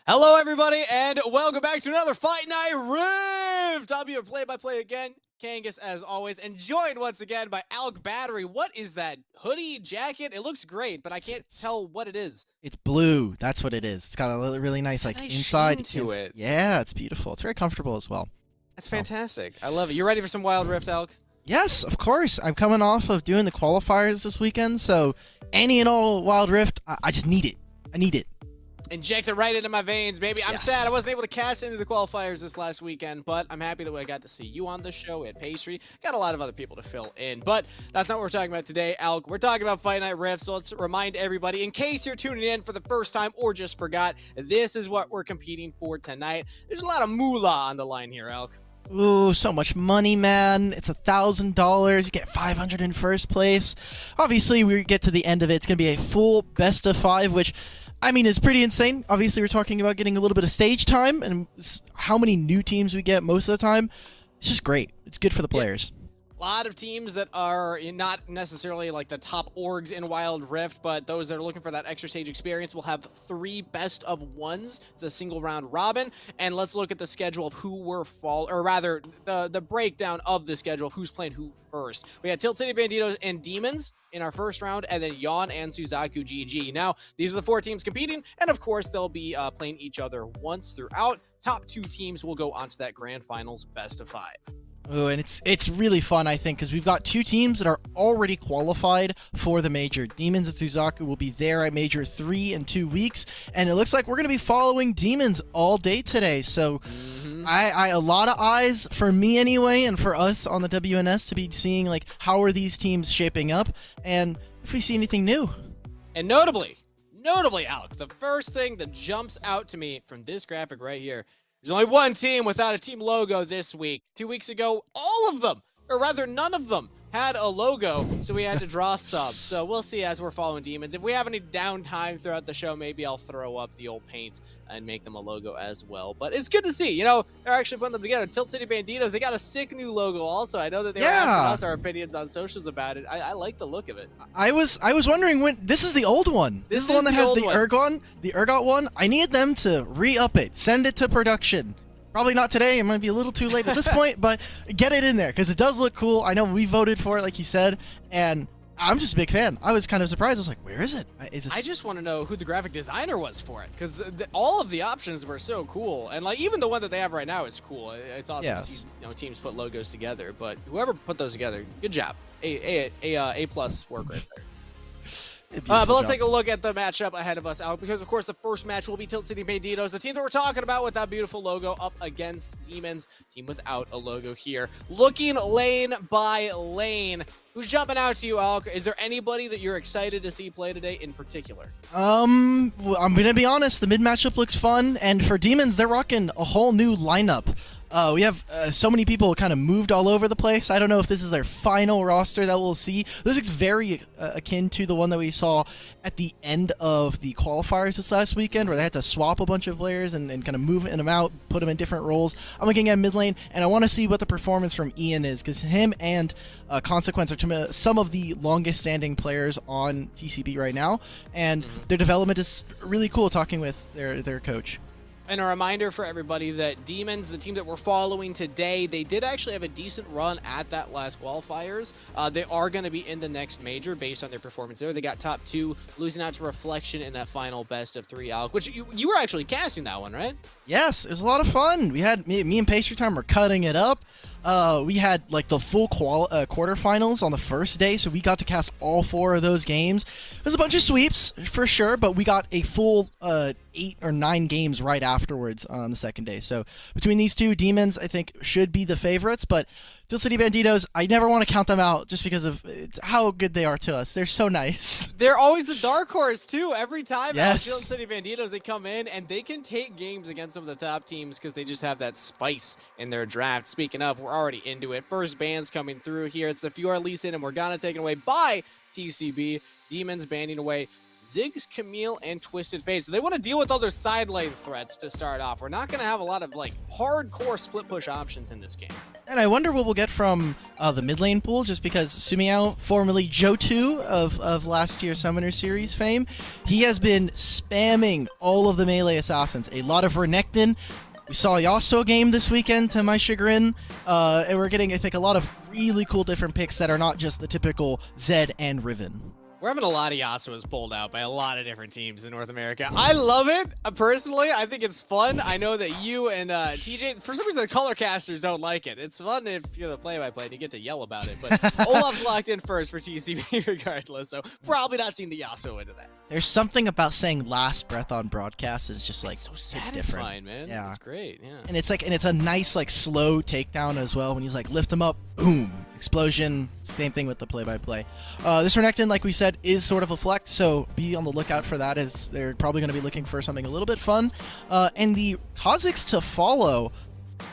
Hello, everybody, and welcome back to another Fight Night Rift. I'll be your play-by-play again, Kangas, as always, and joined once again by AlkBattery. What is that hoodie, jacket? It looks great, but I can't tell what it is. It's blue. That's what it is. It's got a really nice, like, nice inside sheen to it. Yeah, it's beautiful. It's very comfortable as well. That's fantastic. I love it. You ready for some Wild Rift, Alk? Yes, of course. I'm coming off of doing the qualifiers this weekend, so any and all Wild Rift, I just need it. I need it. Inject it right into my veins, baby. I'm sad I wasn't able to cast into the qualifiers this last weekend, but I'm happy that I got to see you on the show at Pastry. Got a lot of other people to fill in, but that's not what we're talking about today, Alk. We're talking about Fight Night Rift, so let's remind everybody, in case you're tuning in for the first time or just forgot, this is what we're competing for tonight. There's a lot of moolah on the line here, Alk. Ooh, so much money, man. It's $1,000. You get 500 in first place. Obviously, we get to the end of it. It's going to be a full best of 5, which, I mean, is pretty insane. Obviously, we're talking about getting a little bit of stage time and how many new teams we get most of the time. It's just great. It's good for the players. A lot of teams that are not necessarily like the top orgs in Wild Rift, but those that are looking for that extra stage experience will have 3 best of 1s. It's a single round robin, and let's look at the schedule of who we're or rather the breakdown of the schedule of who's playing who first. We had Tilt City Banditos and Demons in our first round, and then Yawn and Suzaku GG. Now, these are the 4 teams competing, and of course, they'll be playing each other once throughout. Top 2 teams will go on to that grand finals best of 5. Oh, and it's really fun, I think, because we've got 2 teams that are already qualified for the major. Demons and Suzaku will be there at Major 3 in 2 weeks, and it looks like we're going to be following Demons all day today. So, a lot of eyes for me anyway, and for us on the WNS to be seeing like how are these teams shaping up, and if we see anything new. And notably, Alex, the first thing that jumps out to me from this graphic right here. There's only one team without a team logo this week. 2 weeks ago, all of them, or rather none of them, had a logo, so we had to draw subs. So we'll see as we're following Demons. If we have any downtime throughout the show, maybe I'll throw up the old paint and make them a logo as well. But it's good to see, you know, they're actually putting them together. Tilt City Banditos, they got a sick new logo also. I know that they were asking us our opinions on socials about it. I like the look of it. I was wondering when this is the old one. This is the one that has the Ergot one. I need them to re-up it, send it to production. Probably not today. It might be a little too late at this point, but get it in there because it does look cool. I know we voted for it, like you said, and I'm just a big fan. I was kind of surprised. I was like, where is it? I just want to know who the graphic designer was for it because all of the options were so cool. And like even the one that they have right now is cool. It's awesome to see, you know, teams put logos together. But whoever put those together, good job. A plus work right there. But let's take a look at the matchup ahead of us, Alk, because of course the first match will be Tilt City Banditos, the team that we're talking about with that beautiful logo, up against Demons, team without a logo here. Looking lane by lane, who's jumping out to you, Alk? Is there anybody that you're excited to see play today in particular? I'm gonna be honest, the mid matchup looks fun, and for Demons, they're rocking a whole new lineup. We have so many people kind of moved all over the place. I don't know if this is their final roster that we'll see. This looks very akin to the one that we saw at the end of the qualifiers this last weekend, where they had to swap a bunch of players and kind of move them out, put them in different roles. I'm looking at mid lane, and I want to see what the performance from Ian is, because him and Consequence are some of the longest standing players on TCB right now, and their development is really cool, talking with their coach. And a reminder for everybody that Demons, the team that we're following today, they did actually have a decent run at that last qualifiers. They are going to be in the next major based on their performance there. They got top 2, losing out to Reflection in that final best of 3, Alk, which you were actually casting that one, right? Yes, it was a lot of fun. We had me and Pastry Time were cutting it up. We had like the full quarterfinals on the first day, so we got to cast all 4 of those games. It was a bunch of sweeps for sure, but we got a full 8 or 9 games right afterwards on the second day. So between these 2, Demons I think should be the favorites, but Tilt City Banditos, I never want to count them out just because of how good they are to us. They're so nice. They're always the dark horse too. Every time yes. Tilt City Banditos, they come in and they can take games against some of the top teams because they just have that spice in their draft. Speaking of, we're already into it. First bands coming through here. It's the Fiora Lee Sin and Morgana taken away by TCB. Demons banding away Ziggs, Camille, and Twisted Fate. So they want to deal with all their side lane threats to start off. We're not going to have a lot of like hardcore split push options in this game. And I wonder what we'll get from the mid lane pool, just because Sumiao, formerly Johto of last year's Summoner Series fame, he has been spamming all of the melee assassins. A lot of Renekton. We saw a Yasuo game this weekend, to my chagrin, and we're getting, I think, a lot of really cool different picks that are not just the typical Zed and Riven. We're having a lot of Yasuo's pulled out by a lot of different teams in North America. I love it. Personally, I think it's fun. I know that you and TJ, for some reason, the color casters don't like it. It's fun if you're the play-by-play and you get to yell about it. But Olaf's locked in first for TCB regardless, so probably not seeing the Yasuo into that. There's something about saying last breath on broadcast is just like, it's so it's different, different, man. Yeah, it's great. Yeah, and it's a nice like slow takedown as well. When he's like lift him up, boom, explosion. Same thing with the play-by-play. This Renekton, like we said, is sort of a flex, so be on the lookout for that, as they're probably going to be looking for something a little bit fun. And the Kha'Zix to follow,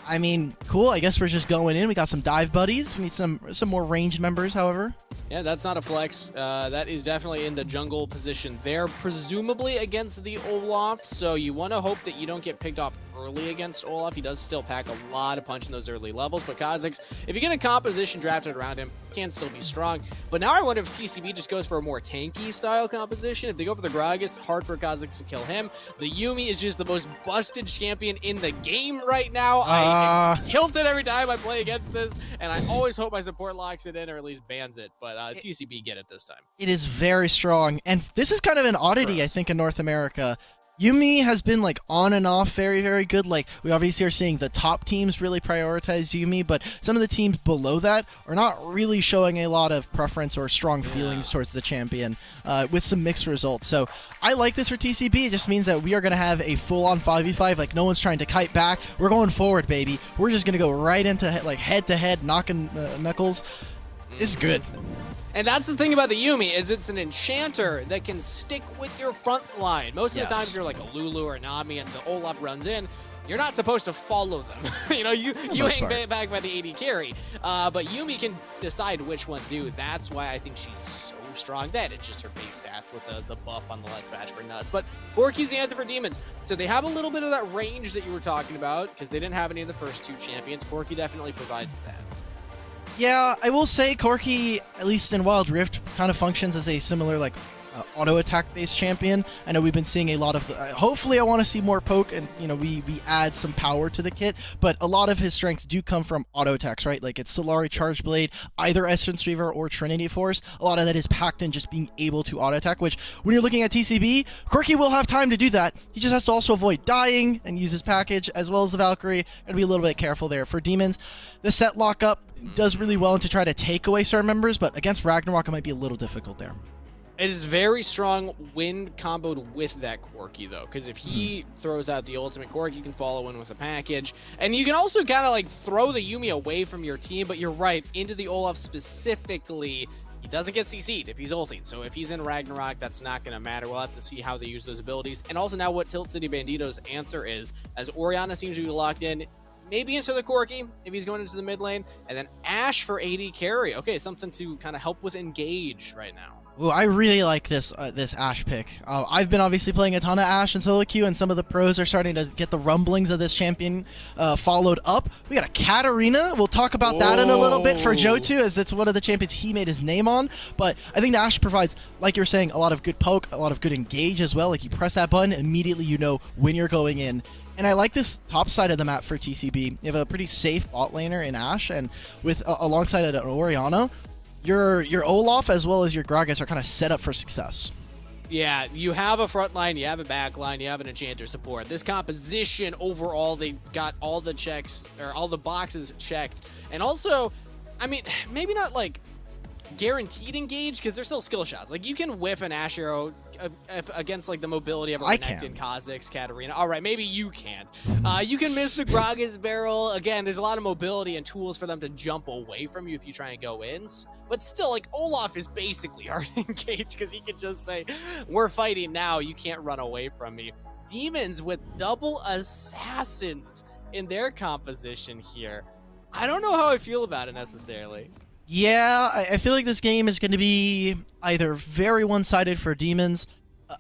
I mean, cool. I guess we're just going in. We got some dive buddies. We need some more ranged members, however. Yeah, that's not a flex. That is definitely in the jungle position there, presumably against the Olaf. So you want to hope that you don't get picked off early against Olaf. He does still pack a lot of punch in those early levels. But Kha'Zix, if you get a composition drafted around him, can still be strong. But now I wonder if TCB just goes for a more tanky style composition. If they go for the Gragas, hard for Kha'Zix to kill him. The Yuumi is just the most busted champion in the game right now. I get tilted every time I play against this, and I always hope my support locks it in or at least bans it. But TCB get it this time. It is very strong, and this is kind of an oddity, I think, in North America. Yuumi has been like on and off very, very good. Like, we obviously are seeing the top teams really prioritize Yuumi, but some of the teams below that are not really showing a lot of preference or strong feelings towards the champion, with some mixed results. So I like this for TCB. It just means that we are going to have a full-on 5v5. Like, no one's trying to kite back. We're going forward, baby. We're just going to go right into like head-to-head, knocking knuckles. It's good. And that's the thing about the Yuumi, is it's an enchanter that can stick with your front line. Most of the times you're like a Lulu or a Nami and the Olaf runs in, you're not supposed to follow them. You know, you hang back by the AD carry. But Yuumi can decide which one to do. That's why I think she's so strong. That it's just her base stats with the buff on the less patch for nuts. But Corki's the answer for Demons. So they have a little bit of that range that you were talking about, because they didn't have any of the first two champions. Corki definitely provides that. Yeah, I will say Corki, at least in Wild Rift, kind of functions as a similar, like, auto attack based champion. I know we've been seeing a lot of hopefully I want to see more poke, and you know, we add some power to the kit, but a lot of his strengths do come from auto attacks, right? Like, it's Solari Charge Blade, either Essence Reaver or Trinity Force. A lot of that is packed in just being able to auto attack, which when you're looking at TCB, Corki will have time to do that. He just has to also avoid dying and use his package, as well as the Valkyrie. Gotta be a little bit careful there. For Demons, the set lockup does really well to try to take away certain members, but against Ragnarok it might be a little difficult there. It is very strong when comboed with that Corki, though, because if he throws out the ultimate, Corki can follow in with a package. And you can also kind of like throw the Yuumi away from your team, but you're right, into the Olaf specifically, he doesn't get CC'd if he's ulting. So if he's in Ragnarok, that's not going to matter. We'll have to see how they use those abilities. And also now what Tilt City Bandito's answer is, as Orianna seems to be locked in, maybe into the Corki if he's going into the mid lane, and then Ashe for AD carry. Okay, something to kind of help with engage right now. Ooh, I really like this Ashe pick. I've been obviously playing a ton of Ashe in solo queue, and some of the pros are starting to get the rumblings of this champion followed up. We got a Katarina. We'll talk about that in a little bit for Johto, as it's one of the champions he made his name on. But I think the Ashe provides, like you're saying, a lot of good poke, a lot of good engage as well. Like, you press that button, immediately you know when you're going in. And I like this top side of the map for TCB. You have a pretty safe bot laner in Ashe, and with alongside an Orianna, your Olaf as well as your Gragas are kind of set up for success. Yeah, you have a front line, you have a back line, you have an enchanter support. This composition overall, they got all the checks, or all the boxes checked. And also, I mean, maybe not like guaranteed engage, because they're still skill shots. Like, you can whiff an Ashe arrow against like the mobility of a Renekton, Kha'Zix, Katarina. All right, maybe you can't. You can miss the Gragas barrel. Again, there's a lot of mobility and tools for them to jump away from you if you try and go in. But still, like, Olaf is basically hard engaged, because he can just say, we're fighting now, you can't run away from me. Demons with double assassins in their composition here. I don't know how I feel about it necessarily. Yeah, I feel like this game is going to be either very one-sided for Demons,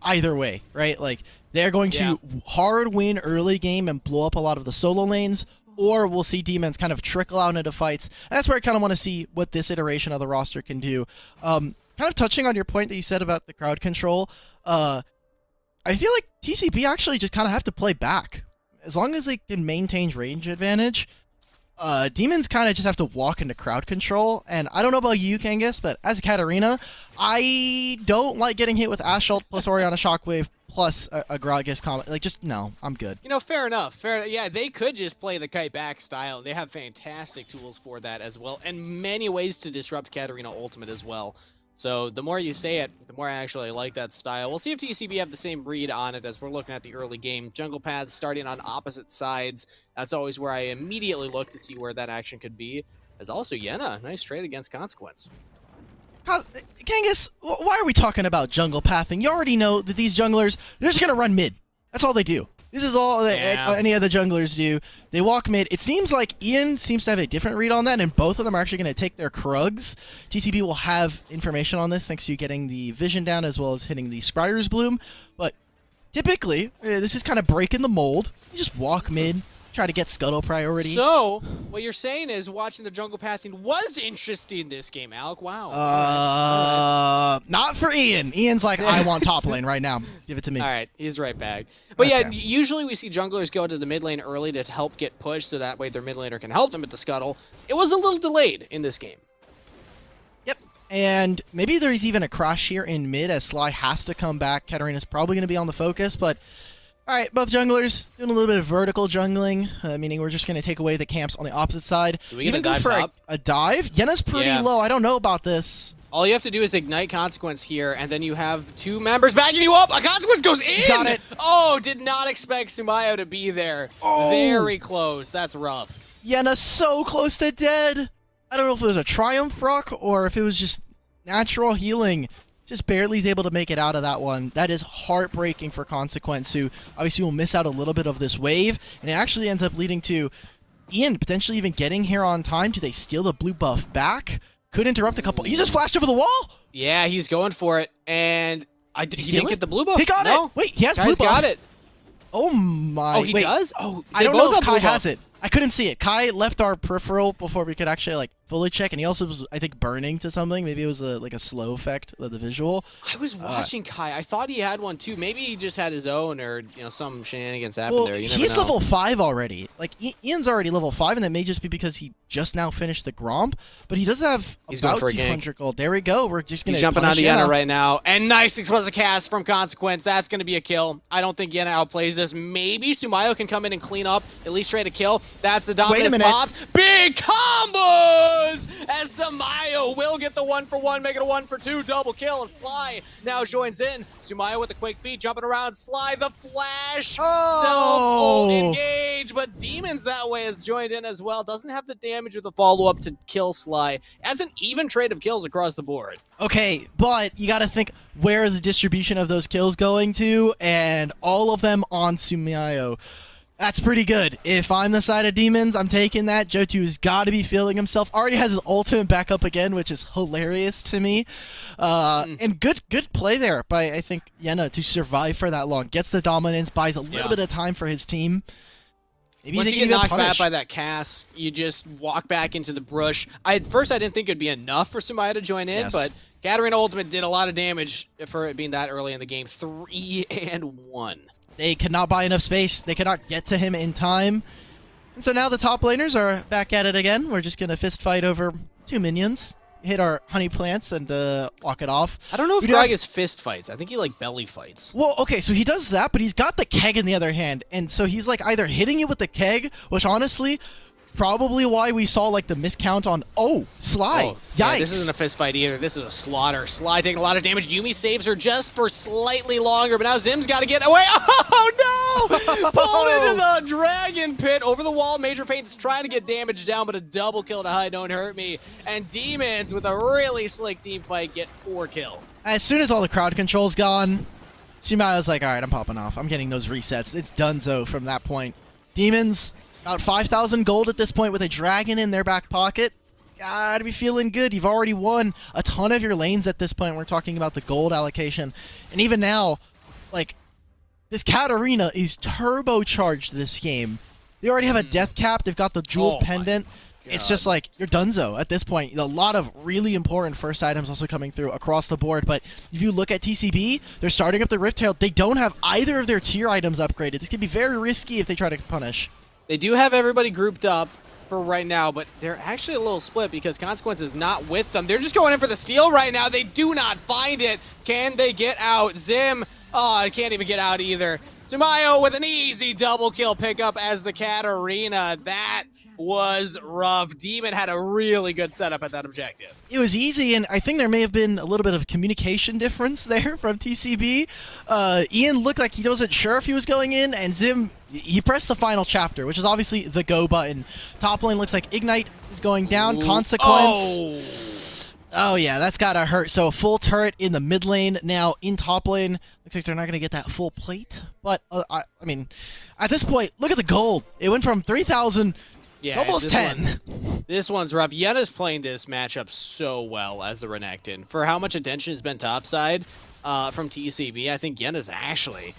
either way, right? Like, they're going to hard win early game and blow up a lot of the solo lanes, or we'll see demons kind of trickle out into fights. And that's where I kind of want to see what this iteration of the roster can do. Kind of touching on your point that you said about the crowd control, I feel like TCB actually just kind of have to play back. As long as they can maintain range advantage, demons kind of just have to walk into crowd control. And I don't know about you, Kangas, but as a Katarina, I don't like getting hit with Assault plus Orianna Shockwave plus a Gragas comment. Like, just, no, I'm good. You know, fair enough. Yeah, they could just play the kite back style. They have fantastic tools for that as well, and many ways to disrupt Katarina ultimate as well. So the more you say it, the more I actually like that style. We'll see if TCB have the same read on it as we're looking at the early game. Jungle paths starting on opposite sides. That's always where I immediately look to see where that action could be. As also Yenna, nice trade against Consequence. Kangas, why are we talking about jungle pathing? You already know that these junglers, they're just going to run mid. That's all they do. This is all any other junglers do. They walk mid. It seems like Ian seems to have a different read on that, and both of them are actually going to take their Krugs. TCB will have information on this thanks to getting the vision down as well as hitting the Scryer's Bloom. But typically, this is kind of breaking the mold. You just walk mid, try to get scuttle priority. So, what you're saying is watching the jungle pathing was interesting this game, Alk. Wow. Not for Ian. Ian's like, I want top lane right now. Give it to me. All right, he's right back. But yeah, usually we see junglers go to the mid lane early to help get pushed, so that way their mid laner can help them at the scuttle. It was a little delayed in this game. Yep. And maybe there's even a crash here in mid as Sly has to come back. Katarina's probably going to be on the focus, but all right, both junglers doing a little bit of vertical jungling, meaning we're just going to take away the camps on the opposite side. Do we even go for a dive? Yenna's pretty low. I don't know about this. All you have to do is ignite Consequence here, and then you have two members backing you up. A Consequence goes in! He's got it. Oh, did not expect Sumayo to be there. Oh. Very close. That's rough. Yenna so close to dead. I don't know if it was a Triumph Rock or if it was just natural healing. Just barely is able to make it out of that one. That is heartbreaking for Consequence, who obviously will miss out a little bit of this wave, and it actually ends up leading to Ian potentially even getting here on time. Do they steal the blue buff back? Could interrupt a couple. He just flashed over the wall? Yeah, he's going for it, and he didn't get the blue buff. He got it! Wait, he has blue buff. Got it. Oh my. Oh, he does? Oh, I don't know if Kai has it. I couldn't see it. Kai left our peripheral before we could actually like fully check, and he also was, I think, burning to something. Maybe it was like a slow effect of the visual. I was watching Kai. I thought he had one too. Maybe he just had his own, or some shenanigans happened there. You never he's know. level 5 already. Like Ian's already level 5, and that may just be because he just now finished the Gromp. But he does have about 200 gold. There we go. We're just gonna. He's jumping on Yenna right now, and nice explosive cast from Consequence. That's gonna be a kill. I don't think Yenna outplays this. Maybe Sumayo can come in and clean up, at least trade a kill. That's the dominance pops. Big combos as Sumayo will get the 1-for-1, make it a 1-for-2 double kill. As Sly now joins in. Sumayo with a quick feed, jumping around. Sly the flash. Self-ult engage, but Demons that way has joined in as well. Doesn't have the damage or the follow-up to kill Sly. As an even trade of kills across the board. Okay, but you got to think, where is the distribution of those kills going to? And all of them on Sumayo. That's pretty good. If I'm the side of Demons, I'm taking that. Jotu's got to be feeling himself. Already has his ultimate back up again, which is hilarious to me. And good play there by, I think, Yenna to survive for that long. Gets the dominance, buys a little bit of time for his team. Maybe once you get knocked back by that cast, you just walk back into the brush. At first, I didn't think it'd be enough for Sumayo to join in, but Katarina Ultimate did a lot of damage for it being that early in the game. 3-1. They cannot buy enough space. They cannot get to him in time. And so now the top laners are back at it again. We're just going to fist fight over 2 minions. Hit our honey plants and walk it off. I don't know if Gragas fist fights. I think he like belly fights. Well, okay, so he does that, but he's got the keg in the other hand. And so he's like either hitting you with the keg, which honestly, probably why we saw like the miscount on Sly. Oh, yikes. Yeah, this isn't a fist fight either. This is a slaughter. Sly taking a lot of damage. Yumi saves her just for slightly longer, but now Zim's got to get away. Oh no! Pulled into the dragon pit over the wall. Major Pain's trying to get damage down, but a double kill to hide. Don't hurt me. And Demons with a really slick team fight get 4 kills. As soon as all the crowd control's gone, Sumayo's like, all right, I'm popping off. I'm getting those resets. It's donezo from that point. Demons, about 5,000 gold at this point with a dragon in their back pocket. Gotta be feeling good. You've already won a ton of your lanes at this point. We're talking about the gold allocation. And even now, like, this Katarina is turbocharged this game. They already have a death cap. They've got the jeweled pendant. It's just like, you're donezo at this point. A lot of really important first items also coming through across the board. But if you look at TCB, they're starting up the Rift Tail. They don't have either of their tier items upgraded. This could be very risky if they try to punish. They do have everybody grouped up for right now, but they're actually a little split because Consequence is not with them. They're just going in for the steal right now. They do not find it. Can they get out? Zim, I can't even get out either. Sumayo with an easy double kill pickup as the Katarina. That was rough. Demon had a really good setup at that objective. It was easy, and I think there may have been a little bit of communication difference there from TCB. Ian looked like he wasn't sure if he was going in, and Zim, he pressed the final chapter, which is obviously the go button. Top lane looks like Ignite is going down. Ooh. Consequence. Oh, yeah, that's got to hurt. So a full turret in the mid lane. Now in top lane, looks like they're not going to get that full plate. But, I mean, at this point, look at the gold. It went from 3,000... Yeah, almost 10. This one's rough. Yena's playing this matchup so well as the Renekton. For how much attention has been topside from TCB, I think Yena's actually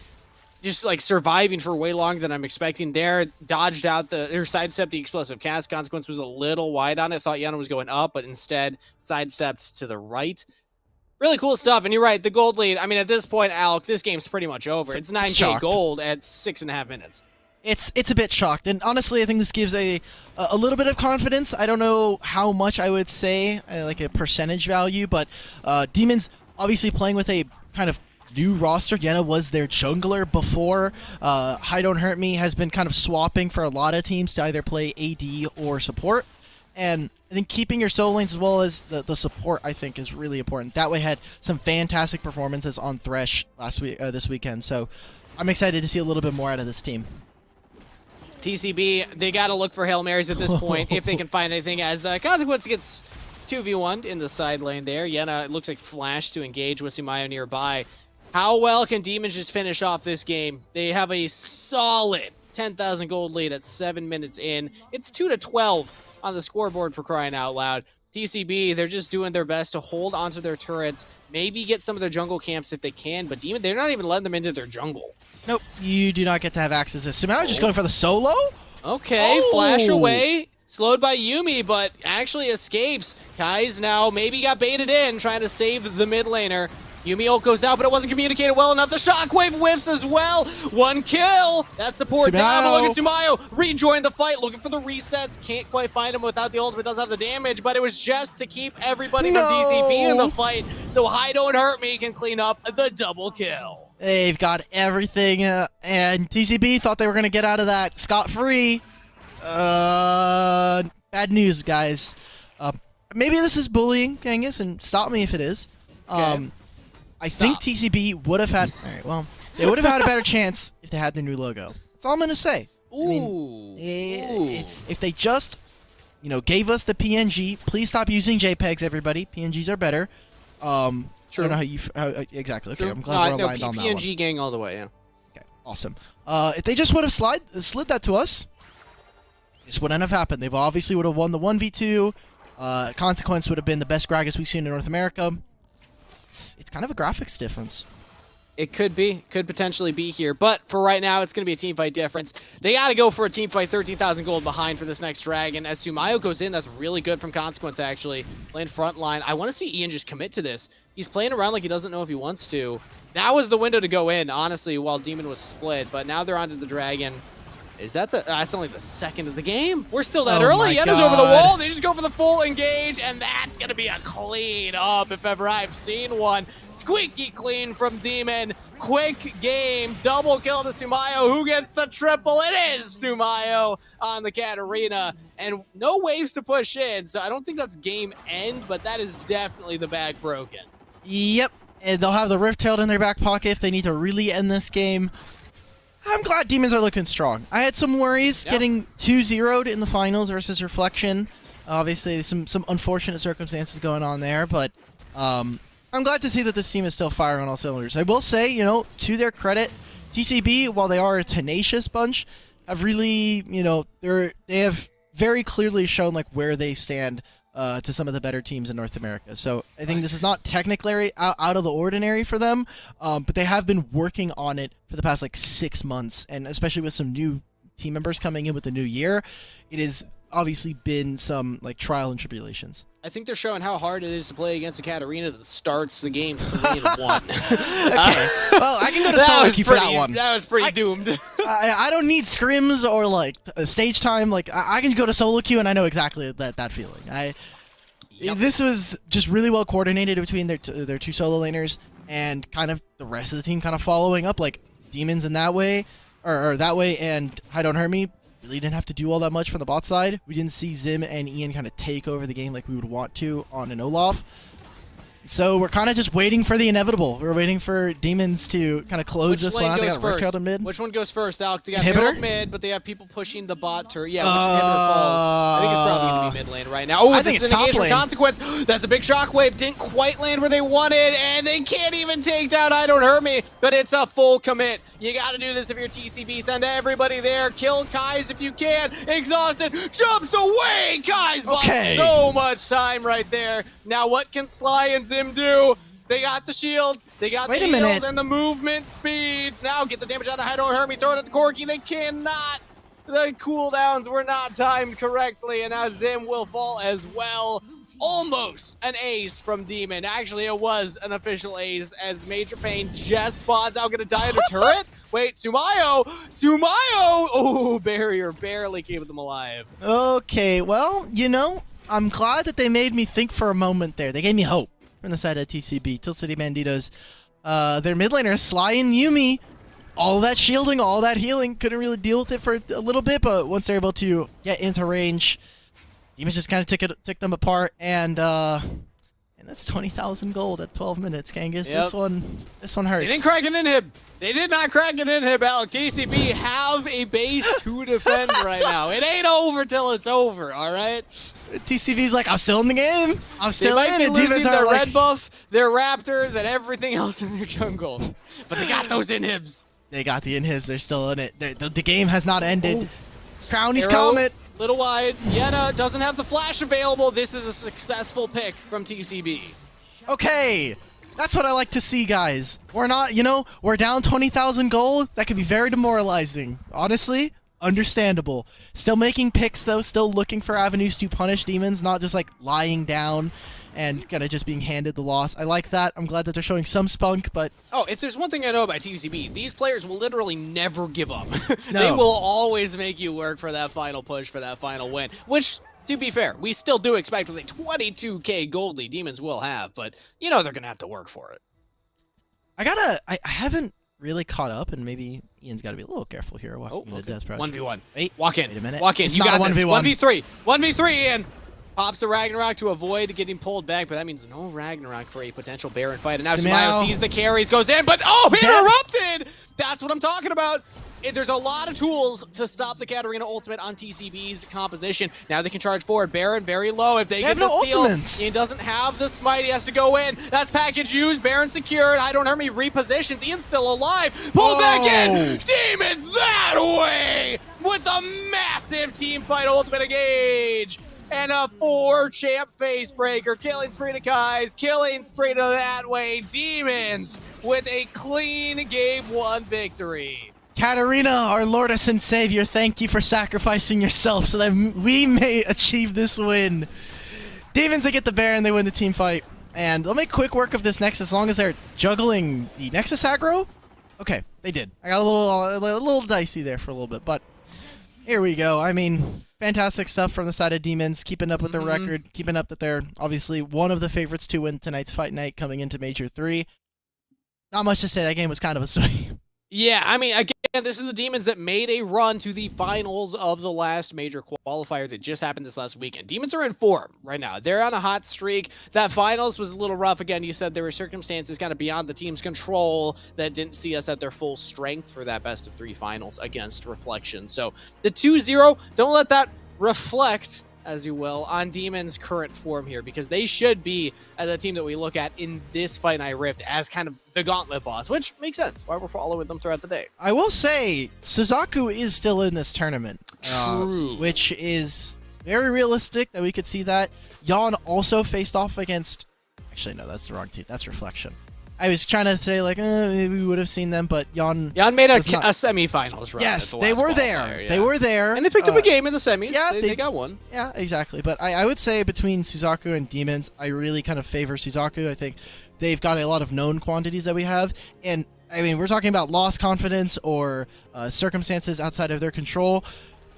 just like surviving for way longer than I'm expecting there. Dodged out or sidestepped the explosive cast. Consequence was a little wide on it. Thought Yena was going up, but instead sidestepped to the right. Really cool stuff. And you're right, the gold lead. I mean, at this point, Alk, this game's pretty much over. It's 9K gold at 6.5 minutes. It's a bit shocked, and honestly, I think this gives a little bit of confidence. I don't know how much I would say, like a percentage value, but Demons obviously playing with a kind of new roster. Yena was their jungler before. Hi Don't Hurt Me has been kind of swapping for a lot of teams to either play AD or support, and I think keeping your solo lanes as well as the support, I think, is really important. That way had some fantastic performances on Thresh this weekend, so I'm excited to see a little bit more out of this team. TCB, they got to look for Hail Marys at this point if they can find anything, as Consequence gets 2v1'd in the side lane there. Yena, it looks like flash to engage with Sumayo nearby. How well can Demons just finish off this game? They have a solid 10,000 gold lead at 7 minutes in. It's 2-12 on the scoreboard for crying out loud. TCB, they're just doing their best to hold onto their turrets, maybe get some of their jungle camps if they can, but Demon, they're not even letting them into their jungle. Nope, you do not get to have access to this. Sumayo just going for the solo? Okay, flash away. Slowed by Yuumi, but actually escapes. Kai's now maybe got baited in, trying to save the mid laner. Yuumi ult goes down, but it wasn't communicated well enough. The shockwave whiffs as well. One kill. That's the poor down. Look at Sumayo. Rejoin the fight, looking for the resets. Can't quite find him without the ultimate. Does have the damage, but it was just to keep everybody from DCB in the fight. So Hi Don't Hurt Me can clean up the double kill. They've got everything, and TCB thought they were going to get out of that scot-free. Bad news, guys. Maybe this is bullying, Kangas, and stop me if it is. Okay. I think TCB would have had... All right, well, they would have had a better chance if they had their new logo. That's all I'm going to say. Ooh. I mean, if they just, gave us the PNG, please stop using JPEGs, everybody. PNGs are better. True. I don't know how exactly. Okay, I'm glad we're aligned on that one. PNG gang all the way, yeah. Okay, awesome. If they just would have slid that to us, this wouldn't have happened. They obviously would have won the 1v2. Consequence would have been the best Gragas we've seen in North America. It's kind of a graphics difference. It could be. Could potentially be here. But for right now, it's going to be a team fight difference. They got to go for a team fight 13,000 gold behind for this next dragon. As Sumayo goes in, that's really good from Consequence, actually. Playing front line. I want to see Ian just commit to this. He's playing around like he doesn't know if he wants to. That was the window to go in, honestly, while Demon was split. But now they're onto the dragon. Is that that's only the second of the game? We're still that early. Yena's over the wall. They just go for the full engage, and that's going to be a clean up if ever I've seen one. Squeaky clean from Demon. Quick game. Double kill to Sumayo. Who gets the triple? It is Sumayo on the Katarina. And no waves to push in, so I don't think that's game end, but that is definitely the bag broken. Yep. And they'll have the Rift Tailed in their back pocket if they need to really end this game. I'm glad Demons are looking strong. I had some worries getting 2-0'd in the finals versus Reflection. Obviously, some unfortunate circumstances going on there, but I'm glad to see that this team is still firing on all cylinders. I will say, to their credit, TCB, while they are a tenacious bunch, have really, they have very clearly shown like where they stand to some of the better teams in North America. So I think this is not technically out of the ordinary for them, but they have been working on it for the past like 6 months, and especially with some new team members coming in with the new year, it has obviously been some like trial and tribulations. I think they're showing how hard it is to play against a Katarina that starts the game 3-1. Okay, well, I can go to solo queue for that one. That was pretty doomed. I don't need scrims or like stage time. Like I can go to solo queue and I know exactly that feeling. This was just really well coordinated between their two solo laners and kind of the rest of the team kind of following up, like Demons in that way, or that way, and I Don't Hurt Me really didn't have to do all that much from the bot side. We didn't see Zim and Ian kind of take over the game like we would want to on an Olaf. So we're kind of just waiting for the inevitable. We're waiting for Demons to kind of close this one out. They got Rift in mid. Which one goes first, Alk? They got Inhibitor mid, but they have people pushing the bot turret. Yeah, which inhibitor falls? I think it's probably going to be mid lane right now. Oh, I think it's top lane. Consequence. That's a big shockwave. Didn't quite land where they wanted, and they can't even take down I Don't Hurt Me, but it's a full commit. You got to do this if you're TCB. Send everybody there. Kill Kai's if you can. Exhausted. Jumps away. Kai's bought so much time right there. Now what can Sly and Zim do? They got the shields, they got the heals and the movement speeds. Now get the damage out of I Don't Hurt Me, throw it at the Corki. They cannot. The cooldowns were not timed correctly, and now Zim will fall as well. Almost an ace from Demon. Actually, it was an official ace as Major Pain just spots out, gonna die in a turret. Wait, Sumayo! Oh, barrier barely keeping them alive. Okay, well, you know, I'm glad that they made me think for a moment there. They gave me hope from the side of TCB. Till City Banditos. Their mid laner, Sly and Yumi, all that shielding, all that healing, couldn't really deal with it for a little bit, but once they're able to get into range, Demons just kind of took them apart, and that's 20,000 gold at 12 minutes, Kangas. Yep. This one hurts. They didn't crack an inhib. They did not crack an inhib, Alk. TCB have a base to defend right now. It ain't over till it's over, all right? TCB's like, I'm still in the game. I'm still in it. Demons are their red buff, their raptors, and everything else in their jungle. But they got those inhibs. They got the inhibs. They're still in it. The game has not ended. Crowny's Arrow, Comet. Little wide. Yetta doesn't have the flash available. This is a successful pick from TCB. Okay. That's what I like to see, guys. We're not, we're down 20,000 gold. That could be very demoralizing. Honestly, understandable. Still making picks, though. Still looking for avenues to punish Demons, not just, like, lying down and kind of just being handed the loss. I like that. I'm glad that they're showing some spunk, but... Oh, if there's one thing I know about TCB, these players will literally never give up. No. They will always make you work for that final push, for that final win, which... To be fair, we still do expect with a 22k gold lead Demons will have, but they're going to have to work for it. I haven't really caught up, and maybe Ian's got to be a little careful here. Walking into death pressure. 1v1. Wait, walk in. Wait a minute. Walk in. It's You not got a this. 1v1. 1v3. 1v3, Ian. Pops the Ragnarok to avoid getting pulled back, but that means no Ragnarok for a potential Baron fight. And now Sumayo sees the carries, goes in, but interrupted! That's what I'm talking about. There's a lot of tools to stop the Katarina ultimate on TCB's composition. Now they can charge forward. Baron very low. If they get the steal, Ian doesn't have the smite. He has to go in. That's package used. Baron secured. I Don't Hurt Me repositions. Ian's still alive. Pulled back in. Demons that way with a massive team fight ultimate engage. And a 4-champ face breaker. Killing spree to Kai's. Killing spree to that way. Demons with a clean game 1 victory. Katarina, our Lord and Savior, thank you for sacrificing yourself so that we may achieve this win. Demons, they get the Baron, they win the team fight. And they'll make quick work of this Nexus as long as they're juggling the Nexus aggro. Okay, they did. I got a little dicey there for a little bit, but here we go. I mean, fantastic stuff from the side of Demons, keeping up with their record, keeping up that they're obviously one of the favorites to win tonight's fight night coming into Major 3. Not much to say, that game was kind of a sweep. Yeah, I mean, again, this is the Demons that made a run to the finals of the last major qualifier that just happened this last weekend. Demons are in form right now. They're on a hot streak. That finals was a little rough. Again, you said there were circumstances kind of beyond the team's control that didn't see us at their full strength for that best of 3 finals against Reflection. So the 2-0, don't let that reflect, as you will, on Demons' current form here, because they should be the team that we look at in this Fight Night Rift as kind of the gauntlet boss, which makes sense why we're following them throughout the day. I will say, Suzaku is still in this tournament. True. Which is very realistic that we could see that. Jan also faced off against... Actually, no, that's the wrong team. That's Reflection. I was trying to say, like, maybe we would have seen them, but Jan made a semifinals run. Yes, they were there. Yeah. They were there. And they picked up a game in the semis. Yeah, they got one. Yeah, exactly. But I would say between Suzaku and Demons, I really kind of favor Suzaku. I think they've got a lot of known quantities that we have. And, I mean, we're talking about lost confidence or circumstances outside of their control.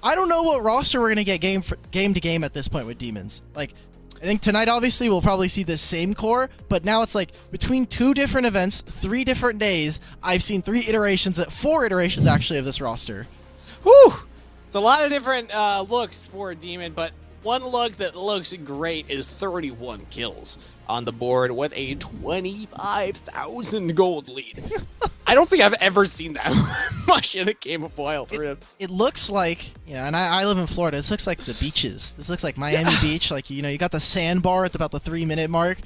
I don't know what roster we're going to get game to game at this point with Demons. Like, I think tonight, obviously, we'll probably see the same core, but now it's like between 2 different events, 3 different days, I've seen 4 iterations, actually, of this roster. Whew! It's a lot of different looks for a Demon, but one look that looks great is 31 kills on the board with a 25,000 gold lead. I don't think I've ever seen that much in a game of Wild Rift. It looks like, and I live in Florida, this looks like the beaches. This looks like Miami Beach. Like, you got the sandbar at about the 3-minute mark.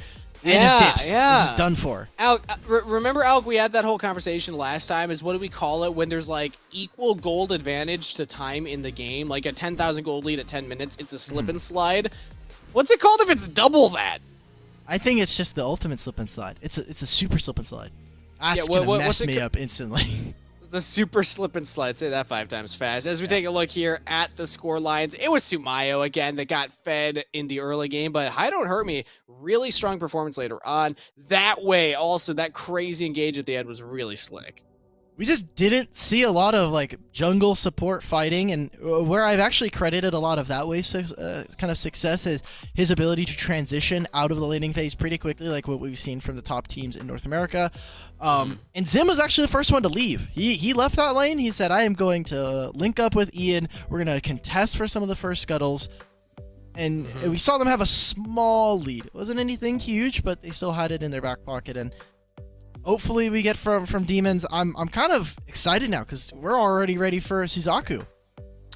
And it just dips. Yeah. It's just done for. Alk, remember, Alk, we had that whole conversation last time, is what do we call it when there's, like, equal gold advantage to time in the game? Like a 10,000 gold lead at 10 minutes, it's a slip and slide. What's it called if it's double that? I think it's just the ultimate slip and slide. It's a super slip and slide. That's going to mess me up instantly. The super slip and slide. Say that 5 times fast. As we take a look here at the score lines, it was Sumayo again that got fed in the early game, but Hi Don't Hurt Me, really strong performance later on. That way, also, that crazy engage at the end was really slick. We just didn't see a lot of like jungle support fighting, and where I've actually credited a lot of that way kind of success is his ability to transition out of the laning phase pretty quickly, like what we've seen from the top teams in North America. And Zim was actually the first one to leave. He left that lane. He said, I am going to link up with Ian. We're going to contest for some of the first scuttles. And we saw them have a small lead. It wasn't anything huge, but they still had it in their back pocket. And hopefully we get from Demons. I'm kind of excited now because we're already ready for Suzaku.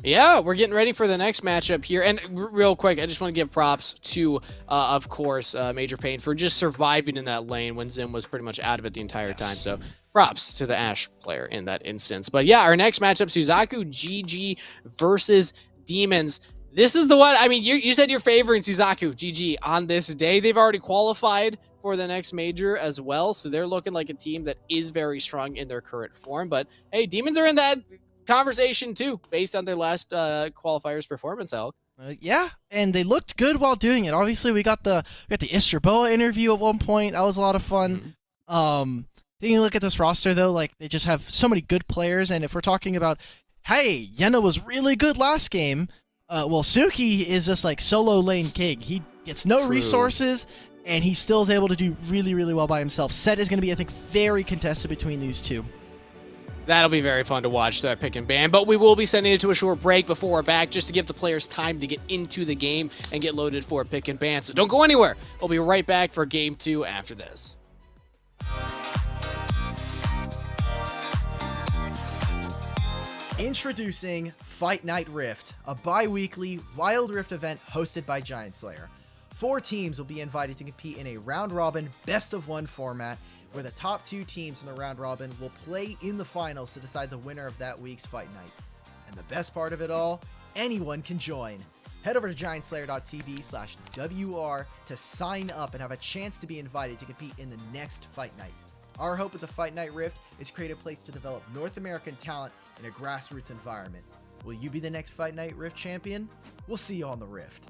Yeah, we're getting ready for the next matchup here. And real quick, I just want to give props to, of course, Major Pain for just surviving in that lane when Zim was pretty much out of it the entire time. So props to the Ashe player in that instance. But yeah, our next matchup, Suzaku GG versus Demons. This is the one, I mean, you said you're favoring Suzaku GG on this day. They've already qualified for the next major as well, so they're looking like a team that is very strong in their current form. But hey, Demons are in that conversation too, based on their last qualifier's performance, Alk. Yeah, and they looked good while doing it. Obviously, we got the Istroboa interview at one point. That was a lot of fun. Then you look at this roster though, like they just have so many good players. And if we're talking about, hey, Yena was really good last game. Well, Suki is just like solo lane king. He gets no resources, and he still is able to do really, really well by himself. Set is going to be, I think, very contested between these two. That'll be very fun to watch, that pick and ban. But we will be sending it to a short break before we're back, just to give the players time to get into the game and get loaded for a pick and ban. So don't go anywhere. We'll be right back for Game 2 after this. Introducing Fight Night Rift, a bi-weekly Wild Rift event hosted by GiantSlayer. 4 teams will be invited to compete in a round-robin, best-of-1 format, where the top 2 teams in the round-robin will play in the finals to decide the winner of that week's Fight Night. And the best part of it all, anyone can join. Head over to GiantSlayer.tv/WR to sign up and have a chance to be invited to compete in the next Fight Night. Our hope with the Fight Night Rift is to create a place to develop North American talent in a grassroots environment. Will you be the next Fight Night Rift champion? We'll see you on the Rift.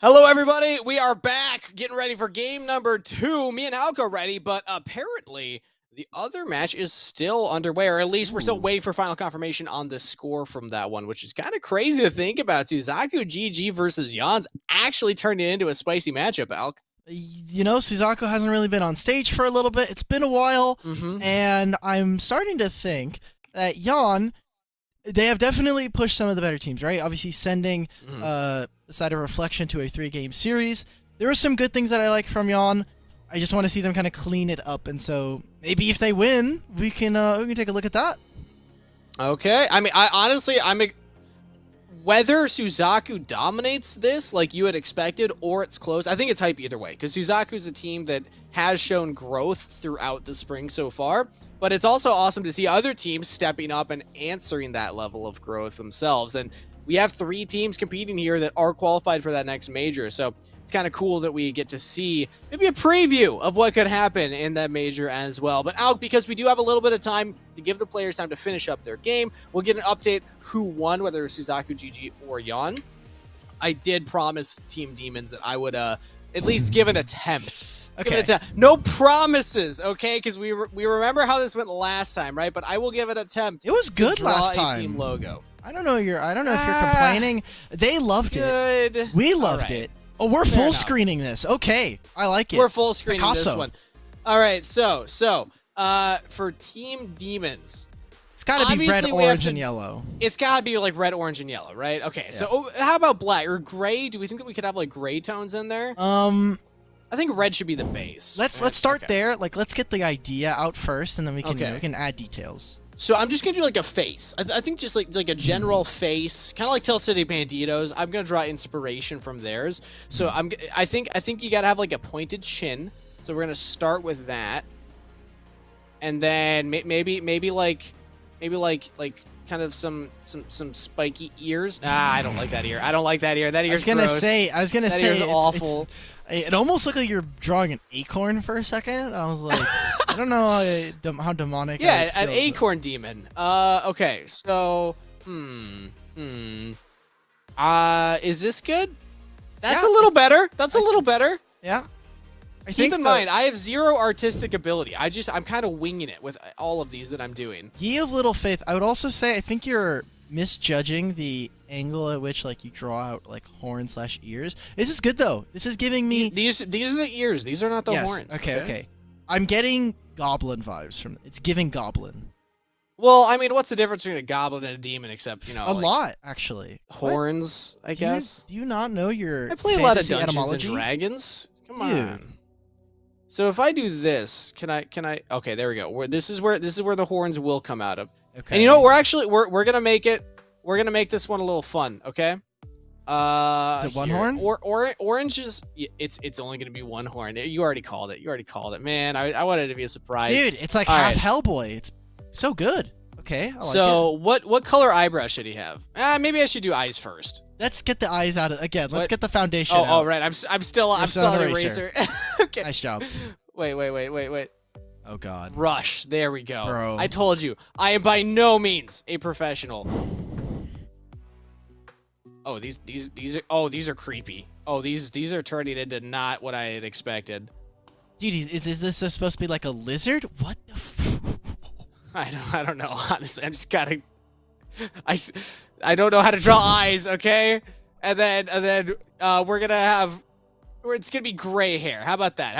Hello, everybody. We are back, getting ready for game number 2. Me and Alk are ready, but apparently the other match is still underway, or at least we're still waiting for final confirmation on the score from that one, which is kind of crazy to think about. Suzaku GG versus Jan's actually turned it into a spicy matchup, Alk. You know, Suzaku hasn't really been on stage for a little bit. It's been a while, and I'm starting to think that Jan, they have definitely pushed some of the better teams, right? Obviously sending Side of Reflection to a 3-game series. There are some good things that I like from Jan. I just want to see them kind of clean it up, and so maybe if they win, we can take a look at that. Okay. I mean, whether Suzaku dominates this like you had expected or it's close, I think it's hype either way, because Suzaku's a team that has shown growth throughout the spring so far, but it's also awesome to see other teams stepping up and answering that level of growth themselves. And we have 3 teams competing here that are qualified for that next major, so it's kind of cool that we get to see maybe a preview of what could happen in that major as well. But Alk, because we do have a little bit of time to give the players time to finish up their game, we'll get an update who won, whether it was Suzaku, GG, or Jan. I did promise Team Demons that I would at least give an attempt. Okay. No promises, okay? Because we remember how this went last time, right? But I will give an attempt. It was good last time. Team logo. I don't know if you're complaining. They loved it. We loved it. Oh, we're full screening this. Okay, I like it. We're full screening this one. All right, so for Team Demons, it's got to be red, orange, and yellow. It's got to be like red, orange, and yellow, right? Okay, so how about black or gray? Do we think that we could have like gray tones in there? I think red should be the base. Let's start there. Like, let's get the idea out first, and then we can add details. So I'm just gonna do like a face. I think just like a general face, kind of like Tell City Banditos. I'm gonna draw inspiration from theirs. So I think you gotta have like a pointed chin. So we're gonna start with that, and then maybe like kind of some spiky ears. I don't like that ear. I don't like that ear. That ear's gross. I was gonna say it's awful. It almost looked like you're drawing an acorn for a second. I was like, I don't know how demonic. Yeah, an acorn demon. Okay, so is this good? That's a little better. That's a little better. Yeah. Keep in mind, I have 0 artistic ability. I'm kind of winging it with all of these that I'm doing. Ye of little faith. I would also say I think you're misjudging the angle at which like you draw out like horn/ears. This is good though. This is giving me these are the ears. These are not the horns. Okay. I'm getting goblin vibes from it's giving goblin. Well, I mean, what's the difference between a goblin and a demon except, a lot actually. Horns, I guess. Do you not know your I play a lot of Dungeons and Dragons. Come on. So if I do this, can I okay, there we go. This is where the horns will come out of. Okay. And you know what, we're gonna make this one a little fun, okay? Is it one horn? Orange is it's only gonna be one horn. You already called it. Man, I wanted it to be a surprise. Dude, it's like half Hellboy. It's so good. Okay. I like it. What color eyebrow should he have? Maybe I should do eyes first. Let's get the eyes out again. Let's get the foundation out. Oh, right. I'm still an eraser. Okay. Nice job. Wait. Oh God. Rush. There we go. Bro. I told you. I am by no means a professional. Oh, these are creepy. Oh, these are turning into not what I had expected. Dude, is this supposed to be like a lizard? What the I don't know, honestly. I don't know how to draw eyes, okay? And then we're gonna have it's gonna be gray hair. How about that?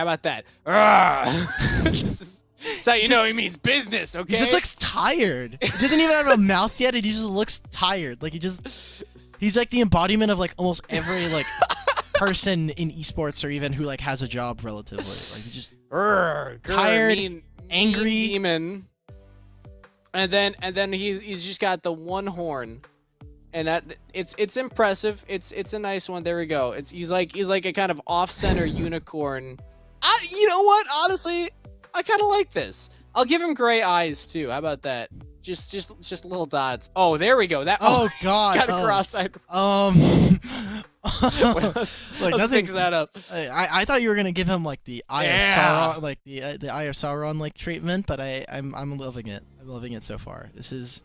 That's how you know he means business, okay? He just looks tired. He doesn't even have a mouth yet, and he just looks tired. Like he's like the embodiment of like almost every like person in esports or even who like has a job relatively. Like he just tired, angry demon. And then he's just got the one horn. And that it's impressive. It's a nice one. There we go. He's like a kind of off-center unicorn. You know what? Honestly, I kind of like this. I'll give him gray eyes too. How about that? Just little dots. Oh, there we go. Oh God. Got a cross-eyed. Let's fix that up. I thought you were gonna give him like the Eye of Sauron, like the Eye of Sauron like treatment, but I'm loving it. I'm loving it so far. This is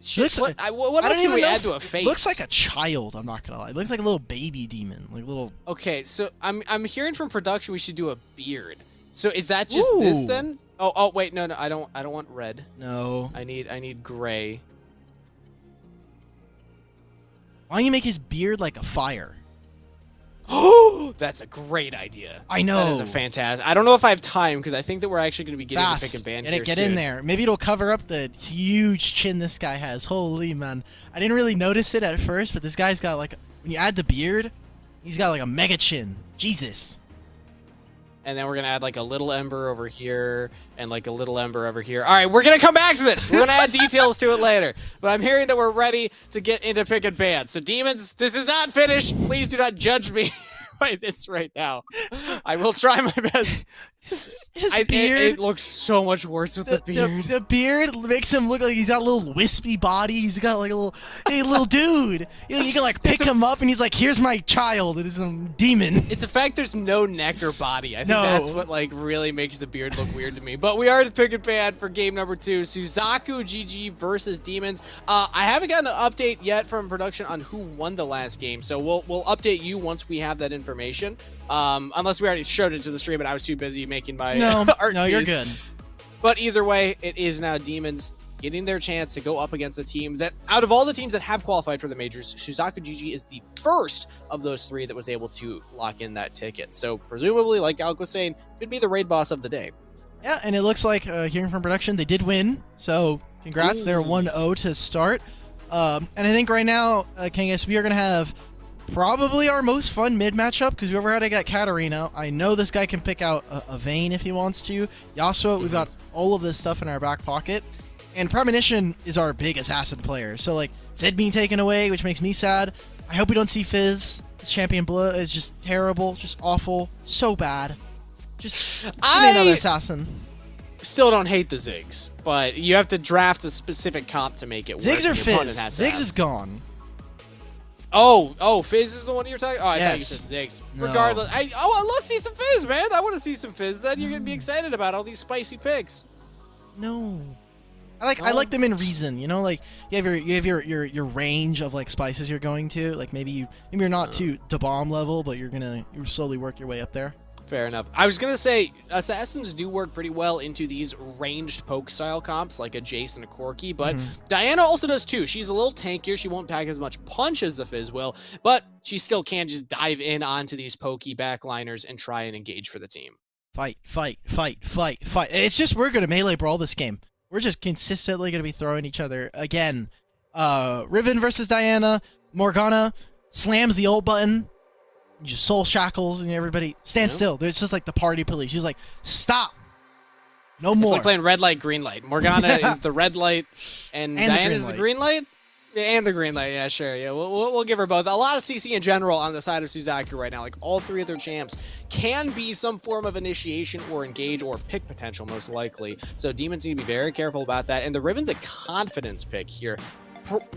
Shit, what I else don't can even we know add if to a it face? looks like a child. I'm not gonna lie. It looks like a little baby demon, like little. Okay, so I'm hearing from production we should do a beard. So is that just this then? Oh wait, no, I don't want red. No. I need gray. Why don't you make his beard like a fire? Oh, that's a great idea. I know. That is a fantastic. I don't know if I have time because I think that we're actually going to be getting Fast. to pick and ban Get here it, get soon. in there. Maybe it'll cover up the huge chin this guy has. Holy man. I didn't really notice it at first, but this guy's got like, when you add the beard, he's got like a mega chin. Jesus. And then we're going to add like a little ember over here and like a little ember over here. All right, we're going to come back to this. We're going to add details to it later. But I'm hearing that we're ready to get into pick and ban. So demons, this is not finished. Please do not judge me by this right now. I will try my best. His beard. It looks so much worse with the beard. The beard makes him look like he's got a little wispy body. He's got like a little, hey, little dude. You can like pick him up and he's like, here's my child. It is some demon. It's the fact there's no neck or body. I think No. that's what like really makes the beard look weird to me. But we are to pick and ban for game number 2. Suzaku GG versus Demons. I haven't gotten an update yet from production on who won the last game. So we'll update you once we have that information. Unless we already showed it to the stream and I was too busy making my art No, you're piece. good. But either way, it is now Demons getting their chance to go up against a team that, out of all the teams that have qualified for the majors, Suzaku GG is the first of those 3 that was able to lock in that ticket. So presumably, like Alk was saying, could be the raid boss of the day. Yeah, and it looks like, hearing from production, they did win. So congrats, they're 1-0 to start. And I think right now, Kangas, we are going to have probably our most fun mid matchup because whoever had to get Katarina, I know this guy can pick out a Vayne if he wants to. Yasuo, we've got all of this stuff in our back pocket. And Premonition is our big assassin player. So, like, Zed being taken away, which makes me sad. I hope we don't see Fizz. This champion Blue is just terrible, just awful, so bad. Just give me another assassin. Still don't hate the Ziggs, but you have to draft a specific comp to make it work. Ziggs or Fizz? Ziggs is gone. Oh, Fizz is the one you're talking. Oh, I thought you Yes. said Ziggs. No. Regardless, let's see some Fizz, man. I want to see some Fizz. Then you're gonna be excited about all these spicy picks. No. I like them in reason, you know, like you have your range of like spices you're going to, like maybe you're not to bomb level, but you slowly work your way up there. Fair enough. I was gonna say assassins do work pretty well into these ranged poke style comps like a Jace and a Corki, but Diana also does too. She's a little tankier. She won't pack as much punch as the Fizz will, but she still can just dive in onto these pokey backliners and try and engage for the team. Fight. It's just we're gonna melee brawl this game. We're just consistently gonna be throwing each other again. Riven versus Diana. Morgana slams the ult button. Just soul shackles and everybody stand still. There's just like the party police. She's like, stop. No more. It's like playing red light, green light. Morgana is the red light, and Diana's the green light. Yeah, and the green light. Yeah, sure. Yeah, we'll give her both. A lot of CC in general on the side of Suzaku right now. Like all 3 of their champs can be some form of initiation or engage or pick potential, most likely. So Demons need to be very careful about that. And the Riven's a confidence pick here.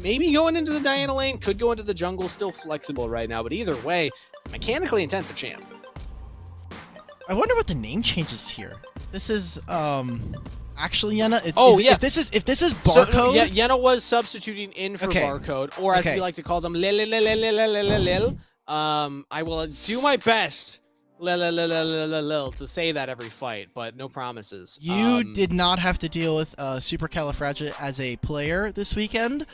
Maybe going into the Diana lane, could go into the jungle, still flexible right now. But either way, mechanically intensive champ. I wonder what the name changes here. This is actually Yenna. Yeah. If this is barcode. So, yeah, Yenna was substituting in for barcode, or as we like to call them, lil. I will do my best to say that every fight, but no promises. You did not have to deal with Supercalifragil as a player this weekend.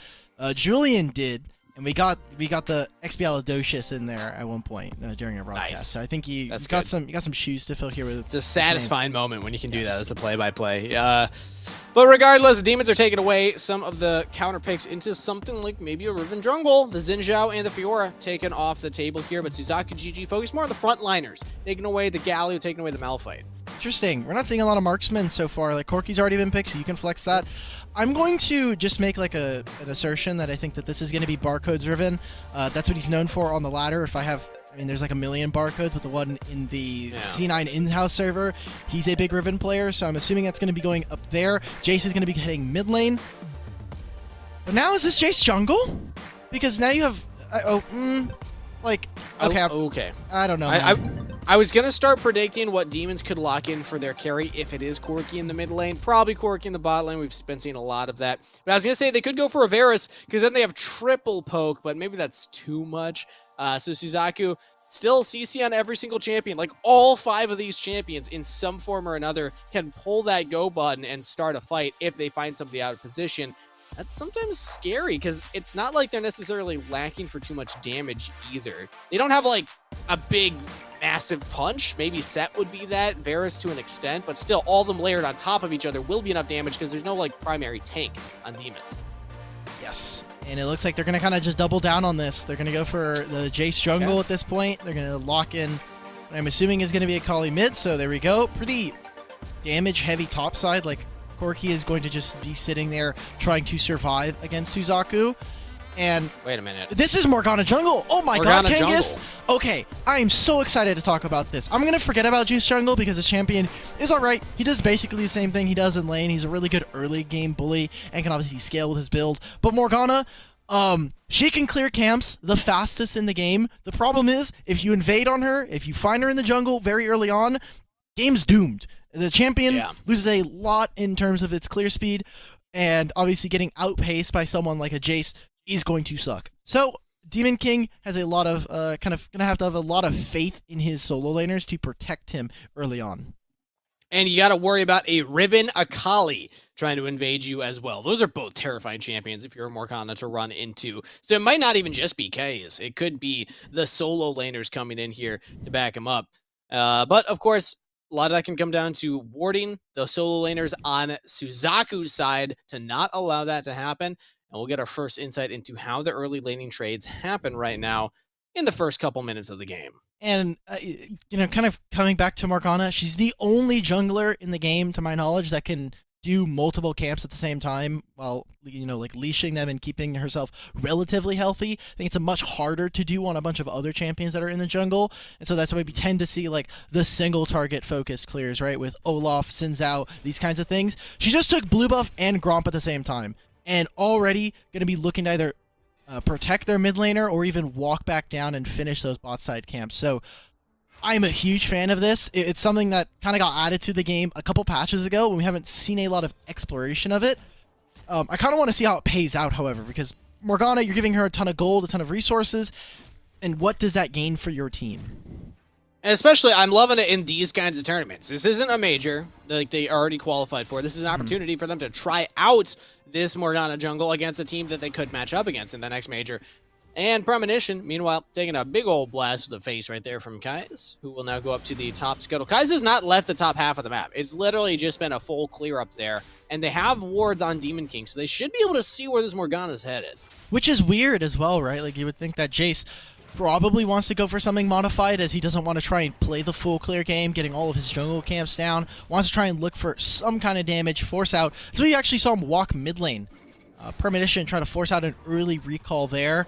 Julian did. And we got the Expialidocious in there at one point during a broadcast. Nice. So I think you got some shoes to fill here with. It's a satisfying moment when you can do that as a play-by-play. But regardless, the Demons are taking away some of the counter picks into something like maybe a Riven jungle. The Xin Zhao and the Fiora taken off the table here, but Suzaku GG focused more on the frontliners, taking away the Galio, taking away the Malphite. Interesting. We're not seeing a lot of marksmen so far. Like Corki's already been picked, so you can flex that. I'm going to just make like an assertion that I think that this is going to be barcodes Riven. That's what he's known for on the ladder. I mean, there's like a million barcodes, but the one in the C9 in-house server, he's a big Riven player, so I'm assuming that's going to be going up there. Jace is going to be hitting mid lane. But now is this Jace jungle? Because now you have... okay. Okay. I don't know. I was going to start predicting what Demons could lock in for their carry if it is Corki in the mid lane. Probably Corki in the bot lane. We've been seeing a lot of that. But I was going to say they could go for a Varus because then they have triple poke, but maybe that's too much. So Suzaku, still CC on every single champion. Like all 5 of these champions in some form or another can pull that go button and start a fight if they find somebody out of position. That's sometimes scary because it's not like they're necessarily lacking for too much damage either. They don't have like a big, massive punch. Maybe Set would be that, Varus to an extent, but still all of them layered on top of each other will be enough damage because there's no like primary tank on Demons. Yes. And it looks like they're going to kind of just double down on this. They're going to go for the Jace jungle at this point. They're going to lock in what I'm assuming is going to be a Kali mid. So there we go. Pretty damage heavy top side. Like Corki is going to just be sitting there trying to survive against Suzaku. And wait a minute. This is Morgana jungle. Oh my Morgana god, Kangas. jungle. Okay, I am so excited to talk about this. I'm going to forget about Juice jungle because his champion is alright. He does basically the same thing he does in lane. He's a really good early game bully and can obviously scale with his build. But Morgana, she can clear camps the fastest in the game. The problem is, if you invade on her, if you find her in the jungle very early on, game's doomed. The champion loses a lot in terms of its clear speed, and obviously getting outpaced by someone like a Jace is going to suck. So Demon King has a lot of kind of gonna have to have a lot of faith in his solo laners to protect him early on. And you got to worry about a Riven Akali trying to invade you as well. Those are both terrifying champions if you're a Morgana to run into. So it might not even just be K's. It could be the solo laners coming in here to back him up. But of course, a lot of that can come down to warding the solo laners on Suzaku's side to not allow that to happen. And we'll get our first insight into how the early laning trades happen right now in the first couple minutes of the game. And, you know, kind of coming back to Morgana, she's the only jungler in the game, to my knowledge, that can do multiple camps at the same time while, you know, like leashing them and keeping herself relatively healthy. I think it's a much harder to do on a bunch of other champions that are in the jungle. And so that's why we tend to see like the single target focus clears, right? With Olaf, Xin Zhao, these kinds of things. She just took blue buff and Gromp at the same time and already going to be looking to either protect their mid laner or even walk back down and finish those bot side camps. So I'm a huge fan of this. It's something that kind of got added to the game a couple patches ago when we haven't seen a lot of exploration of it. I kind of want to see how it pays out, however, because Morgana, you're giving her a ton of gold, a ton of resources, and what does that gain for your team? And especially, I'm loving it in these kinds of tournaments. This isn't a major like they already qualified for. This is an opportunity for them to try out this Morgana jungle against a team that they could match up against in the next major. And Premonition, meanwhile, taking a big old blast to the face right there from Kais, who will now go up to the top scuttle. Kais has not left the top half of the map. It's literally just been a full clear up there. And they have wards on Demon King, so they should be able to see where this Morgana's headed. Which is weird as well, right? Like, you would think that Jace probably wants to go for something modified, as he doesn't want to try and play the full clear game, getting all of his jungle camps down, wants to try and look for some kind of damage, force out. So we actually saw him walk mid lane. Premonition try to force out an early recall there.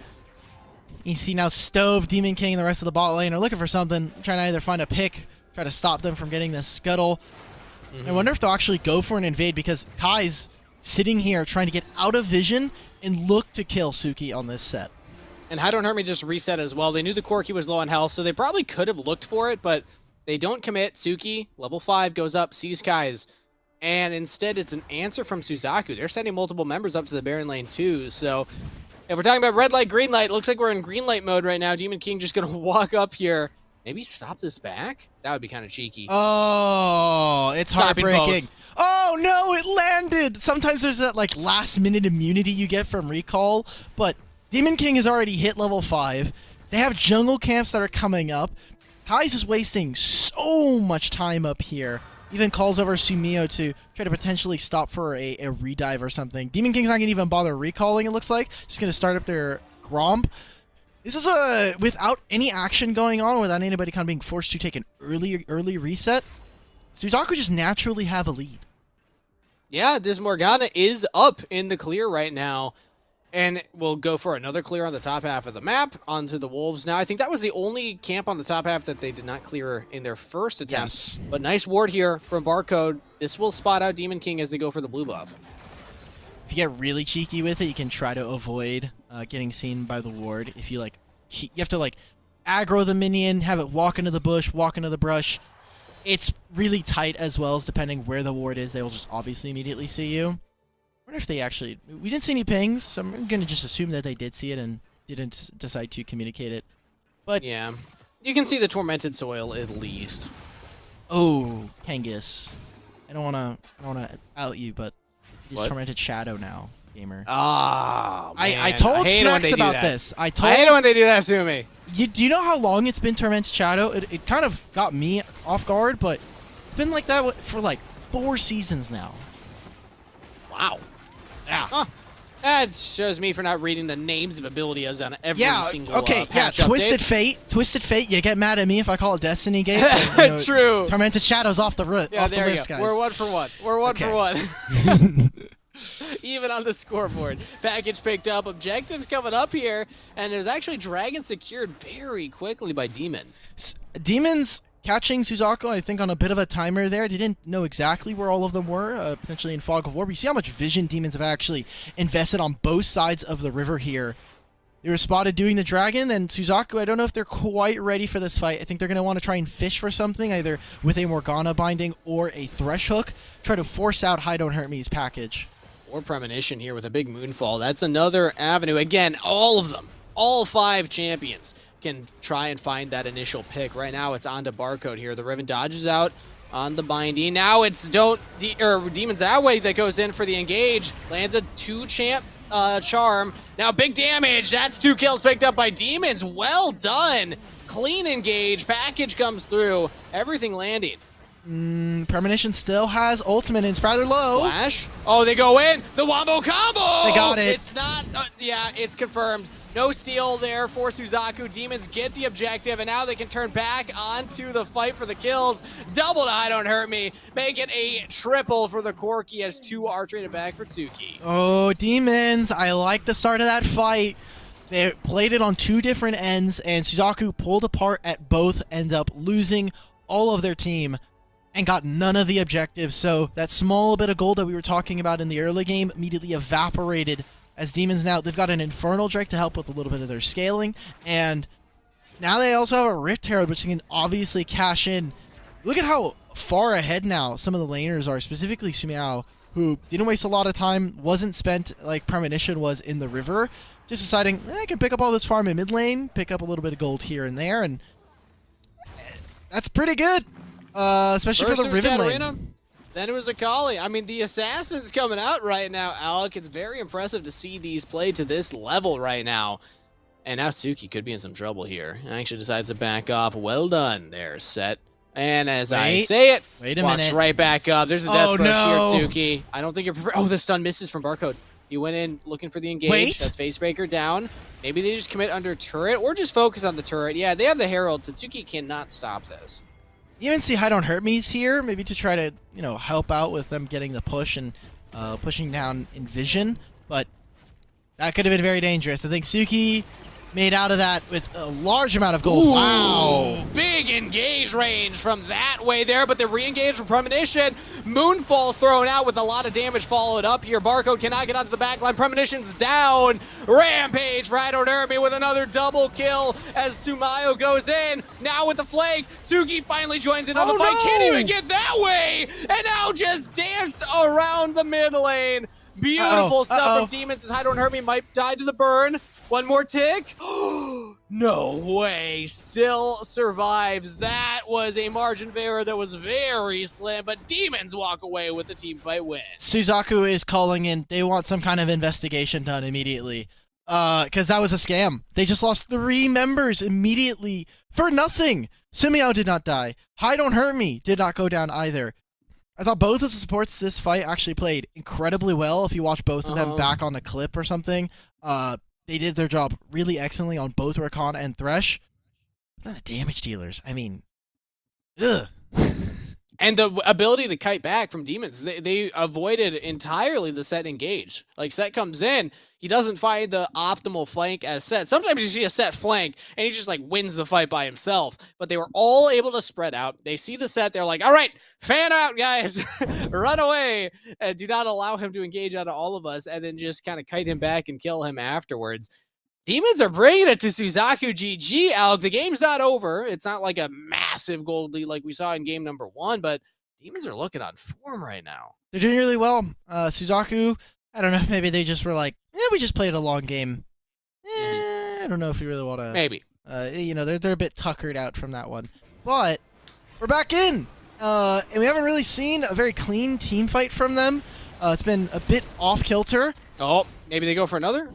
You see now Stove, Demon King, and the rest of the bot lane are looking for something, trying to either find a pick, try to stop them from getting this scuttle. I wonder if they'll actually go for an invade, because Kai's sitting here trying to get out of vision and look to kill Suki on this set. And Hide Don't Hurt Me just reset as well. They knew the Corki was low on health, so they probably could have looked for it, but they don't commit. Suki, level 5, goes up, sees Kai's, and instead it's an answer from Suzaku. They're sending multiple members up to the Baron lane too, so if we're talking about red light, green light, it looks like we're in green light mode right now. Demon King just going to walk up here. Maybe stop this back? That would be kind of cheeky. Oh, it's heartbreaking. Oh, no, it landed. Sometimes there's that like last-minute immunity you get from recall, but Demon King has already hit level 5. They have jungle camps that are coming up. Kai's is wasting so much time up here. Even calls over Sumio to try to potentially stop for a redive or something. Demon King's not going to even bother recalling, it looks like. Just going to start up their Gromp. This is without any action going on, without anybody kind of being forced to take an early reset. Suzaku just naturally have a lead. Yeah, this Morgana is up in the clear right now. And we'll go for another clear on the top half of the map onto the Wolves. Now, I think that was the only camp on the top half that they did not clear in their first attempt. Yes. But nice ward here from Barcode. This will spot out Demon King as they go for the blue buff. If you get really cheeky with it, you can try to avoid getting seen by the ward. If you like, you have to like aggro the minion, have it walk into the bush, walk into the brush. It's really tight as well, as depending where the ward is, they will just obviously immediately see you. I wonder if they actually... We didn't see any pings, so I'm going to just assume that they did see it and didn't decide to communicate it. But yeah, you can see the tormented soil at least. Oh, Kangas. I don't wanna out you, but he's tormented shadow now, gamer. Oh, man. I told Smacks about this. I hate it when they do that to me. Do you know how long it's been tormented shadow? It kind of got me off guard, but it's been like that for like 4 seasons now. Wow. Yeah. Huh. That shows me for not reading the names of abilities on every single okay, patch Twisted update. Twisted Fate, you get mad at me if I call it Destiny Gate. But, you know, True. Tormented Shadow's off the list, guys. We're 1 for 1. We're 1 for 1. Even on the scoreboard. Package picked up. Objectives coming up here. And there's actually Dragon secured very quickly by Demon. Demon's catching Suzaku, I think, on a bit of a timer there. They didn't know exactly where all of them were, potentially in Fog of War. But you see how much vision Demons have actually invested on both sides of the river here. They were spotted doing the dragon, and Suzaku, I don't know if they're quite ready for this fight. I think they're going to want to try and fish for something, either with a Morgana binding or a Thresh Hook. Try to force out Hi Don't Hurt Me's package. Or Premonition here with a big Moonfall. That's another avenue. Again, all of them, all 5 champions can try and find that initial pick. Right now, it's on to Barcode here. The Riven dodges out on the binding. Now it's Demon's that way that goes in for the engage. Lands a 2-champ charm. Now big damage. That's 2 kills picked up by Demons. Well done. Clean engage. Package comes through. Everything landing. Premonition still has ultimate, and it's rather low. Flash. Oh, they go in. The wombo combo. They got it. It's not. Yeah, it's confirmed. No steal there for Suzaku. Demons get the objective, and now they can turn back onto the fight for the kills. Double to I Don't Hurt Me. Make it a triple for the Corki as 2 are traded back for Tsuki. Oh, Demons. I like the start of that fight. They played it on 2 different ends, and Suzaku pulled apart at both, end up losing all of their team and got none of the objectives. So that small bit of gold that we were talking about in the early game immediately evaporated as Demons now, they've got an Infernal Drake to help with a little bit of their scaling, and now they also have a Rift Herald, which they can obviously cash in. Look at how far ahead now some of the laners are, specifically Sumiao, who didn't waste a lot of time, wasn't spent like Premonition was in the river, just deciding, I can pick up all this farm in mid lane, pick up a little bit of gold here and there, and that's pretty good, especially First for the Riven lane. Then it was Akali. I mean, the Assassin's coming out right now, Alec. It's very impressive to see these play to this level right now. And now Tsuki could be in some trouble here. Actually decides to back off. Well done there, Set. And as I say it, walks right back up. There's a death brush here, Tsuki. I don't think you're prepared. Oh, the stun misses from Barcode. He went in looking for the engage. That's Facebreaker down. Maybe they just commit under turret or just focus on the turret. Yeah, they have the Herald, so Tsuki cannot stop this. You even see Hi Don't Hurt Me's here, maybe to try to, help out with them getting the push and pushing down in vision, but that could have been very dangerous. I think Tsuki made out of that with a large amount of gold. Ooh, wow. Big engage range from that way there, but the re-engage from Premonition. Moonfall thrown out with a lot of damage followed up here. Barcode cannot get onto the backline. Premonition's down. Rampage for I Don't Hurt Me with another double kill as Sumayo goes in. Now with the flank, Tsuki finally joins in on the fight. Can't even get that way. And now just dance around the mid lane. Beautiful stuff from Demons as I Don't Hurt Me might die to the burn. One more tick. No way. Still survives. That was a margin of error that was very slim, but Demons walk away with the team fight win. Suzaku is calling in. They want some kind of investigation done immediately. Because that was a scam. They just lost 3 members immediately for nothing. Sumiao did not die. Hi Don't Hurt Me did not go down either. I thought both of the supports this fight actually played incredibly well. If you watch both of them back on a clip or something, they did their job really excellently on both Rakan and Thresh. But the damage dealers, I mean, ugh. And the ability to kite back from Demons, they avoided entirely the Set engage. Like, Set comes in, he doesn't find the optimal flank as Set. Sometimes you see a Set flank, and he just, wins the fight by himself. But they were all able to spread out. They see the Set, they're like, all right, fan out, guys. Run away. And do not allow him to engage out of all of us, and then just kind of kite him back and kill him afterwards. Demons are bringing it to Suzaku GG, Alk. The game's not over. It's not like a massive gold lead like we saw in game number 1, but Demons are looking on form right now. They're doing really well. Suzaku, I don't know, maybe they just were like, we just played a long game. I don't know if we really want to. Maybe. They're a bit tuckered out from that one. But we're back in. And we haven't really seen a very clean team fight from them. It's been a bit off kilter. Oh, maybe they go for another?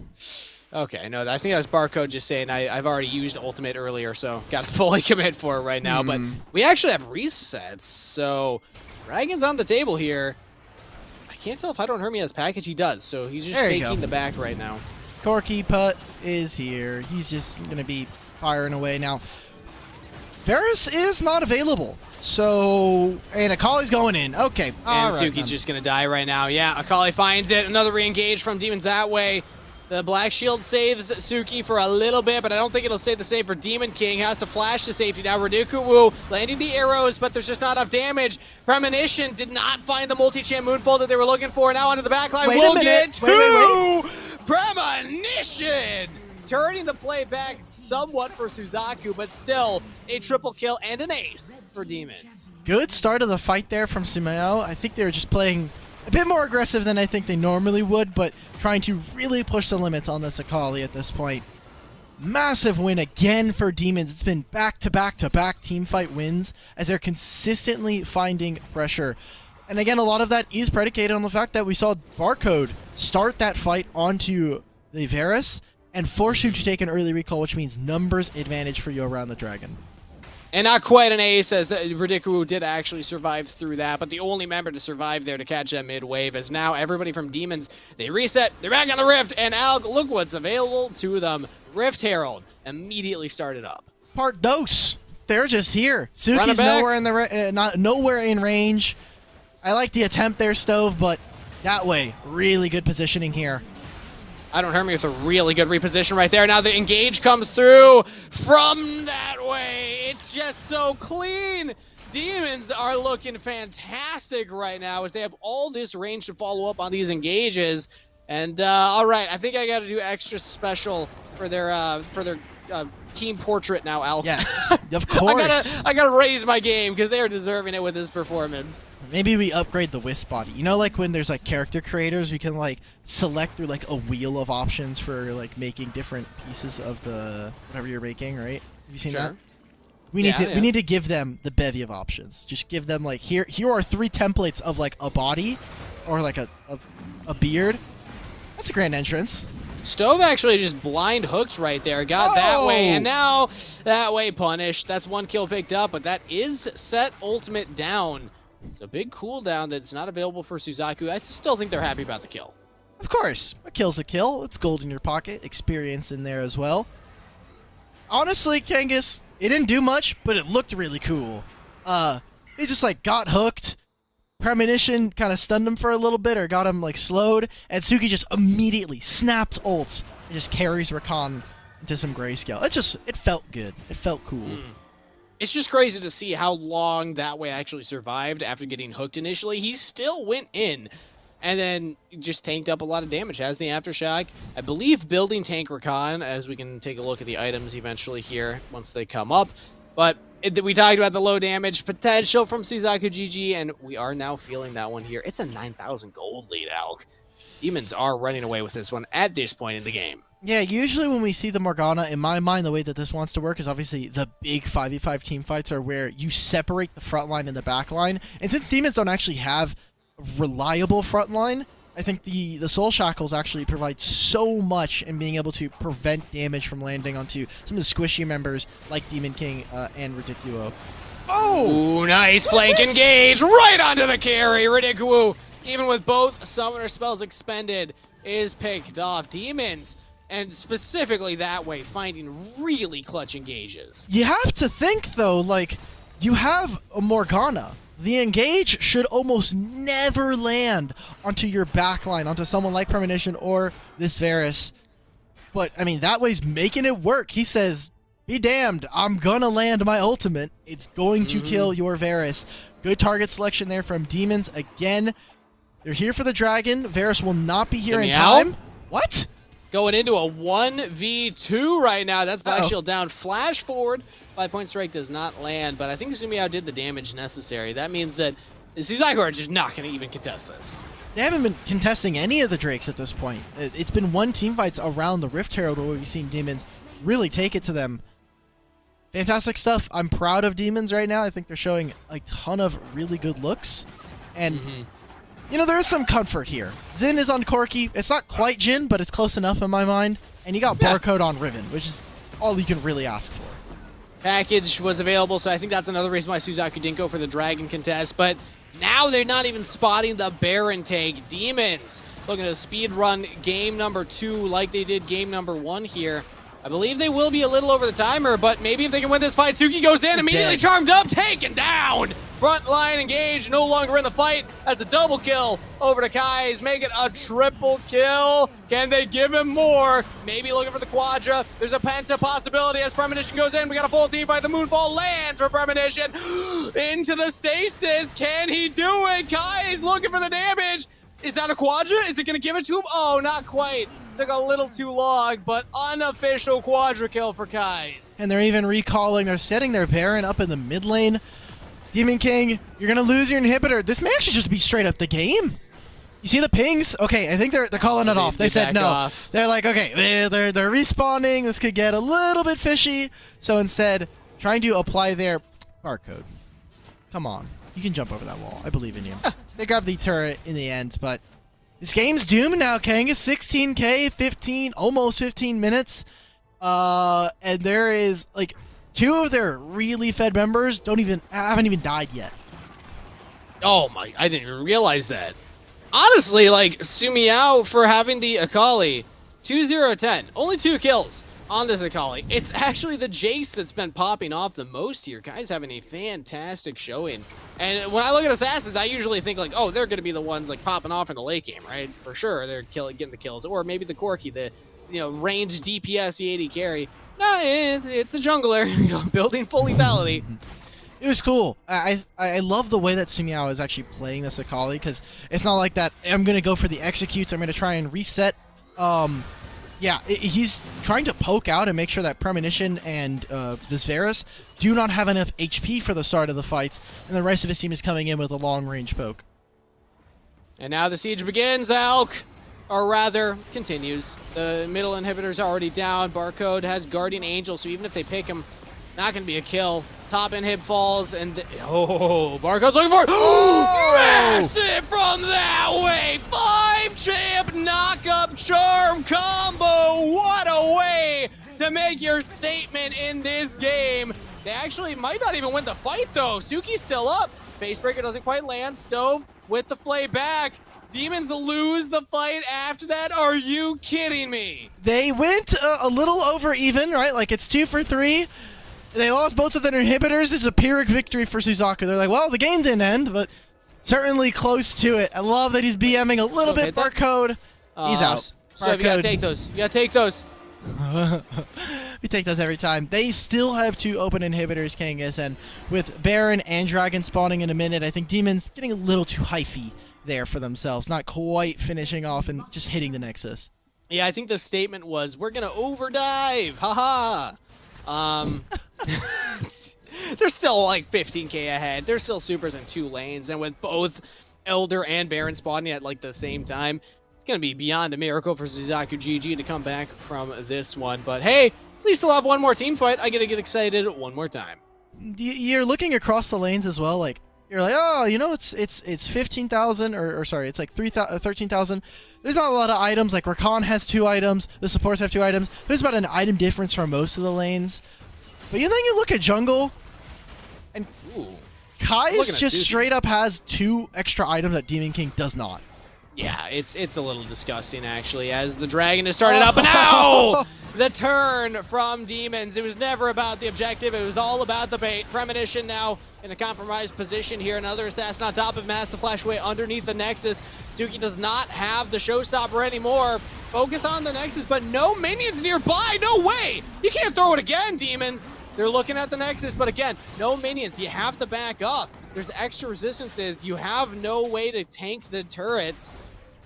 Okay, no, I think that was Barcode just saying I've already used ultimate earlier, so got to fully commit for it right now. But we actually have resets, so Dragon's on the table here. I can't tell if I don't Hermia has package. He does, so he's just taking the back right now. Corky Putt is here. He's just going to be firing away now. Varus is not available, so and Akali's going in. Okay, and Suki's just going to die right now. Yeah, Akali finds it. Another re-engage from Demons that way. The Black Shield saves Suki for a little bit, but I don't think it'll save the same for Demon King. Has to flash to safety now. Radukuwu landing the arrows, but there's just not enough damage. Premonition did not find the multi-champ moonfall that they were looking for. Now onto the backline. Wait we'll a minute. Get two! Premonition! Turning the play back somewhat for Suzaku, but still a triple kill and an ace for Demons. Good start of the fight there from Sumayo. I think they were just playing a bit more aggressive than I think they normally would, but trying to really push the limits on this Akali at this point. Massive win again for Demons. It's been back-to-back-to-back teamfight wins as they're consistently finding pressure. And again, a lot of that is predicated on the fact that we saw Barcode start that fight onto the Varus and force you to take an early recall, which means numbers advantage for you around the dragon. And not quite an ace, as Ridicu did actually survive through that, but the only member to survive there to catch that mid-wave, as now everybody from Demons, they reset, they're back on the Rift, and Alk, look what's available to them. Rift Herald immediately started up. Part dos. They're just here. Suki's nowhere in the nowhere in range. I like the attempt there, Stove, but that way, really good positioning here. I don't hurt me with a really good reposition right there. Now the engage comes through from that way. It's just so clean. Demons are looking fantastic right now as they have all this range to follow up on these engages. And all right, I think I got to do extra special for their team portrait now, Al. Yes, of course. I gotta raise my game because they are deserving it with this performance. Maybe we upgrade the wisp body. You know, like when there's like character creators, we can like select through like a wheel of options for like making different pieces of the whatever you're making, right? Have you seen that? We need to give them the bevy of options. Just give them like here are 3 templates of like a body or like a beard. That's a grand entrance. Stove actually just blind hooks right there. Got that way, and now that way punished. That's 1 kill picked up, but that is set ultimate down. It's a big cooldown that's not available for Suzaku. I still think they're happy about the kill. Of course. A kill's a kill. It's gold in your pocket. Experience in there as well. Honestly, Kangas, it didn't do much, but it looked really cool. They just like got hooked. Premonition kind of stunned him for a little bit or got him like slowed, and Suki just immediately snaps ults and just carries Rakan into some grayscale. It felt good. It felt cool. It's just crazy to see how long that way actually survived after getting hooked initially. He still went in and then just tanked up a lot of damage. Has the Aftershock. I believe building tank Rakan, as we can take a look at the items eventually here once they come up. But we talked about the low damage potential from Suzaku GG, and we are now feeling that one here. It's a 9,000 gold lead, Alk. Demons are running away with this one at this point in the game. Yeah, usually when we see the Morgana, in my mind, the way that this wants to work is obviously the big 5v5 team fights are where you separate the front line and the back line. And since Demons don't actually have a reliable front line, I think the Soul Shackles actually provide so much in being able to prevent damage from landing onto some of the squishy members like Demon King and Ridiculo. Oh! Ooh, nice flank engage right onto the carry. Ridiculo, even with both summoner spells expended, is picked off. Demons, and specifically that way, finding really clutch engages. You have to think, though, like, you have a Morgana. The engage should almost never land onto your backline, onto someone like Premonition or this Varus. But, I mean, that way's making it work. He says, be damned, I'm gonna land my ultimate. It's going to kill your Varus. Good target selection there from Demons. Again, they're here for the dragon. Varus will not be here in time. What? going into a 1v2 right now. That's Black Shield down. Flash forward. 5-point strike does not land, but I think Sumiao did the damage necessary. That means that Suzaku are just not going to even contest this. They haven't been contesting any of the Drakes at this point. It's been one team fights around the Rift Herald where we've seen Demons really take it to them. Fantastic stuff. I'm proud of Demons right now. I think they're showing a ton of really good looks. And, you know, there is some comfort here. Xin is on Corki. It's not quite Jin, but it's close enough in my mind. And you got Barcode on Riven, which is all you can really ask for. Package was available, so I think that's another reason why Suzaku didn't go for the Dragon contest. But now they're not even spotting the Baron take. Demons looking to speed run game number 2 like they did game number 1 here. I believe they will be a little over the timer, but maybe if they can win this fight, Suki goes in, immediately charmed up, taken down. Front line engaged, no longer in the fight. That's a double kill over to Kai's, make it a triple kill. Can they give him more? Maybe looking for the Quadra. There's a Penta possibility as Premonition goes in. We got a full team fight. The Moonfall lands for Premonition. Into the stasis. Can he do it? Kai's looking for the damage. Is that a Quadra? Is it going to give it to him? Oh, not quite. Took a little too long, but unofficial Quadra kill for Kai's. And they're even recalling. They're setting their Baron up in the mid lane. Demon King, you're going to lose your inhibitor. This may actually just be straight up the game. You see the pings? Okay, I think they're calling it off. They said no. Off. They're like, okay, they're respawning. This could get a little bit fishy. So instead, trying to apply their barcode. Come on. You can jump over that wall. I believe in you. They grabbed the turret in the end, but this game's doomed now, Kangas. 16k, almost 15 minutes. And there is, like, 2 of their really fed members haven't even died yet. Oh my, I didn't even realize that. Honestly, like, Sumiao for having the Akali, 2-0-10, only 2 kills on this Akali. It's actually the Jace that's been popping off the most here. Guys having a fantastic showing. And when I look at Assassins, I usually think like, oh, they're going to be the ones like popping off in the late game, right? For sure, they're getting the kills. Or maybe the Corki, the range DPS, the AD carry. No, it's the jungler building full lethality. It was cool. I love the way that Sumiao is actually playing this Akali, because it's not like that I'm going to go for the executes, I'm going to try and reset. Yeah, he's trying to poke out and make sure that Premonition and this Varus do not have enough HP for the start of the fights, and the rest of his team is coming in with a long-range poke. And now the siege begins, Alk. Or rather, continues. The middle inhibitor's already down. Barcode has Guardian Angel, so even if they pick him, not going to be a kill. Top inhib falls, and Barcode's looking for it. Massive from that way. 5-champ knock-up charm combo. What a way to make your statement in this game. They actually might not even win the fight, though. Suki's still up. Facebreaker doesn't quite land. Stove with the flay back. Demons lose the fight after that? Are you kidding me? They went a little over even, right? Like, it's 2 for 3. They lost both of their inhibitors. This is a Pyrrhic victory for Suzaku. They're like, well, the game didn't end, but certainly close to it. I love that he's BMing a little bit. Barcode. He's out. So you gotta take those. You gotta take those. We take those every time. They still have 2 open inhibitors, Kangas, and with Baron and Dragon spawning in a minute, I think Demon's getting a little too hyphy there for themselves, not quite finishing off and just hitting the Nexus. Yeah, I think the statement was, we're gonna overdive, haha. They're still like 15k ahead. They're still supers in 2 lanes, and with both Elder and Baron spawning at like the same time, it's gonna be beyond a miracle for Suzaku GG to come back from this one. But hey, at least we'll have one more team fight. I gotta get excited one more time. You're looking across the lanes as well, like, you're like, oh, you know, it's 15,000, or sorry, it's like 13,000. There's not a lot of items. Like, Rakan has 2 items. The supports have 2 items. There's about an item difference for most of the lanes. But then you look at jungle, and Kai's just straight up has 2 extra items that Demon King does not. Yeah, it's a little disgusting, actually, as the dragon has started up, and now the turn from Demons. It was never about the objective. It was all about the bait. Premonition now in a compromised position here. Another assassin on top of Massive Flash away underneath the Nexus. Suki does not have the showstopper anymore. Focus on the Nexus, but no minions nearby. No way. You can't throw it again, Demons. They're looking at the Nexus, but again, no minions. You have to back up. There's extra resistances. You have no way to tank the turrets.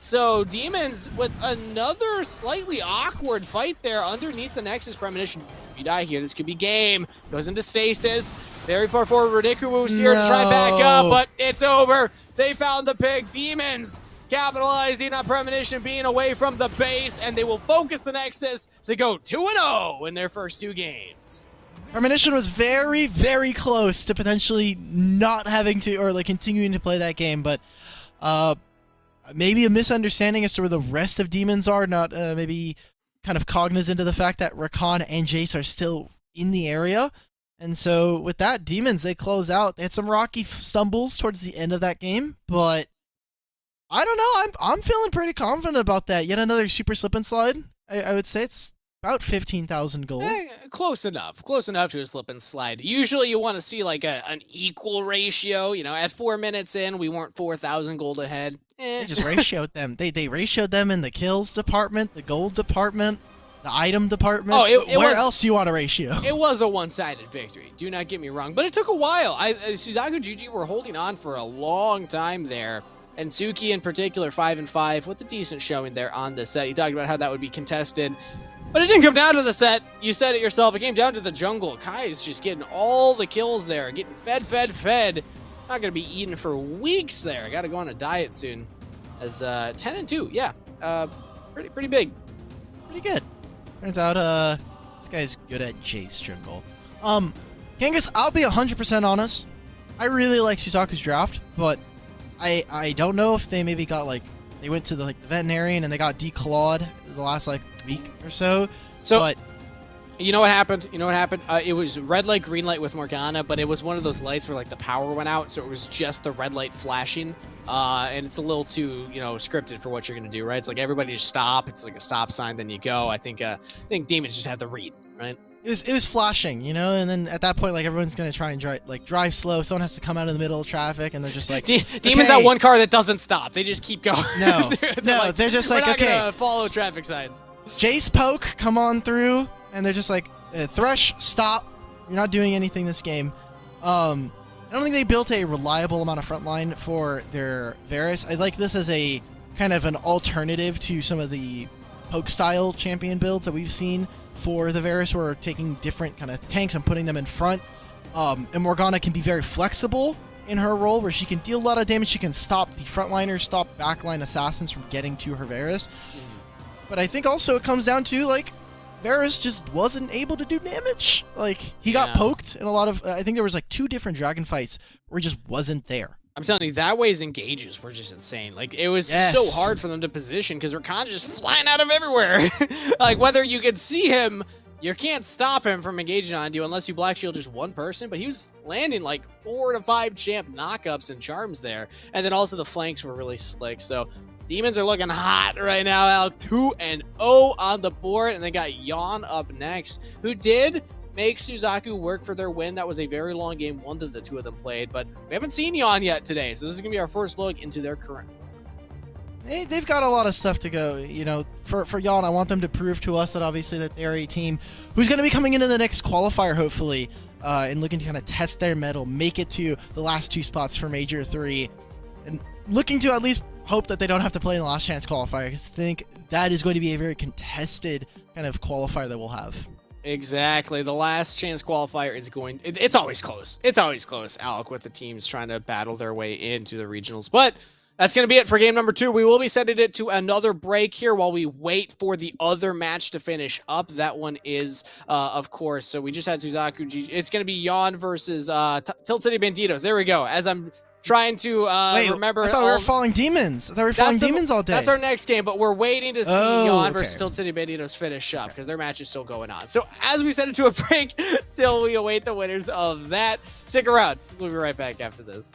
So Demons with another slightly awkward fight there underneath the Nexus Premonition. If you die here, this could be game. Goes into stasis. Very far forward. Radikuwu's here to try back up, but it's over. They found the pick. Demons capitalizing on Premonition being away from the base, and they will focus the Nexus to go 2-0 in their first 2 games. Premonition was very, very close to potentially not having to, or like continuing to play that game, but maybe a misunderstanding as to where the rest of Demons are, not maybe kind of cognizant of the fact that Rakan and Jace are still in the area. And so with that, Demons, they close out. They had some rocky stumbles towards the end of that game, but I don't know. I'm feeling pretty confident about that. Yet another super slip and slide. I would say it's about 15,000 gold. Close enough. Close enough to a slip and slide. Usually you want to see like an equal ratio. You know, at 4 minutes in, we weren't 4,000 gold ahead. They just ratioed them. They ratioed them in the kills department, the gold department, the item department. Oh, where else do you want a ratio? It was a one-sided victory. Do not get me wrong. But it took a while. Suzaku GG were holding on for a long time there. And Suki in particular, 5-5, with a decent showing there on the set. You talked about how that would be contested. But it didn't come down to the set. You said it yourself. It came down to the jungle. Kai is just getting all the kills there. Getting fed. Not going to be eating for weeks there. Got to go on a diet soon. As 10-2. Yeah. Pretty big. Pretty good. Turns out this guy's good at Jace jungle. Kangas, I'll be 100% honest. I really like Suzaku's draft, but I don't know if they maybe got like they went to the veterinarian and they got declawed the last like week or so. But you know what happened? It was red light, green light with Morgana, but it was one of those lights where like the power went out, so it was just the red light flashing. And it's a little too, scripted for what you're gonna do, right? It's like everybody just stop. It's like a stop sign, then you go. I think Demons just had the read, right? It was flashing, and then at that point, like everyone's gonna try and drive slow. Someone has to come out of the middle of traffic, and they're just like, Demons that one car that doesn't stop. They just keep going. No, they're just like, we're not okay, gonna follow traffic signs. Jace poke, come on through, and they're just like, Thresh, stop. You're not doing anything this game. I don't think they built a reliable amount of frontline for their Varus. I like this as a kind of an alternative to some of the poke style champion builds that we've seen for the Varus, where we're taking different kind of tanks and putting them in front. And Morgana can be very flexible in her role, where she can deal a lot of damage. She can stop the frontliners, stop backline assassins from getting to her Varus. But I think also it comes down to, like, Varus just wasn't able to do damage. Like, he got poked in a lot of... I think there was, like, 2 different dragon fights where he just wasn't there. I'm telling you, that way's engages were just insane. Like, it was so hard for them to position because Rakan's just flying out of everywhere. Like, whether you could see him, you can't stop him from engaging on you unless you black shield just one person. But he was landing, like, 4 to 5 champ knockups and charms there. And then also the flanks were really slick. So Demons are looking hot right now, Alk. 2-0 on the board, and they got Yawn up next, who did make Suzaku work for their win. That was a very long game, one that the 2 of them played, but we haven't seen Yawn yet today, so this is going to be our first look into their current form. They've got a lot of stuff to go. For Yawn, I want them to prove to us that obviously that they're a team who's going to be coming into the next qualifier, hopefully, and looking to kind of test their mettle, make it to the last 2 spots for Major 3, and looking to at least hope that they don't have to play in the last chance qualifier, because I think that is going to be a very contested kind of qualifier that we'll have. Exactly. The last chance qualifier is it's always close. It's always close, Alk, with the teams trying to battle their way into the regionals. But that's going to be it for game number 2. We will be sending it to another break here while we wait for the other match to finish up. That one is, of course, so we just had Suzaku GG. It's going to be Yawn versus Tilt City Banditos. There we go. As I'm trying to remember. I thought we were following Demons. I thought we were following Demons all day. That's our next game, but we're waiting to see Yawn versus Tilt City Banditos finish up because their match is still going on. So as we send it to a break till we await the winners of that, stick around. We'll be right back after this.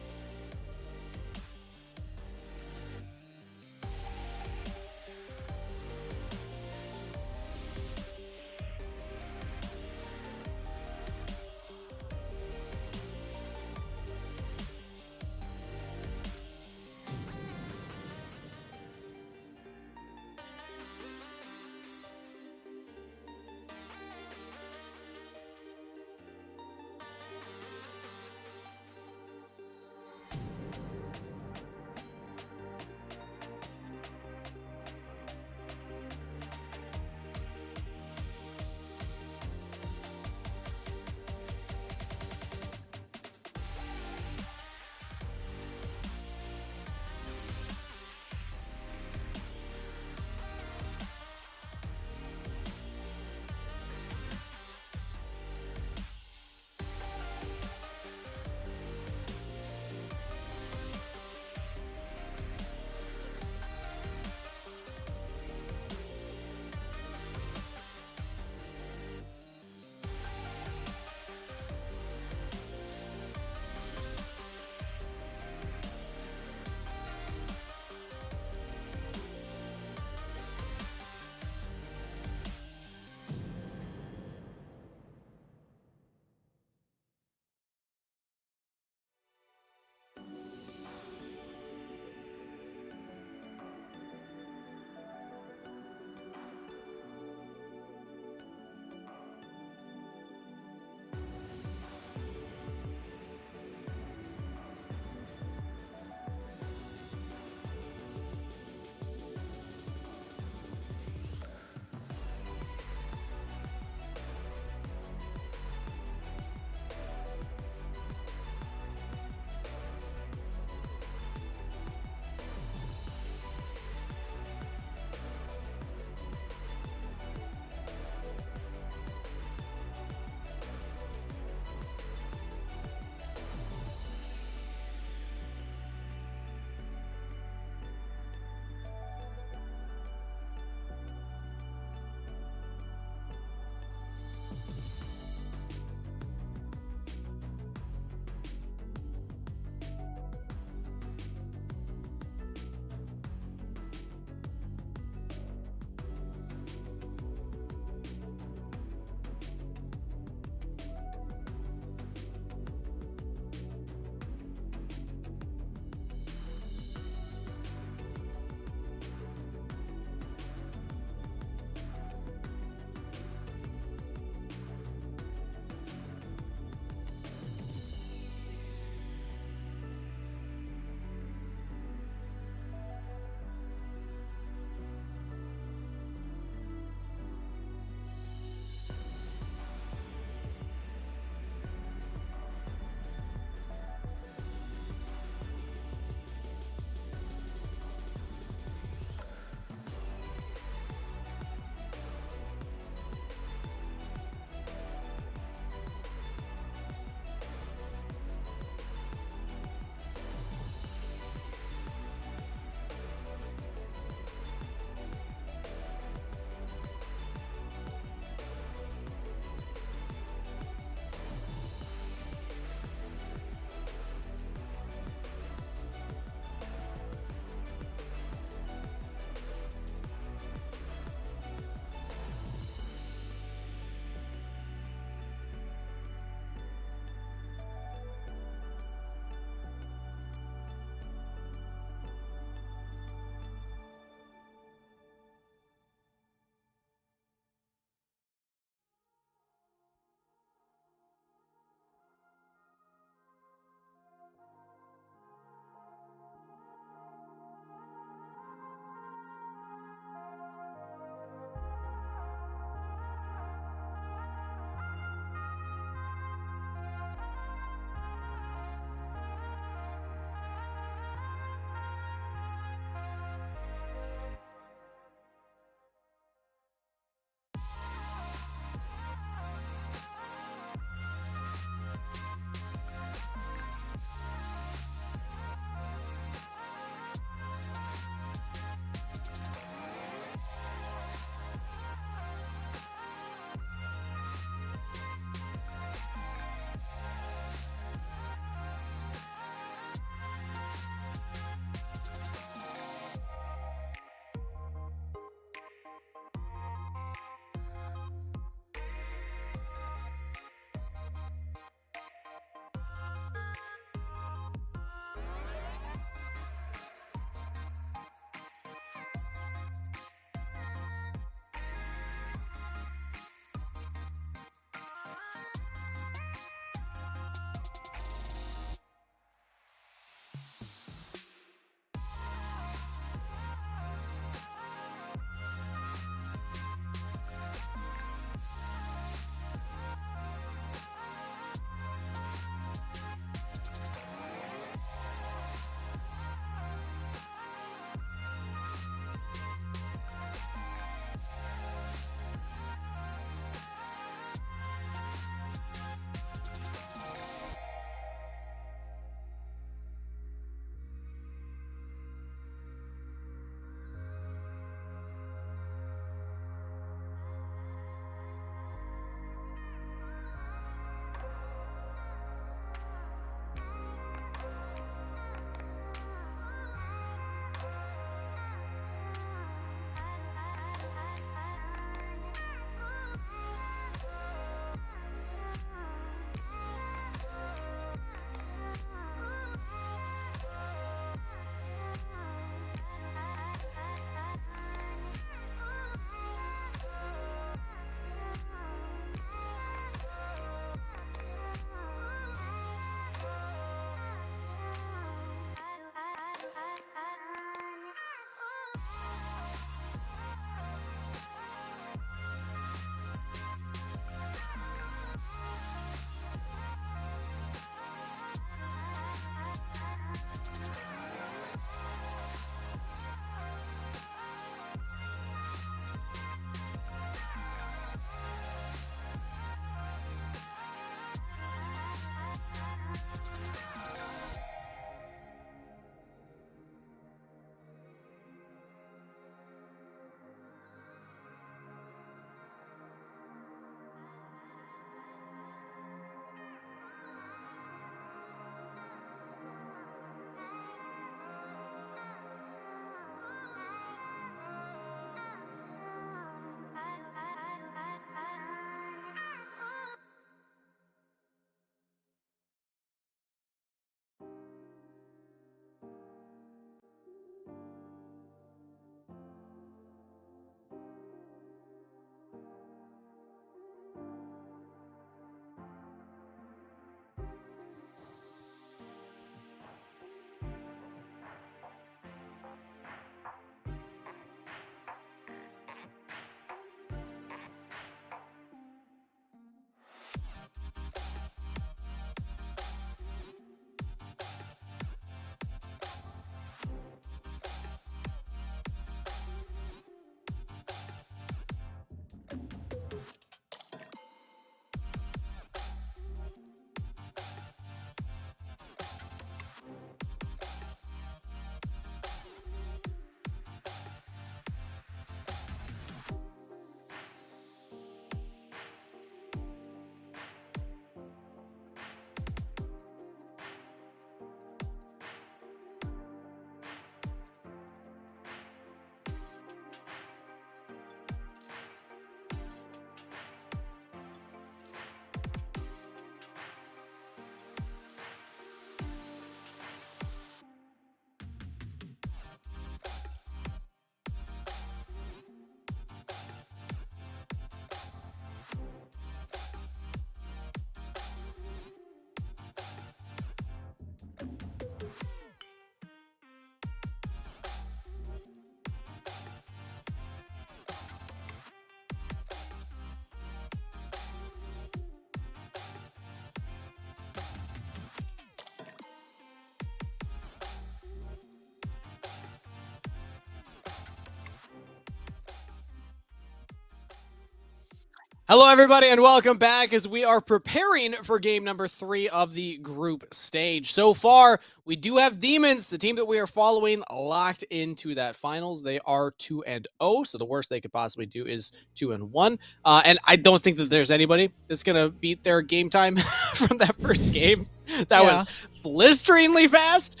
Hello, everybody, and welcome back as we are preparing for game number 3 of the group stage. So far, we do have Demons, the team that we are following, locked into that finals. They are 2-0, so the worst they could possibly do is 2-1. And I don't think that there's anybody that's going to beat their game time from that first game. That was blisteringly fast.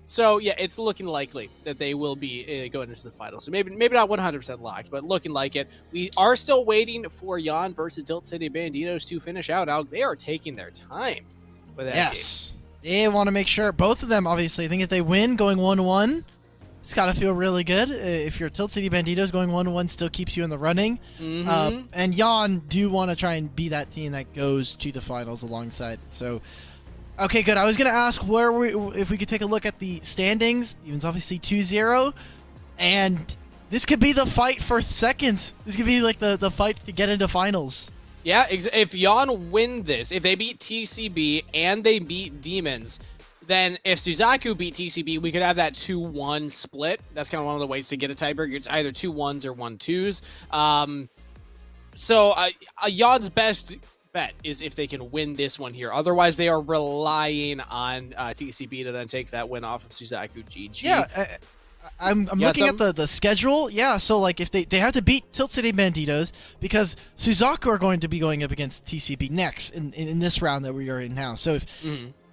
So yeah, it's looking likely that they will be going into the finals. So maybe not 100% locked, but looking like it. We are still waiting for Jan versus Tilt City Banditos to finish out. Alk, they are taking their time with that game. They want to make sure, both of them, obviously. I think if they win, going 1-1, it's got to feel really good. If you're Tilt City Banditos, going 1-1 still keeps you in the running. And Jan do want to try and be that team that goes to the finals alongside. So, okay, good. I was going to ask if we could take a look at the standings. Demons obviously 2-0. And this could be the fight for seconds. This could be like the fight to get into finals. Yeah, if Jan win this, if they beat TCB and they beat Demons, then if Suzaku beat TCB, we could have that 2-1 split. That's kind of one of the ways to get a tiebreaker. It's either 2-1s or 1-2s. So Jan's best bet is if they can win this one here. Otherwise, they are relying on TCB to then take that win off of Suzaku GG. Yeah, I'm looking at the schedule. Yeah, so like if they have to beat Tilt City Banditos because Suzaku are going to be going up against TCB next in this round that we are in now. So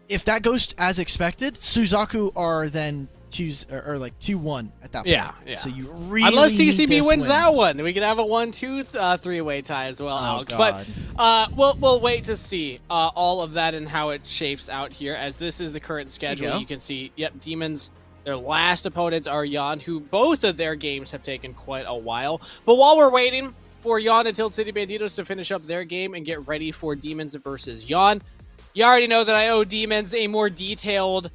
if that goes as expected, Suzaku are then 2-1 at that point. Yeah. So you really unless TCB need this wins win. that one, then we could have a 1-2 three-way tie as well. Oh, Alk. God. But we'll wait to see all of that and how it shapes out here, as this is the current schedule. You can see, Demons. Their last opponents are Jan, who both of their games have taken quite a while. But while we're waiting for Jan and Tilt City Banditos to finish up their game and get ready for Demons versus Jan, you already know that I owe Demons a more detailed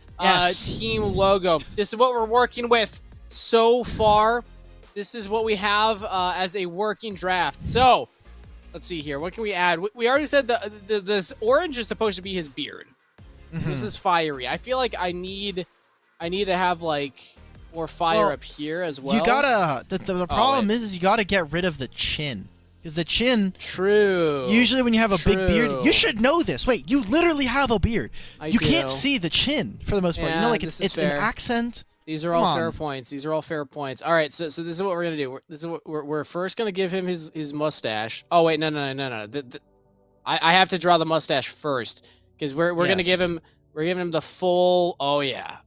team logo. This is what we're working with so far. This is what we have as a working draft. So, let's see here. What can we add? We already said this orange is supposed to be his beard. This is fiery. I feel like I need to have like more fire up here as well. You gotta. The problem is you gotta get rid of the chin. Because the chin... True. Usually when you have a big beard... You should know this. Wait, you literally have a beard. You can't see the chin for the most part. Yeah, you know, like it's an accent. These are all fair points. These are all fair points. All right, so this is what we're going to do. This is what we're first going to give him his mustache. Oh, wait, no. I have to draw the mustache first. Because we're going to give him... We're giving him the full... Oh, yeah.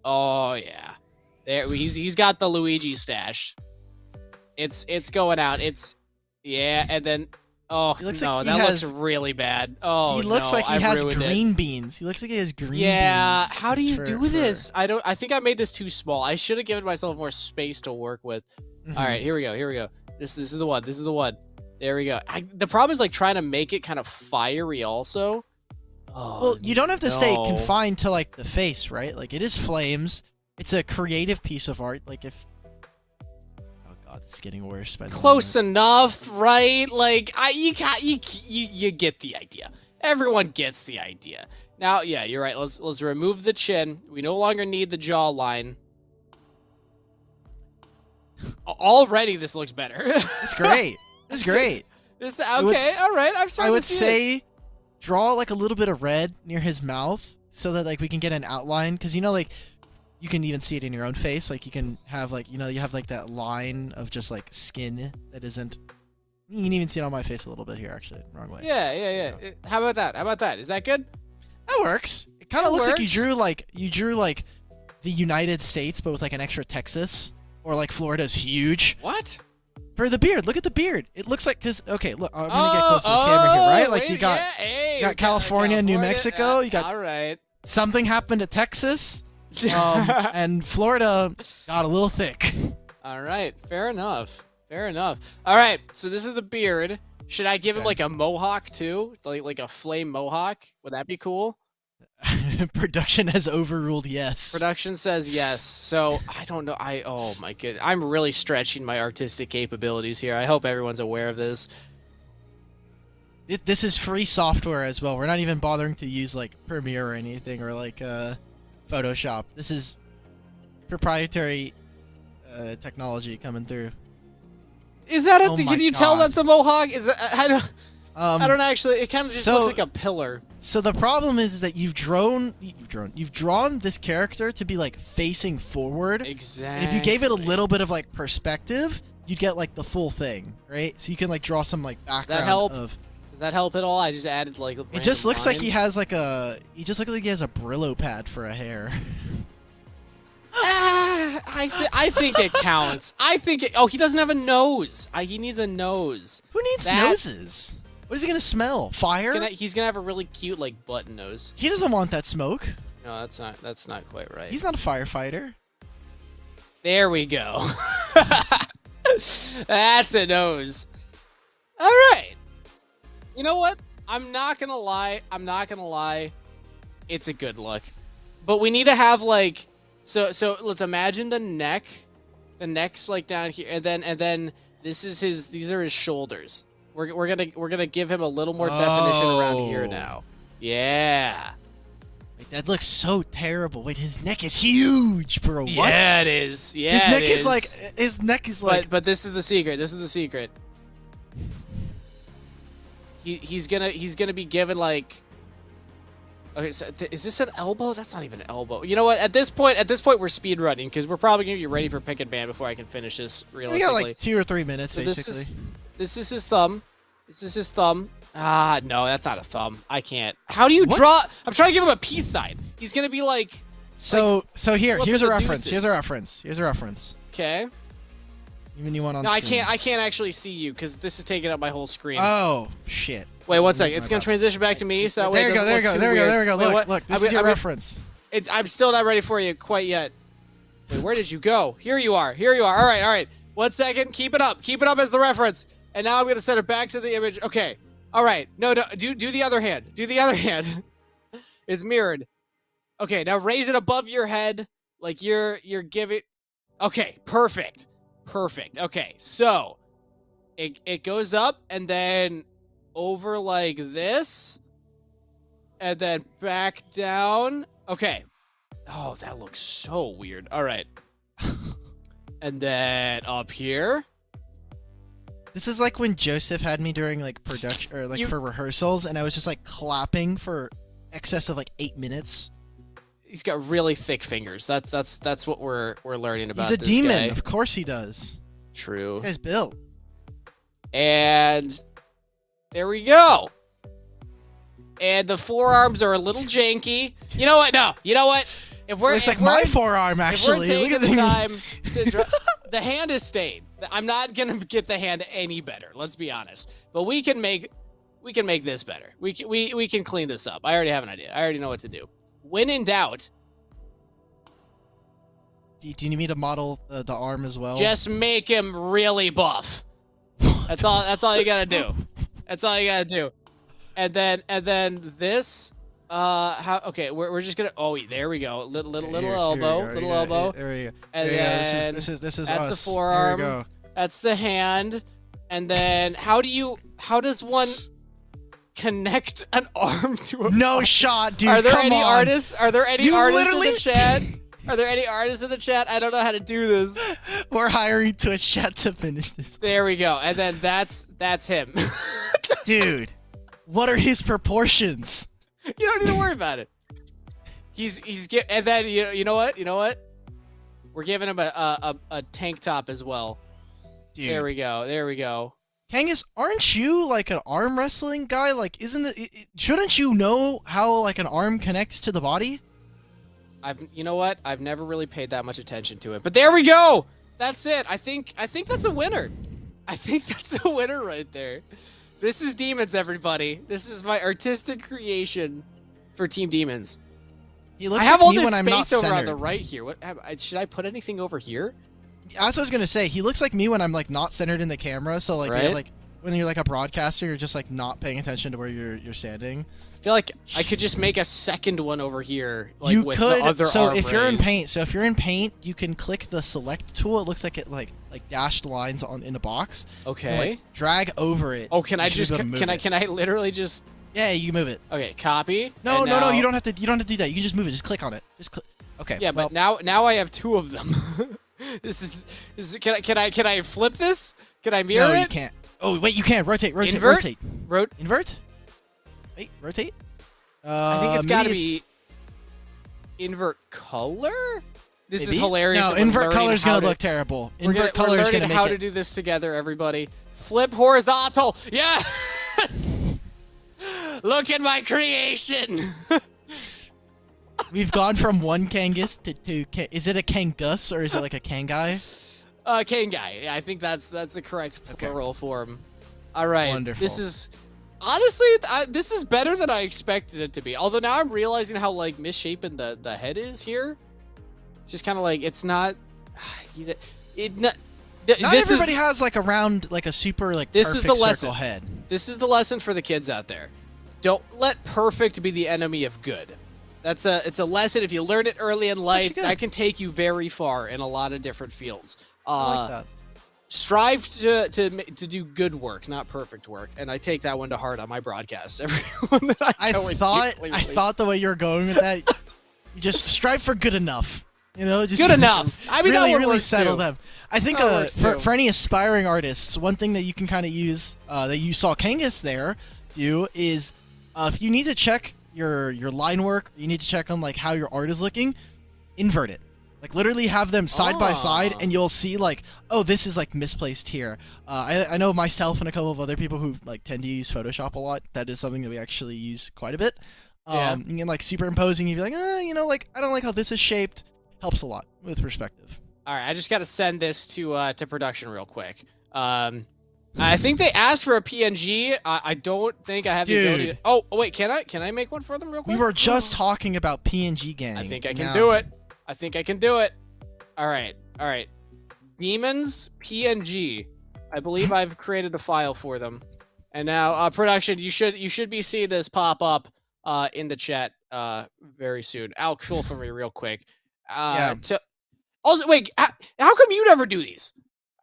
There, he's got the Luigi stash. It's going out. Yeah, and then... Oh, no, that looks really bad. Oh, he looks like he has green beans. He looks like he has green beans. Yeah, how do you do this? I think I made this too small. I should have given myself more space to work with. All right, here we go. This is the one. There we go. The problem is like trying to make it kind of fiery also. Oh, well, you don't have to stay confined to like the face, right? Like it is flames. It's a creative piece of art. Like if... It's getting worse. Close enough, right? Like you get the idea. Everyone gets the idea. Now, yeah, you're right. Let's remove the chin. We no longer need the jawline. Already, this looks better. It's great. It's great. This okay. All right. I'm sorry. I would say draw like a little bit of red near his mouth so that like we can get an outline, because you know like. You can even see it in your own face. Like you can have like, you have like that line of just like skin that isn't. You can even see it on my face a little bit here, actually. Wrong way. Yeah. How about that? Is that good? That works. It kind of looks like you drew like the United States, but with like an extra Texas, or like Florida's huge. What? For the beard, look at the beard. It looks like, because okay, look, I'm gonna get close to the camera here, right? Like you got California, New Mexico. You got all right. Something happened to Texas. And Florida got a little thick. All right, fair enough. All right, so this is the beard. Should I give him like a mohawk too, like a flame mohawk? Would that be cool? Production has overruled yes. Production says yes. So I don't know. Oh my goodness, I'm really stretching my artistic capabilities here. I hope everyone's aware of this. This is free software as well. We're not even bothering to use like Premiere or anything, or like Photoshop. This is proprietary technology coming through. Is that can you tell that's a mohawk? Is that, I don't actually. It kind of just looks like a pillar. So the problem is that you've drawn this character to be like facing forward. Exactly. And if you gave it a little bit of like perspective, you'd get like the full thing, right? So you can like draw some like background. Does that help? Of. Does that help at all? I just added like. It just looks like he has like a. He just looks like he has a Brillo pad for a hair. I think it counts. I think it. Oh, he doesn't have a nose. He needs a nose. Who needs noses? What is he gonna smell? Fire? He's gonna have a really cute like button nose. He doesn't want that smoke. No, that's not quite right. He's not a firefighter. There we go. That's a nose. All right. You know what? I'm not gonna lie. It's a good look, but we need to have like. So let's imagine the neck. The neck's like down here, and then these are his shoulders. We're gonna give him a little more definition around here now. Yeah. Wait, that looks so terrible. Wait, his neck is huge, bro. What? Yeah, it is. Yeah, his neck is like. But this is the secret. This is the secret. He's gonna be given like. Okay, so is this an elbow? That's not even an elbow. You know what? At this point, we're speed running because we're probably gonna be ready for pick and ban before I can finish this. Realistically, we got like 2 or 3 minutes, so basically. This is his thumb. This is his thumb. Ah, no, that's not a thumb. I can't. How do you draw? I'm trying to give him a peace sign. He's gonna be like. So here's a reference. Deuces. Here's a reference. Okay. Even you want on no, screen. I can't actually see you because this is taking up my whole screen. Oh shit. Wait, 1 second. It's gonna transition back to me. So there you go. There we go. Look. This is your reference. I'm still not ready for you quite yet. Wait, where did you go? Here you are. All right. 1 second. Keep it up as the reference. And now I'm gonna set it back to the image. Okay. All right. No. Do the other hand. Do the other hand. It's mirrored. Okay. Now raise it above your head, like you're giving. Okay. Perfect. Okay. So it goes up and then over like this, and then back down. Okay. Oh, that looks so weird. All right. And then up here. This is like when Joseph had me during like production or like for rehearsals, and I was just like clapping for excess of like 8 minutes. He's got really thick fingers. That's what we're learning about. He's a this demon. guy. Of course he does. True. This guy's built. And there we go. And the forearms are a little janky. You know what? No. You know what? It's like my forearm, actually. If we're taking the time to the hand is stayed. I'm not gonna get the hand any better. Let's be honest. But we can make this better. We can clean this up. I already have an idea. I already know what to do. When in doubt, do you need me to model the arm as well? just make him really buff. That's all you gotta do. That's all you gotta do. And then this. Okay, we're just gonna. Oh, there we go. Little elbow. There we go. And then this is that's us. the forearm. There we go. That's the hand. And then how does one connect an arm to a No arm? shot, dude. Are there Come any on. artists? Are there any You artists literally- in the chat? Are there any artists in the chat? I don't know how to do this. We're hiring Twitch chat to finish this. There we go. And then that's him. Dude, what are his proportions? You don't need to worry about it. And then you know what? We're giving him a tank top as well. Dude. There we go. Kangas, aren't you like an arm wrestling guy? Like, shouldn't you know how like an arm connects to the body? You know what? I've never really paid that much attention to it. But there we go. That's it. I think that's a winner. I think that's a winner right there. This is Demons, everybody. This is my artistic creation for Team Demons. He looks I have like all me this when I'm not space over on centered. the right here. Should I put anything over here? That's what I was gonna say. He looks like me when I'm like not centered in the camera. So like, Right? like when you're like a broadcaster, you're just like not paying attention to where you're standing. I feel like I could just make a second one over here. Like, You with could. The other So arm if you're in raised. paint, you can click the select tool. It looks like it like dashed lines in a box. Okay. And, like, drag over it. Oh, can I You should just be able to move it. can I literally just? Yeah, you can move it. Okay, copy. No, and no, now- you don't have to do that. You can just move it. Just click on it. Just click. Okay. Yeah, well, but now I have two of them. This is can I flip this? Can I mirror no, it? you can't. Oh wait, you can rotate. Invert? Invert? Wait, rotate? I think it's got to be invert color. This is hilarious. No, invert color is going to look terrible. Invert color is going to make how to do this together, everybody. Flip horizontal. Yeah. Look at my creation. We've gone from one Kangas to is it a Kangas or is it like a Kangai? Kangai. Yeah, I think that's the correct plural form. All right. Wonderful. This is honestly this is better than I expected it to be. Although now I'm realizing how like misshapen the head is here. It's just kind of like it's not. Not everybody has like a round, like a super like this perfect is the lesson. circle head. This is the lesson for the kids out there. Don't let perfect be the enemy of good. It's a lesson. If you learn it early in life, that can take you very far in a lot of different fields. I like that. Strive to do good work, not perfect work, and I take that one to heart on my broadcasts. Everyone that I thought the way you were going with that, you just strive for good enough. You know, just good enough. I mean, really settle them. I think for any aspiring artists, one thing that you can kind of use that you saw Kangas there do is if you need to check your line work, you need to check on like how your art is looking, invert it. Like literally have them side by side, and you'll see like, oh, this is like misplaced here. I know myself and a couple of other people who like tend to use Photoshop a lot. That is something that we actually use quite a bit. And like superimposing, you'd be like, you know, like I don't like how this is shaped. Helps a lot with perspective. All right, I just got to send this to production real quick. I think they asked for a PNG. I don't think I have the ability to... Oh, wait, can I make one for them real quick? We were just talking about PNG gang. I think I can do it. I think I can do it. All right. Demons PNG. I believe I've created a file for them. And now production, you should be seeing this pop up in the chat very soon. Alk, fill for me real quick. Also, wait, how come you never do these?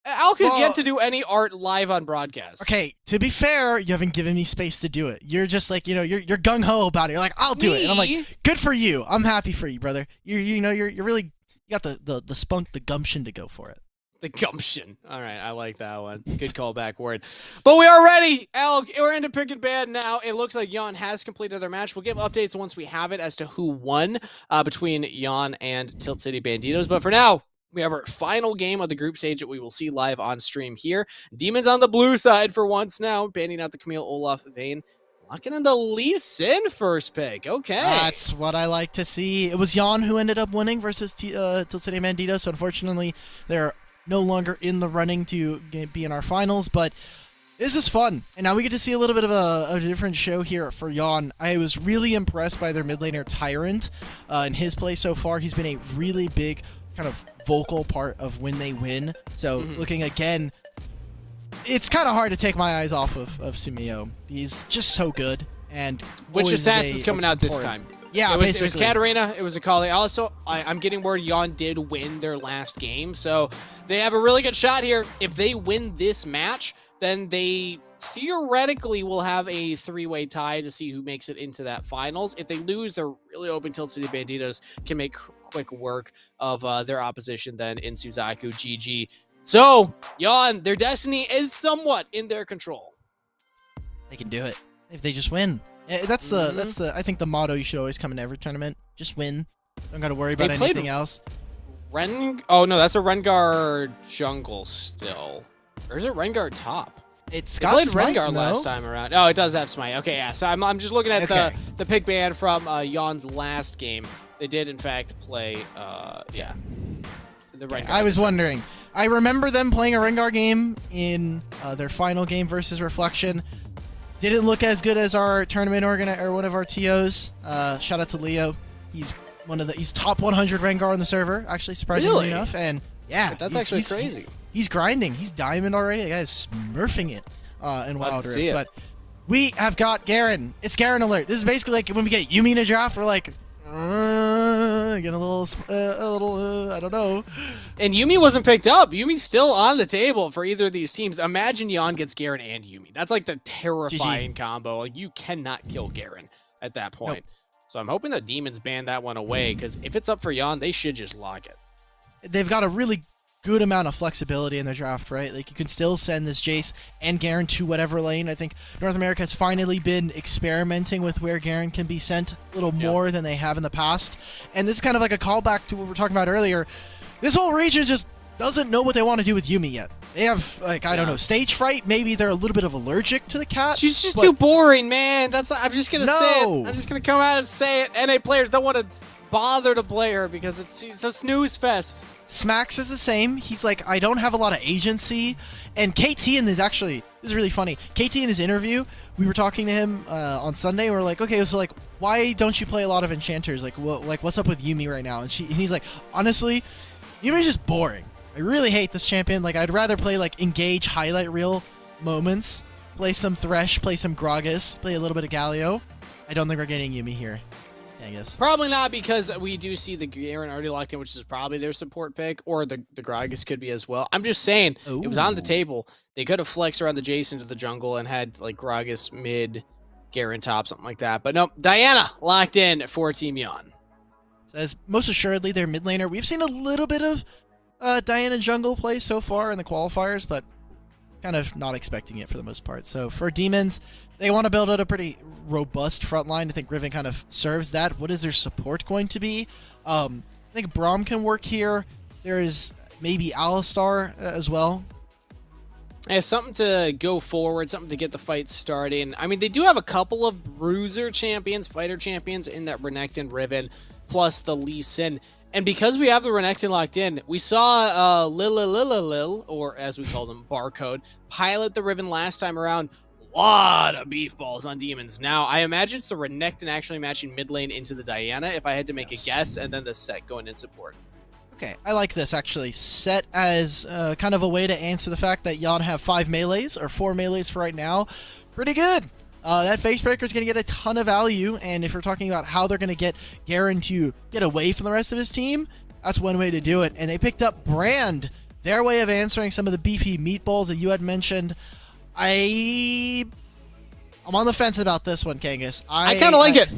Alk has yet to do any art live on broadcast. Okay, to be fair, you haven't given me space to do it. You're just like, you know, you're gung ho about it. You're like, I'll do it, and I'm like, good for you. I'm happy for you, brother. You're really, you got the spunk, the gumption to go for it. The gumption. All right, I like that one. Good callback word. But we are ready, Alk. We're into pick and ban now. It looks like Jan has completed their match. We'll give updates once we have it as to who won between Jan and Tilt City Banditos. But for now, we have our final game of the group stage that we will see live on stream here. Demons on the blue side for once now, banning out the Camille Olaf Vayne. Locking in the Lee Sin first pick. Okay. That's what I like to see. It was Jan who ended up winning versus Tilt City Banditos. So unfortunately, they're no longer in the running to be in our finals, but this is fun. And now we get to see a little bit of a different show here for Jan. I was really impressed by their mid laner Tyrant in his play so far. He's been a really big kind of vocal part of when they win. So looking again, it's kind of hard to take my eyes off of Sumio. He's just so good. And which assassin's coming out this time? Yeah, it was Katarina. It was Akali. Also, I'm getting word Jan did win their last game, so they have a really good shot here. If they win this match, then they theoretically will have a three-way tie to see who makes it into that finals. If they lose, they're really open. Tilt City Banditos can make quick work of their opposition then in Suzaku. GG. So, Jan, their destiny is somewhat in their control. They can do it if they just win. That's the I think the motto you should always come in every tournament. Just win. Don't gotta worry about anything else. Oh no, that's a Rengar jungle still. Or is it Rengar top? It's got played Smite, Rengar last time around. Oh, it does have Smite. Okay, yeah. So I'm just looking at the pick ban from Jan's last game. They did in fact play the Rengar. I was wondering. I remember them playing a Rengar game in their final game versus Reflection. Didn't look as good as our tournament or one of our TOs. Shout out to Leo. He's top 100 Rengar on the server, actually, surprisingly enough. And yeah, that's actually crazy. He's grinding. He's diamond already. The guy's smurfing it in Wild Rift. But we have got Garen. It's Garen alert. This is basically like when we get Yuumi in a draft, we're like, getting a little, I don't know. And Yuumi wasn't picked up. Yumi's still on the table for either of these teams. Imagine Jan gets Garen and Yuumi. That's like the terrifying combo. Like, you cannot kill Garen at that point. Nope. So I'm hoping the Demons ban that one away, because if it's up for Jan, they should just lock it. They've got a really good amount of flexibility in the draft, right? Like, you can still send this Jace and Garen to whatever lane. I think North America has finally been experimenting with where Garen can be sent a little more than they have in the past. And this is kind of like a callback to what we were talking about earlier. This whole region just doesn't know what they want to do with Yuumi yet. They have, like, I don't know, stage fright. Maybe they're a little bit of allergic to the cat. She's just too boring, man. I'm just going to say it. I'm just going to come out and say it. NA players don't want to bother to play her because it's a snooze fest. Smax is the same. He's like, I don't have a lot of agency. And KT in this is really funny. KT in his interview, we were talking to him on Sunday. And we're like, okay, so like, why don't you play a lot of enchanters? Like, what's up with Yuumi right now? And he's like, honestly, Yuumi's just boring. I really hate this champion. Like, I'd rather play like engage highlight reel moments, play some Thresh, play some Gragas, play a little bit of Galio. I don't think we're getting Yuumi here. Kangas. Probably not, because we do see the Garen already locked in, which is probably their support pick, or the Gragas could be as well. I'm just saying, It was on the table. They could have flexed around the Jace into the jungle and had like Gragas mid, Garen top, something like that. But no, Diana locked in for Team Yon. Says most assuredly their mid laner. We've seen a little bit of Diana jungle play so far in the qualifiers, but kind of not expecting it for the most part. So for Demons, they want to build out a pretty robust front line. I think Riven kind of serves that. What is their support going to be? I think Braum can work here. There is maybe Alistar as well. Yeah, something to go forward, something to get the fight starting. I mean, they do have a couple of bruiser champions, fighter champions in that Renekton Riven, plus the Lee Sin. And because we have the Renekton locked in, we saw Lil, or as we call them, Barcode, pilot the Riven last time around. A lot of beef balls on Demons. Now, I imagine it's the Renekton actually matching mid lane into the Diana, if I had to make a guess, and then the set going in support. Okay, I like this, actually. Set as kind of a way to answer the fact that Yon have 5 melees, or 4 melees for right now. Pretty good. That Facebreaker is going to get a ton of value, and if we're talking about how they're going to get Garen to get away from the rest of his team, that's one way to do it. And they picked up Brand, their way of answering some of the beefy meatballs that you had mentioned. I'm on the fence about this one, Kangas. I kind of like it.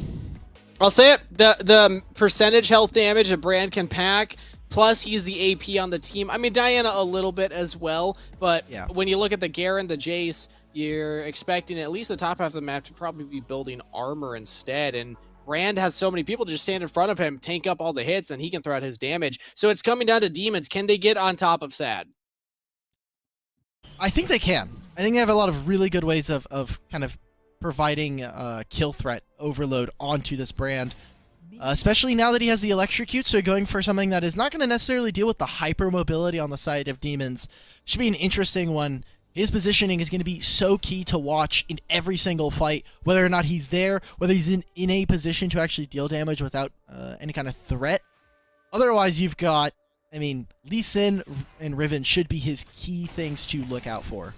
I'll say it. The percentage health damage a Brand can pack, plus he's the AP on the team. I mean, Diana a little bit as well, but when you look at the Garen, the Jace, you're expecting at least the top half of the map to probably be building armor instead, and Brand has so many people to just stand in front of him, tank up all the hits, and he can throw out his damage. So it's coming down to Demons. Can they get on top of Sad? I think they can. I think they have a lot of really good ways of kind of providing kill threat overload onto this Brand, especially now that he has the electrocute, so going for something that is not going to necessarily deal with the hyper mobility on the side of Demons. Should be an interesting one. His positioning is going to be so key to watch in every single fight, whether or not he's there, whether he's in a position to actually deal damage without any kind of threat. Otherwise, you've got, I mean, Lee Sin and Riven should be his key things to look out for.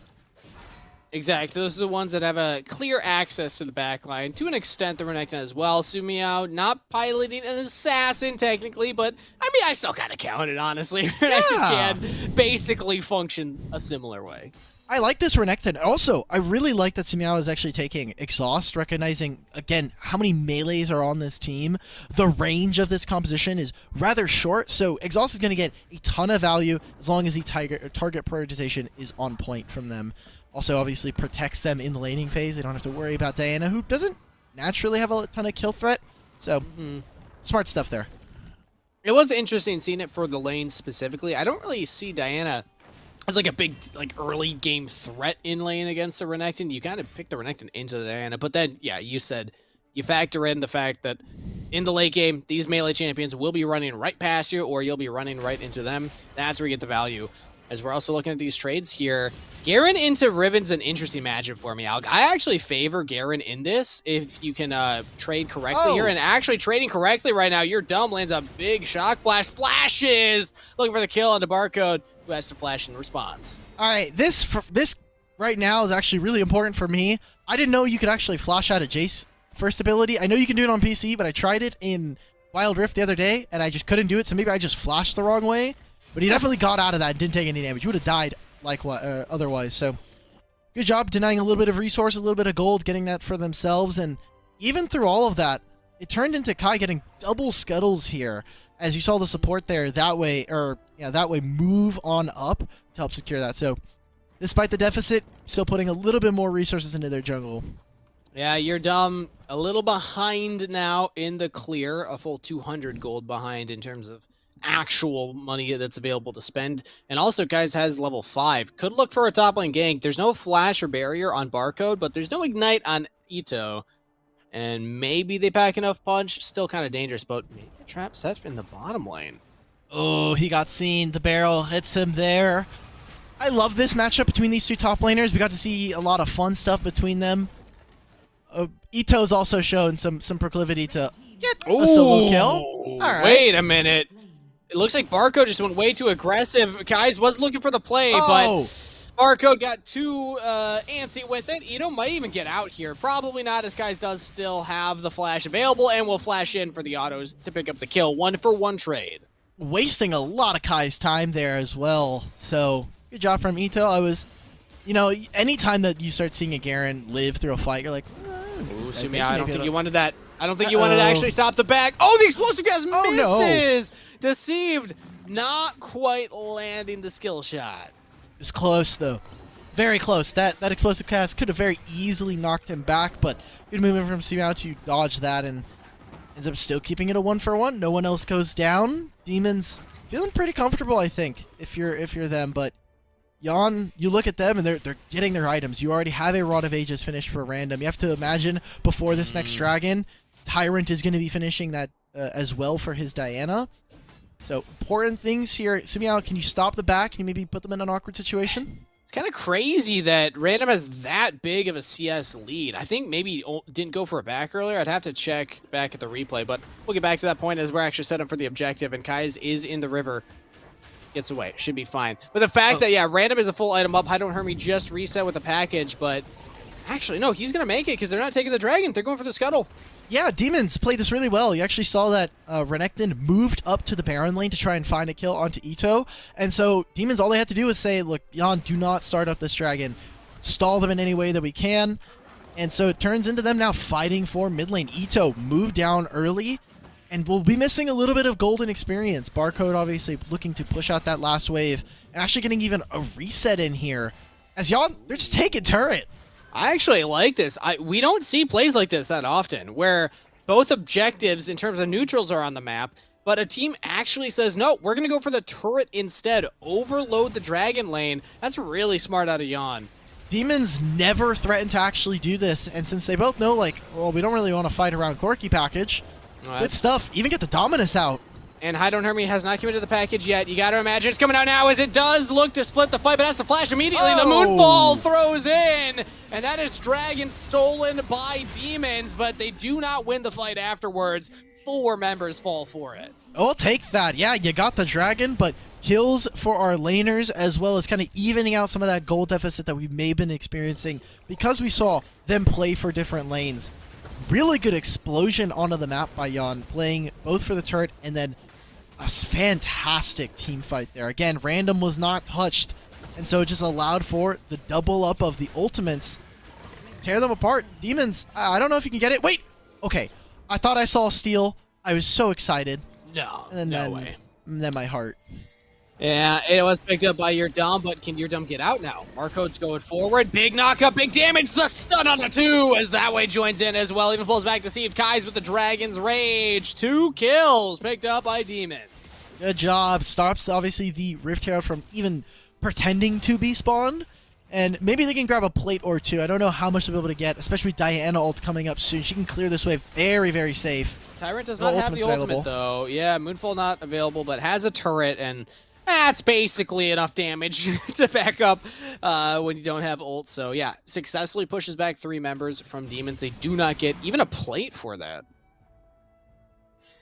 Exactly. Those are the ones that have a clear access to the backline. To an extent, the Renekton as well. Sumiao not piloting an assassin, technically, but, I mean, I still kind of count it, honestly. Renekton can basically function a similar way. I like this Renekton. Also, I really like that Sumiao is actually taking Exhaust, recognizing, again, how many melees are on this team. The range of this composition is rather short, so Exhaust is going to get a ton of value as long as the target prioritization is on point from them. Also, obviously, protects them in the laning phase. They don't have to worry about Diana, who doesn't naturally have a ton of kill threat. So, smart stuff there. It was interesting seeing it for the lane specifically. I don't really see Diana as like a big early game threat in lane against the Renekton. You kind of pick the Renekton into the Diana, but then, yeah, you said you factor in the fact that in the late game, these melee champions will be running right past you, or you'll be running right into them. That's where you get the value. As we're also looking at these trades here, Garen into Riven's an interesting matchup for me, Alk. I actually favor Garen in this if you can trade correctly here. And actually trading correctly right now, your dumb lands a big shock blast. Flashes! Looking for the kill on the Barcode, who has to flash in response. All right, this right now is actually really important for me. I didn't know you could actually flash out a Jace first ability. I know you can do it on PC, but I tried it in Wild Rift the other day, and I just couldn't do it, so maybe I just flashed the wrong way. But he definitely got out of that and didn't take any damage. He would have died otherwise. So good job denying a little bit of resources, a little bit of gold, getting that for themselves. And even through all of that, it turned into Kai getting double scuttles here. as you saw the support there, that way move on up to help secure that. So despite the deficit, still putting a little bit more resources into their jungle. Yeah, you're dumb. A little behind now in the clear, a full 200 gold behind in terms of actual money that's available to spend. And also, guys, has level 5. Could look for a top lane gank. There's no flash or barrier on Barcode, but there's no ignite on Ito. And maybe they pack enough punch. Still kind of dangerous, but maybe a trap set in the bottom lane. Oh, he got seen. The barrel hits him there. I love this matchup between these two top laners. We got to see a lot of fun stuff between them. Ito's also shown some proclivity to get a solo kill. All right. Wait a minute. It looks like Barcode just went way too aggressive. Guys was looking for the play, but Barcode got too antsy with it. Ito might even get out here. Probably not, as Guys does still have the flash available and will flash in for the autos to pick up the kill. 1-for-1 trade. Wasting a lot of Kai's time there as well. So good job from Ito. Anytime that you start seeing a Garen live through a fight, you're like, ooh, Sumi, I don't think you wanted that. I don't think you wanted to actually stop the back. Oh, the explosive gas misses! No. Deceived. Not quite landing the skill shot. It was close, though. Very close. That explosive cast could have very easily knocked him back, but good movement from Sumi to dodge that and ends up still keeping it a 1-for-1. No one else goes down. Demons feeling pretty comfortable, I think, if you're them, but Jan, you look at them and they're getting their items. You already have a Rod of Ages finished for random. You have to imagine before this next dragon, Tyrant is going to be finishing that as well for his Diana. So important things here. Sumiao, can you stop the back? Can you maybe put them in an awkward situation? It's kind of crazy that Random has that big of a CS lead. I think maybe he didn't go for a back earlier. I'd have to check back at the replay, but we'll get back to that point as we're actually set up for the objective, and Kai's is in the river. Gets away. Should be fine. But the fact that, yeah, Random is a full item up. Don't Hurt Me just reset with a package, but actually, no, he's going to make it because they're not taking the dragon. They're going for the scuttle. Yeah, Demons played this really well. You actually saw that Renekton moved up to the Baron lane to try and find a kill onto Ito. And so Demons, all they had to do was say, look, Jan, do not start up this dragon. Stall them in any way that we can. And so it turns into them now fighting for mid lane. Ito moved down early. And we'll be missing a little bit of golden experience. Barcode obviously looking to push out that last wave. And actually getting even a reset in here. As Jan, they're just taking turret. I actually like this. We don't see plays like this that often, where both objectives in terms of neutrals are on the map, but a team actually says, no, we're going to go for the turret instead. Overload the dragon lane. That's really smart out of Jan. Demons never threaten to actually do this, and since they both know, like, well, we don't really want to fight around Corki package, good stuff. Even get the Dominus out. And Don't Hurt Me has not committed the package yet. You got to imagine it's coming out now as it does look to split the fight, but that's the flash immediately. The Moonfall throws in, and that is Dragon stolen by Demons, but they do not win the fight afterwards. 4 members fall for it. I'll take that. Yeah, you got the Dragon, but kills for our laners, as well as kind of evening out some of that gold deficit that we may have been experiencing because we saw them play for different lanes. Really good explosion onto the map by Jan, playing both for the turret and then a fantastic team fight there. Again, Random was not touched, and so it just allowed for the double up of the ultimates. Tear them apart. Demons, I don't know if you can get it. Wait! Okay, I thought I saw a steal. I was so excited. No, and no way. And then my heart. Yeah, it was picked up by your Dom, but can your Dom get out now? Marcode's going forward. Big knockup, big damage. The stun on the 2 as that way joins in as well. Even pulls back to see Kai's with the Dragon's Rage. 2 kills picked up by Demons. Good job. Stops, obviously, the Rift Herald from even pretending to be spawned. And maybe they can grab a plate or 2. I don't know how much they'll be able to get, especially with Diana ult coming up soon. She can clear this wave very, very safe. Tyrant does not have the ultimate, though. Yeah, Moonfall not available, but has a turret, and that's basically enough damage to back up when you don't have ult. So yeah, successfully pushes back 3 members from Demons. They do not get even a plate for that.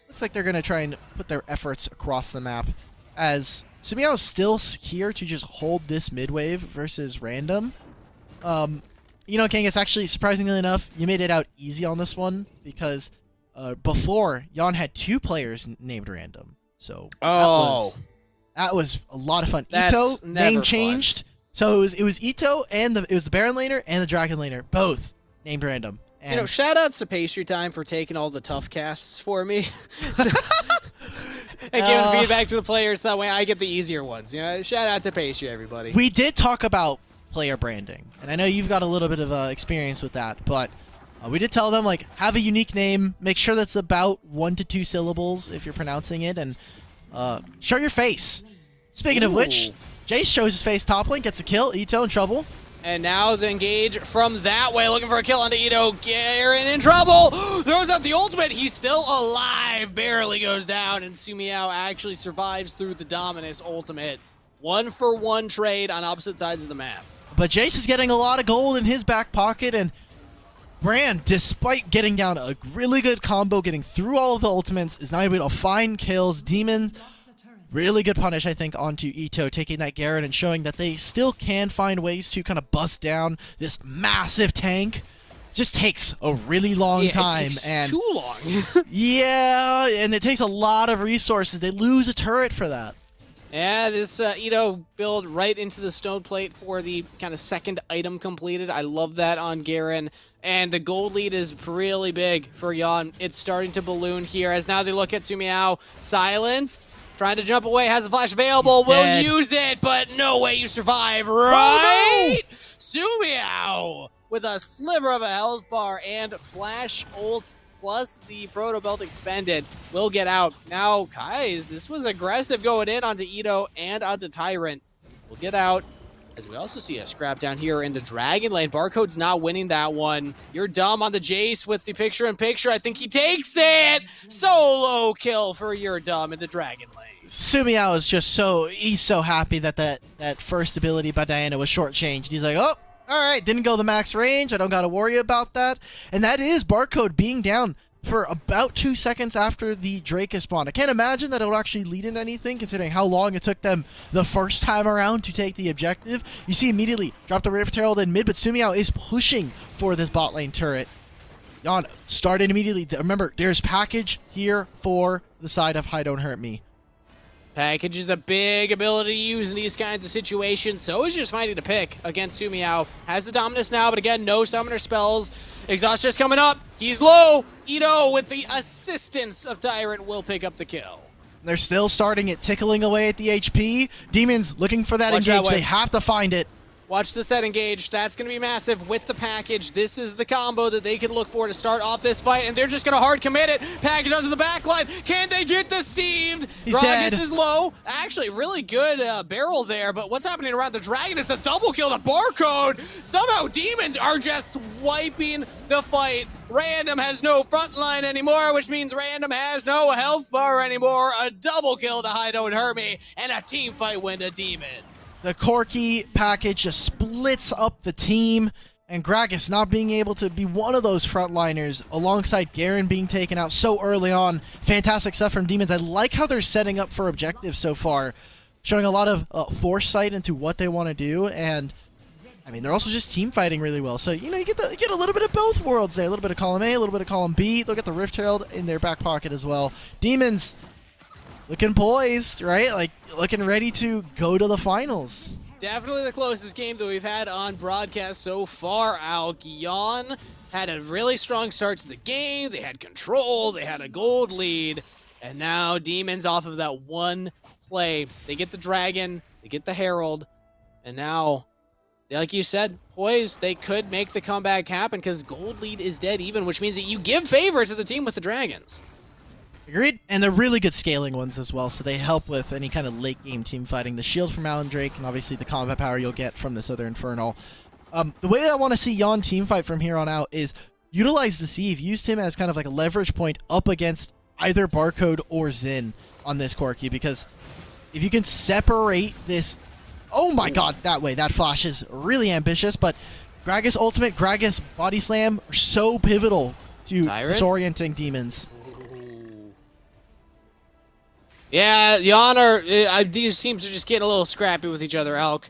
Looks like they're going to try and put their efforts across the map, as Sumiao is still here to just hold this mid wave versus Random. You know, Kangas, actually, surprisingly enough, you made it out easy on this one, because before, Jan had 2 players named Random. So that was a lot of fun. That's Ito name fun. changed, so it was Ito and it was the Baron laner and the Dragon laner, both named Random. And you know, shout outs to Pastry Time for taking all the tough casts for me. And giving feedback to the players so that way I get the easier ones. You know, shout out to Pastry, everybody. We did talk about player branding, and I know you've got a little bit of experience with that, but we did tell them, like, have a unique name, make sure that's about 1 to 2 syllables if you're pronouncing it, and show your face. Speaking of which, Jace shows his face top lane, gets a kill, Ito in trouble. And now the engage from that way, looking for a kill onto Ito. Garen in trouble. Throws out the ultimate. He's still alive. Barely goes down. And Sumiao actually survives through the Dominus ultimate. 1-for-1 trade on opposite sides of the map. But Jace is getting a lot of gold in his back pocket. And Brand, despite getting down a really good combo, getting through all of the ultimates, is not able to find kills. Demons. Really good punish, I think, onto Ito, taking that Garen and showing that they still can find ways to kind of bust down this massive tank. Just takes a really long time. It takes and too long. yeah, and it takes a lot of resources. They lose a turret for that. Yeah, this Ito build right into the stone plate for the kind of second item completed. I love that on Garen. And the gold lead is really big for Yon. It's starting to balloon here as now they look at Sumiao silenced. Trying to jump away, has a flash available, will use it, but no way you survive, right? Oh, no! Sumiao with a sliver of a health bar and flash ult plus the proto belt expended will get out. Now, guys, this was aggressive going in onto Ito and onto Tyrant. We'll get out. As we also see a scrap down here in the Dragon lane. Barcode's not winning that one. You're dumb on the Jace with the picture-in-picture. I think he takes it! Solo kill for You're dumb in the Dragon lane. Sumiao is just he's so happy that that first ability by Diana was shortchanged. He's like, oh, all right, didn't go the max range. I don't got to worry about that. And that is Barcode being down for about 2 seconds after the Drake is spawned. I can't imagine that it'll actually lead into anything, considering how long it took them the first time around to take the objective. You see immediately, drop the Rift Herald in mid, but Sumiao is pushing for this bot lane turret. Yon started immediately. Remember, there's package here for the side of Hi Don't Hurt Me. Package is a big ability to use in these kinds of situations, so is just finding a pick against Sumiao. Has the Dominus now, but again, no summoner spells. Exhaust just coming up. He's low. Ito, with the assistance of Tyrant, will pick up the kill. They're still starting it, tickling away at the HP. Demons looking for that engage. They have to find it. Watch the set engage. That's going to be massive with the package. This is the combo that they can look for to start off this fight, and they're just going to hard commit it. Package onto the backline. Can they get deceived? He's dead. is low. Actually, really good barrel there, but what's happening around the Dragon? It's a double kill to Barcode. Somehow Demons are just swiping the fight. Random has no front line anymore, which means Random has no health bar anymore. A double kill to Hi Don't Hurt Me, and a team fight win to Demons. The Corki package just splits up the team, and Gragas not being able to be one of those frontliners alongside Garen being taken out so early on. Fantastic stuff from Demons. I like how they're setting up for objectives so far, showing a lot of foresight into what they want to do, and I mean, they're also just team fighting really well. So, you know, you get a little bit of both worlds there. A little bit of column A, a little bit of column B. They'll get the Rift Herald in their back pocket as well. Demons looking poised, right? Like, looking ready to go to the finals. Definitely the closest game that we've had on broadcast so far. Yon had a really strong start to the game. They had control. They had a gold lead. And now Demons off of that one play. They get the Dragon. They get the Herald. And now, like you said, poised, they could make the comeback happen because gold lead is dead even, which means that you give favor to the team with the Dragons. Agreed. And they're really good scaling ones as well, so they help with any kind of late game team fighting. The shield from Alan Drake and obviously the combat power you'll get from this other Infernal. The way I want to see Yon team fight from here on out is utilize the Sieve. Used him as kind of like a leverage point up against either Barcode or Xin on this Corki, because if you can separate this... Oh my god, that way. That flash is really ambitious, but Gragas ultimate, Gragas body slam are so pivotal to disorienting Demons. Yeah, Yon these teams are just getting a little scrappy with each other, Alk.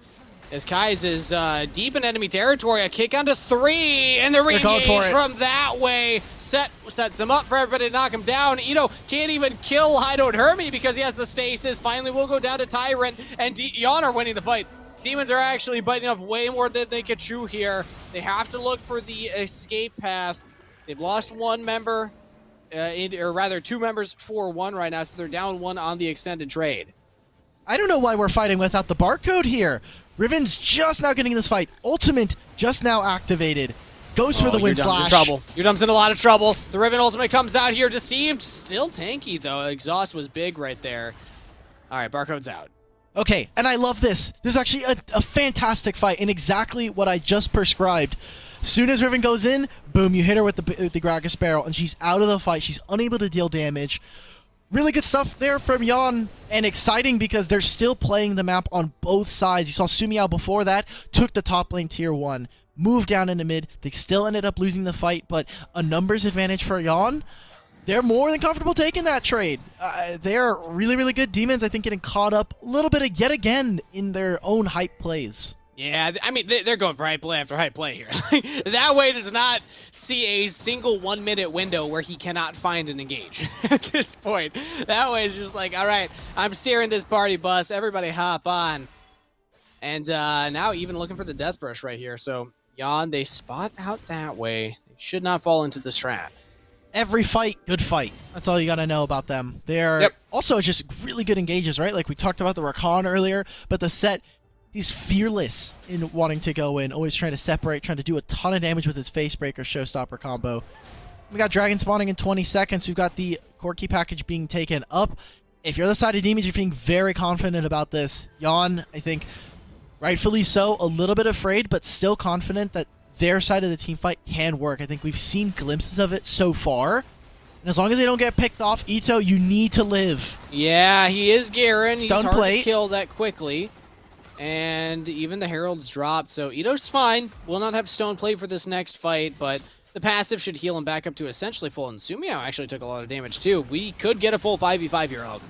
As Kai's is deep in enemy territory, a kick onto 3, and the re-engage from that way sets them up for everybody to knock him down. Ito can't even kill Hi Don't Hurt Me because he has the stasis. Finally, we'll go down to Tyrant, and Yon are winning the fight. Demons are actually biting off way more than they could chew here. They have to look for the escape path. They've lost one member. or rather 2 members for 1 right now, so they're down 1 on the extended trade. I don't know why we're fighting without the barcode here. Riven's just now getting this fight. Ultimate just now activated. Goes for the wind slash. Your Dumb's in a lot of trouble. The Riven ultimate comes out here. Deceived. Still tanky, though. Exhaust was big right there. All right, barcode's out. Okay, and I love this. There's actually a fantastic fight and exactly what I just prescribed. As soon as Riven goes in, boom, you hit her with the Gragas barrel, and she's out of the fight. She's unable to deal damage. Really good stuff there from Yan, and exciting because they're still playing the map on both sides. You saw Sumiao before that, took the top lane tier 1, moved down into mid. They still ended up losing the fight, but a numbers advantage for Yan. They're more than comfortable taking that trade. They're really, really good. Demons, I think, getting caught up a little bit yet again in their own hype plays. Yeah, I mean, they're going for hype play after hype play here. That way does not see a single 1-minute window where he cannot find an engage at this point. That way is just like, all right, I'm steering this party bus. Everybody hop on. And now even looking for the death brush right here. So, Yan, they spot out that way. They should not fall into this trap. Every fight, good fight. That's all you got to know about them. They're also just really good engages, right? Like we talked about the Rakan earlier, but the set, he's fearless in wanting to go in, always trying to separate, trying to do a ton of damage with his Facebreaker Showstopper combo. We got Dragon spawning in 20 seconds. We've got the Corki package being taken up. If you're the side of Demons, you're feeling very confident about this. Yan, I think, rightfully so, a little bit afraid, but still confident that their side of the team fight can work. I think we've seen glimpses of it so far. And as long as they don't get picked off, Ito, you need to live. Yeah, he is Garen. He's hard plate. to kill that quickly. And even the Herald's dropped, so Ito's fine. Will not have stone plate for this next fight, but the passive should heal him back up to essentially full. And Sumiao actually took a lot of damage too. We could get a full 5v5 here, Alk.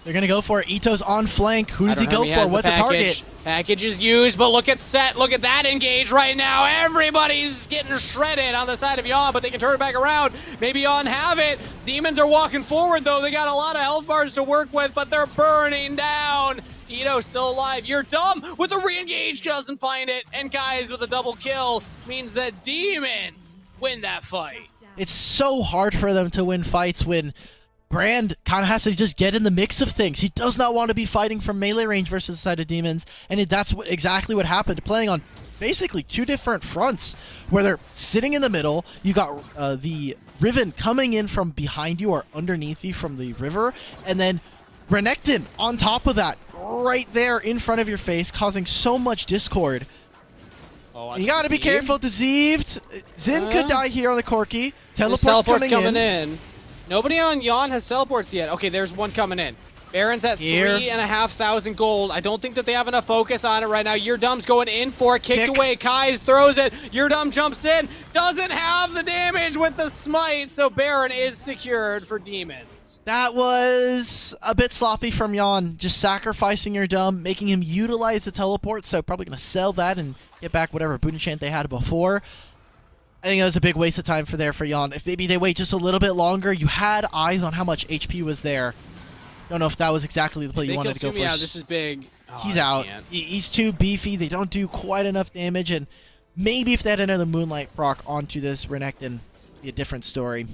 They're going to go for it. Ito's on flank. Who does he go for? What's the target? Package is used, but look at Set. Look at that engage right now. Everybody's getting shredded on the side of Yan, but they can turn it back around. Maybe Yan have it. Demons are walking forward, though. They got a lot of health bars to work with, but they're burning down. Ito's still alive. You're dumb with the re-engage, doesn't find it. And guys, with a double kill means that Demons win that fight. It's so hard for them to win fights when Brand kind of has to just get in the mix of things. He does not want to be fighting from melee range versus the side of Demons, and that's exactly what happened. Playing on basically 2 different fronts, where they're sitting in the middle. You got the Riven coming in from behind you or underneath you from the river, and then Renekton on top of that, right there in front of your face, causing so much discord. Oh, you gotta be careful, Deceived. Zin could die here on the Corki. Teleport's coming in. Nobody on Yan has teleports yet. Okay, there's one coming in. Baron's at 3,500 gold. I don't think that they have enough focus on it right now. Your Dumb's going in for it. Kicked away. Kai's throws it. Your Dumb jumps in. Doesn't have the damage with the smite, so Baron is secured for Demons. That was a bit sloppy from Yan. Just sacrificing your Dumb, making him utilize the teleport, so probably going to sell that and get back whatever boon enchant they had before. I think that was a big waste of time for Yan. If maybe they wait just a little bit longer, you had eyes on how much HP was there. Don't know if that was exactly the play you wanted to go for. This is big. Oh, he's out. He's too beefy. They don't do quite enough damage, and maybe if they had another Moonlight proc onto this Renekton, it'd be a different story.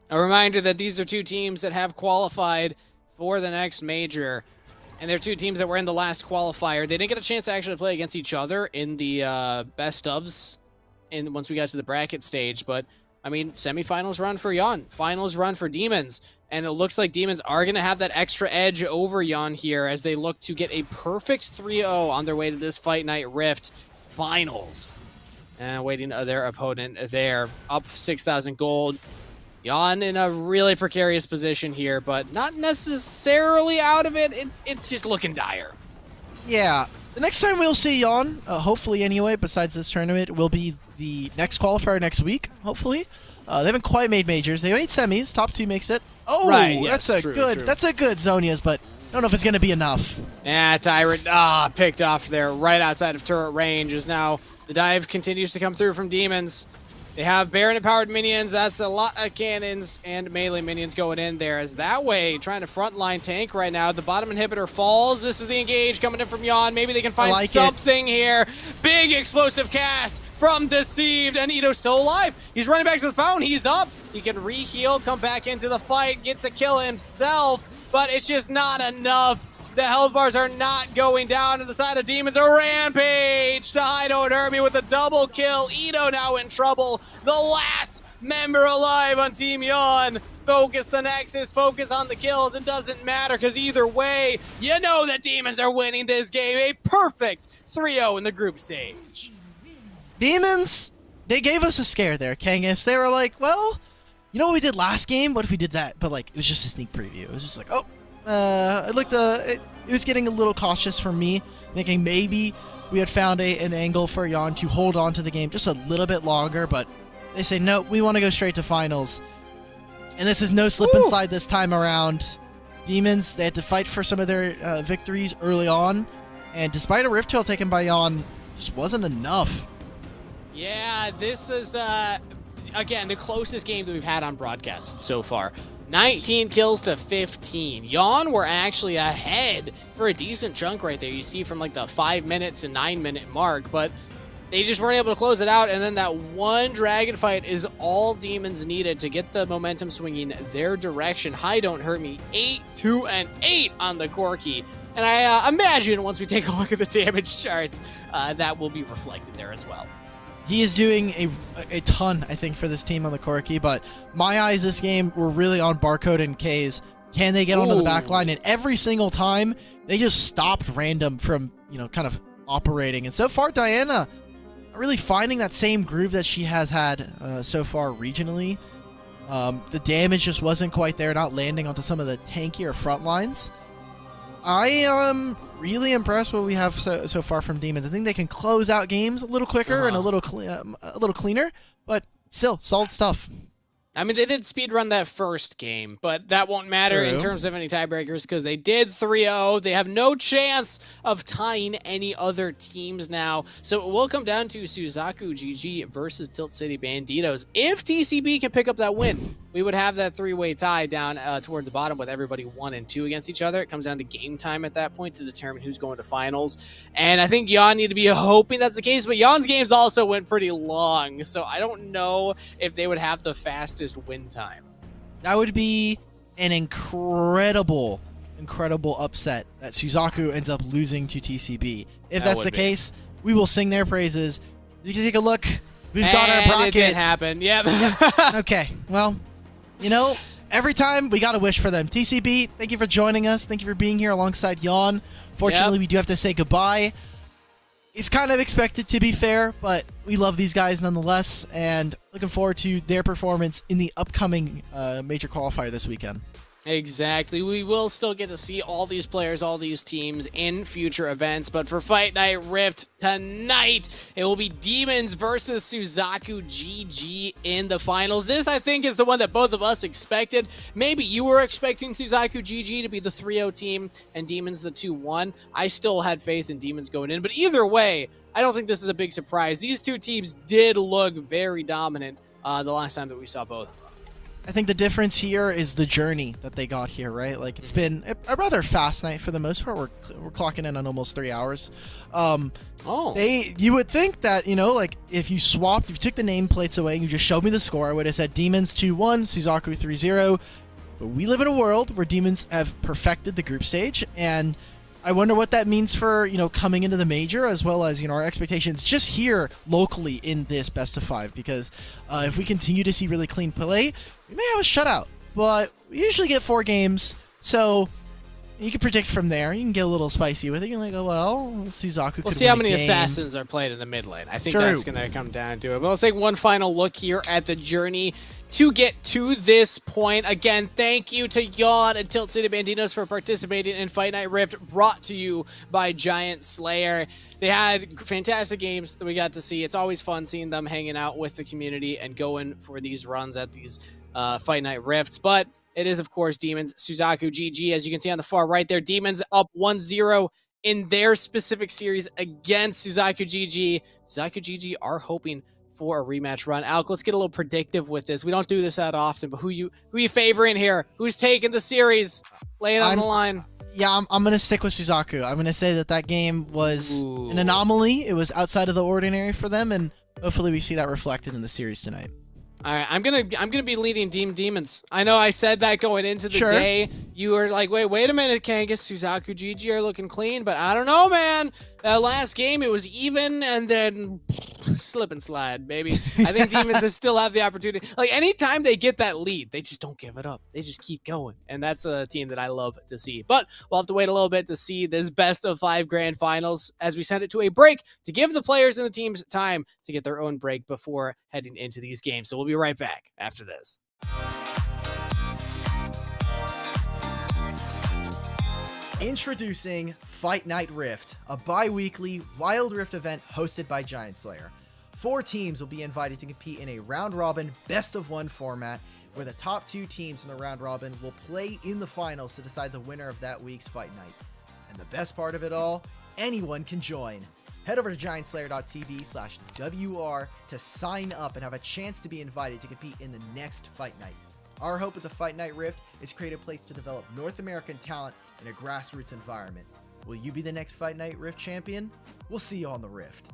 A reminder that these are 2 teams that have qualified for the next major. And they're 2 teams that were in the last qualifier. They didn't get a chance to actually play against each other in the best ofs once we got to the bracket stage. But, I mean, semifinals run for Yan. Finals run for Demons. And it looks like Demons are going to have that extra edge over Yan here as they look to get a perfect 3-0 on their way to this Fight Night Rift Finals. And waiting their opponent there. Up 6,000 gold. Yan in a really precarious position here, but not necessarily out of it. It's just looking dire. Yeah. The next time we'll see Yan, hopefully anyway, besides this tournament, will be the next qualifier next week, hopefully. They haven't quite made majors. They made semis. Top 2 makes it. Oh, right, yes, that's a good Zonia's, but I don't know if it's going to be enough. Yeah, Tyrant picked off there right outside of turret range as now the dive continues to come through from Demons. They have Baron-empowered minions. That's a lot of cannons and melee minions going in there. As that way, trying to frontline tank right now. The bottom inhibitor falls. This is the engage coming in from Yan. Maybe they can find something here. Big explosive cast. from Deceived, and Ito's still alive. He's running back to the phone. He's up. He can re-heal, come back into the fight, gets a kill himself, but it's just not enough. The health bars are not going down to the side of Demons. A rampage to Hido and Herbie with a double kill. Ito now in trouble. The last member alive on Team Yawn. Focus the Nexus, focus on the kills. It doesn't matter because either way, you know that Demons are winning this game. A perfect 3-0 in the group stage. Demons, they gave us a scare there, Kangas. They were like, well, you know what we did last game? What if we did that? But like, it was just a sneak preview. It was just like, oh, it was getting a little cautious for me, thinking maybe we had found an angle for Yawn to hold on to the game just a little bit longer, but they say, no, we want to go straight to finals. And this is no slip and slide this time around. Demons, they had to fight for some of their victories early on, and despite a Rift Tail taken by Yawn, just wasn't enough. Yeah, this is, again, the closest game that we've had on broadcast so far. 19 kills to 15. Yawn were actually ahead for a decent chunk right there. You see from like the 5 minutes and 9 minute mark, but they just weren't able to close it out. And then that one dragon fight is all Demons needed to get the momentum swinging their direction. Hi, don't hurt me. 8-2-8 on the Corki. And I imagine once we take a look at the damage charts, that will be reflected there as well. He is doing a ton, I think, for this team on the Corki, but my eyes this game were really on Barcode and K's. Can they get onto the back line? And every single time, they just stopped random from, kind of operating. And so far, Diana really finding that same groove that she has had so far regionally. The damage just wasn't quite there, not landing onto some of the tankier front lines. I am really impressed with what we have so far from Demons. I think they can close out games a little quicker and a little cleaner, but still, solid stuff. I mean, they did speedrun that first game, but that won't matter in terms of any tiebreakers because they did 3-0. They have no chance of tying any other teams now. So it will come down to Suzaku GG versus Tilt City Banditos. If TCB can pick up that win, we would have that three-way tie down towards the bottom with everybody 1 and 2 against each other. It comes down to game time at that point to determine who's going to finals. And I think Yawn need to be hoping that's the case, but Yawn's games also went pretty long, so I don't know if they would have the fastest win time. That would be an incredible upset that Suzaku ends up losing to TCB. If that's the case, we will sing their praises. You can take a look. We've got our bracket. It did happen. Yep. Okay. Well, every time we got to wish for them. TCB, thank you for joining us. Thank you for being here alongside Yawn. Fortunately, we do have to say goodbye. It's kind of expected, to be fair, but we love these guys nonetheless, and looking forward to their performance in the upcoming major qualifier this weekend. Exactly. We will still get to see all these players, all these teams in future events, but for Fight Night Rift tonight, it will be Demons versus Suzaku GG in the finals. This, I think, is the one that both of us expected. Maybe you were expecting Suzaku GG to be the 3-0 team and Demons the 2-1. I still had faith in Demons going in, but either way, I don't think this is a big surprise. These two teams did look very dominant the last time that we saw both of them. I think the difference here is the journey that they got here, right? Like, it's been a rather fast night for the most part. We're clocking in on almost 3 hours. You would think that, like, if you took the nameplates away and you just showed me the score, I would have said Demons 2-1, Suzaku 3-0. But we live in a world where Demons have perfected the group stage, and I wonder what that means for, coming into the major, as well as, our expectations just here locally in this best of 5, because if we continue to see really clean play, we may have a shutout, but we usually get 4 games, so you can predict from there. You can get a little spicy with it. You're like, oh, well, Suzaku We'll see how many assassins are played in the mid lane. I think that's going to come down to it. But let's take one final look here at the journey to get to this point. Again, thank you to Yawn and Tilt City Banditos for participating in Fight Night Rift, brought to you by Giant Slayer. They had fantastic games that we got to see. It's always fun seeing them hanging out with the community and going for these runs at these Fight Night Rifts. But it is, of course, Demons, Suzaku GG. As you can see on the far right there, Demons up 1-0 in their specific series against Suzaku GG. Suzaku GG are hoping for a rematch run. Alk, let's get a little predictive with this. We don't do this that often, but who you favoring here? Who's taking the series? Lay it on the line. Yeah, I'm going to stick with Suzaku. I'm going to say that game was an anomaly. It was outside of the ordinary for them, and hopefully we see that reflected in the series tonight. All right, I'm gonna be leading Team Demons. I know I said that going into the Sure. day. You were like, wait a minute, Kangas, Suzaku, GG are looking clean, but I don't know, man. That last game, it was even, and then slip and slide, baby. I think Demons still have the opportunity. Like, anytime they get that lead, they just don't give it up. They just keep going, and that's a team that I love to see. But we'll have to wait a little bit to see this best of 5 grand finals as we send it to a break to give the players and the teams time to get their own break before heading into these games. So we'll be right back after this. Introducing Fight Night Rift, a bi-weekly Wild Rift event hosted by GiantSlayer. 4 teams will be invited to compete in a round-robin best-of-1 format where the top 2 teams in the round-robin will play in the finals to decide the winner of that week's Fight Night. And the best part of it all, anyone can join. Head over to GiantSlayer.tv/WR to sign up and have a chance to be invited to compete in the next Fight Night. Our hope with the Fight Night Rift is to create a place to develop North American talent in a grassroots environment. Will you be the next Fight Night Rift champion? We'll see you on the Rift.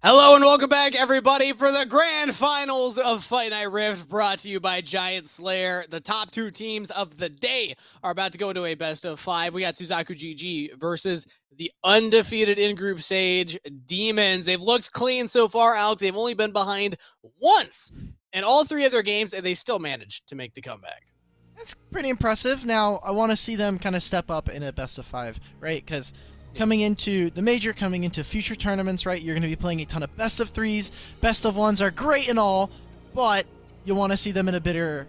Hello and welcome back, everybody, for the grand finals of Fight Night Rift, brought to you by GiantSlayer. The top 2 teams of the day are about to go into a best of 5. We got Suzaku GG versus the undefeated in-group stage Demons. They've looked clean so far, Alk. They've only been behind once in all 3 of their games, and they still managed to make the comeback. That's pretty impressive. Now, I want to see them kind of step up in a best of 5, right? Because coming into the major, coming into future tournaments, right, you're going to be playing a ton of best of 3s. Best of 1s are great and all, but you want to see them in a better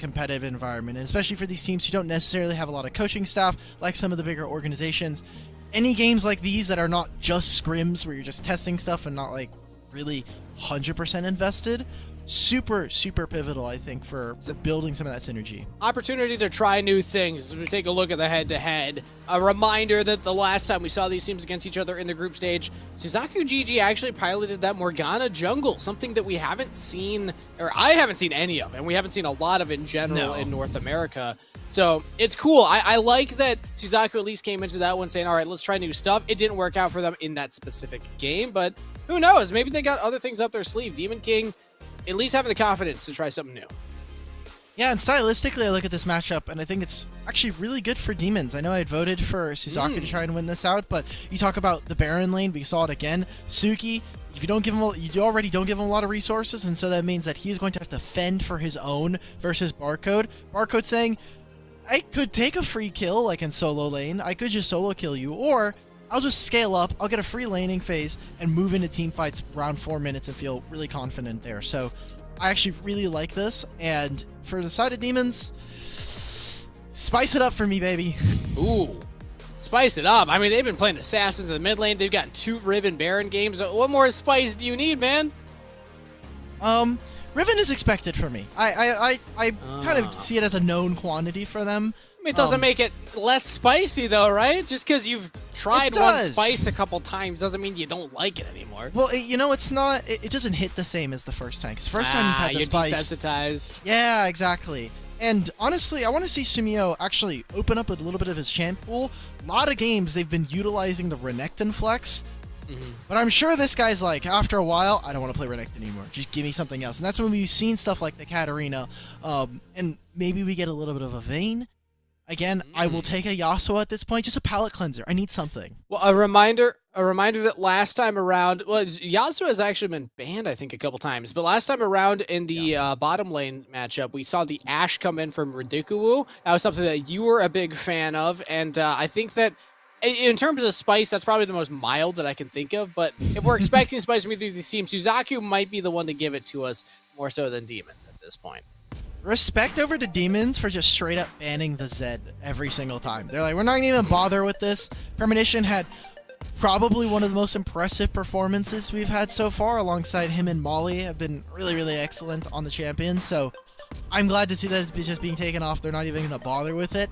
competitive environment, and especially for these teams who don't necessarily have a lot of coaching staff like some of the bigger organizations. Any games like these that are not just scrims where you're just testing stuff and not like really 100% invested, super pivotal, I think, for building some of that synergy. Opportunity to try new things. As we take a look at the head-to-head, a reminder that the last time we saw these teams against each other in the group stage, Suzaku GG actually piloted that Morgana jungle, something that we haven't seen, or I haven't seen any of, and we haven't seen a lot of in general in North America. So it's cool. I like that Suzaku at least came into that one saying, all right, let's try new stuff. It didn't work out for them in that specific game, but who knows? Maybe they got other things up their sleeve. Demon King at least having the confidence to try something new. Yeah, and stylistically, I look at this matchup, and I think it's actually really good for Demons. I know I had voted for Suzaku to try and win this out, but you talk about the Baron lane, we saw it again. Suki, if you don't give him, you already don't give him a lot of resources, and so that means that he's going to have to fend for his own versus Barcode. Barcode saying, I could take a free kill, like in solo lane, I could just solo kill you, or I'll just scale up, I'll get a free laning phase, and move into team fights around 4 minutes and feel really confident there. So I actually really like this, and for the side of Demons, spice it up for me, baby. Ooh, spice it up. I mean, they've been playing Assassins in the mid lane. They've gotten 2 Riven Baron games. What more spice do you need, man? Riven is expected for me. I kind of see it as a known quantity for them. It doesn't make it less spicy, though, right? Just because you've tried one spice a couple times doesn't mean you don't like it anymore. Well, you know, it's not. It doesn't hit the same as the first time. Because first time you've had the spice. Desensitized. Yeah, exactly. And honestly, I want to see Sumio actually open up a little bit of his champ pool. A lot of games they've been utilizing the Renekton flex. But I'm sure this guy's like, after a while, I don't want to play Renekton anymore. Just give me something else. And that's when we've seen stuff like the Katarina. And maybe we get a little bit of a Vayne. Again, I will take a Yasuo at this point, just a palate cleanser. I need something. Well, a reminder that last time around, well, Yasuo has actually been banned, I think, a couple times. But last time around in the bottom lane matchup, we saw the Ashe come in from Ridikuwu. That was something that you were a big fan of, and I think that in terms of spice, that's probably the most mild that I can think of. But if we're expecting spice from either of these teams, Suzaku might be the one to give it to us more so than Demons at this point. Respect over to Demons for just straight up banning the Zed every single time. They're like, we're not going to even bother with this. Premonition had probably one of the most impressive performances we've had so far, alongside him and Molly have been really excellent on the champion. So I'm glad to see that it's just being taken off. They're not even going to bother with it.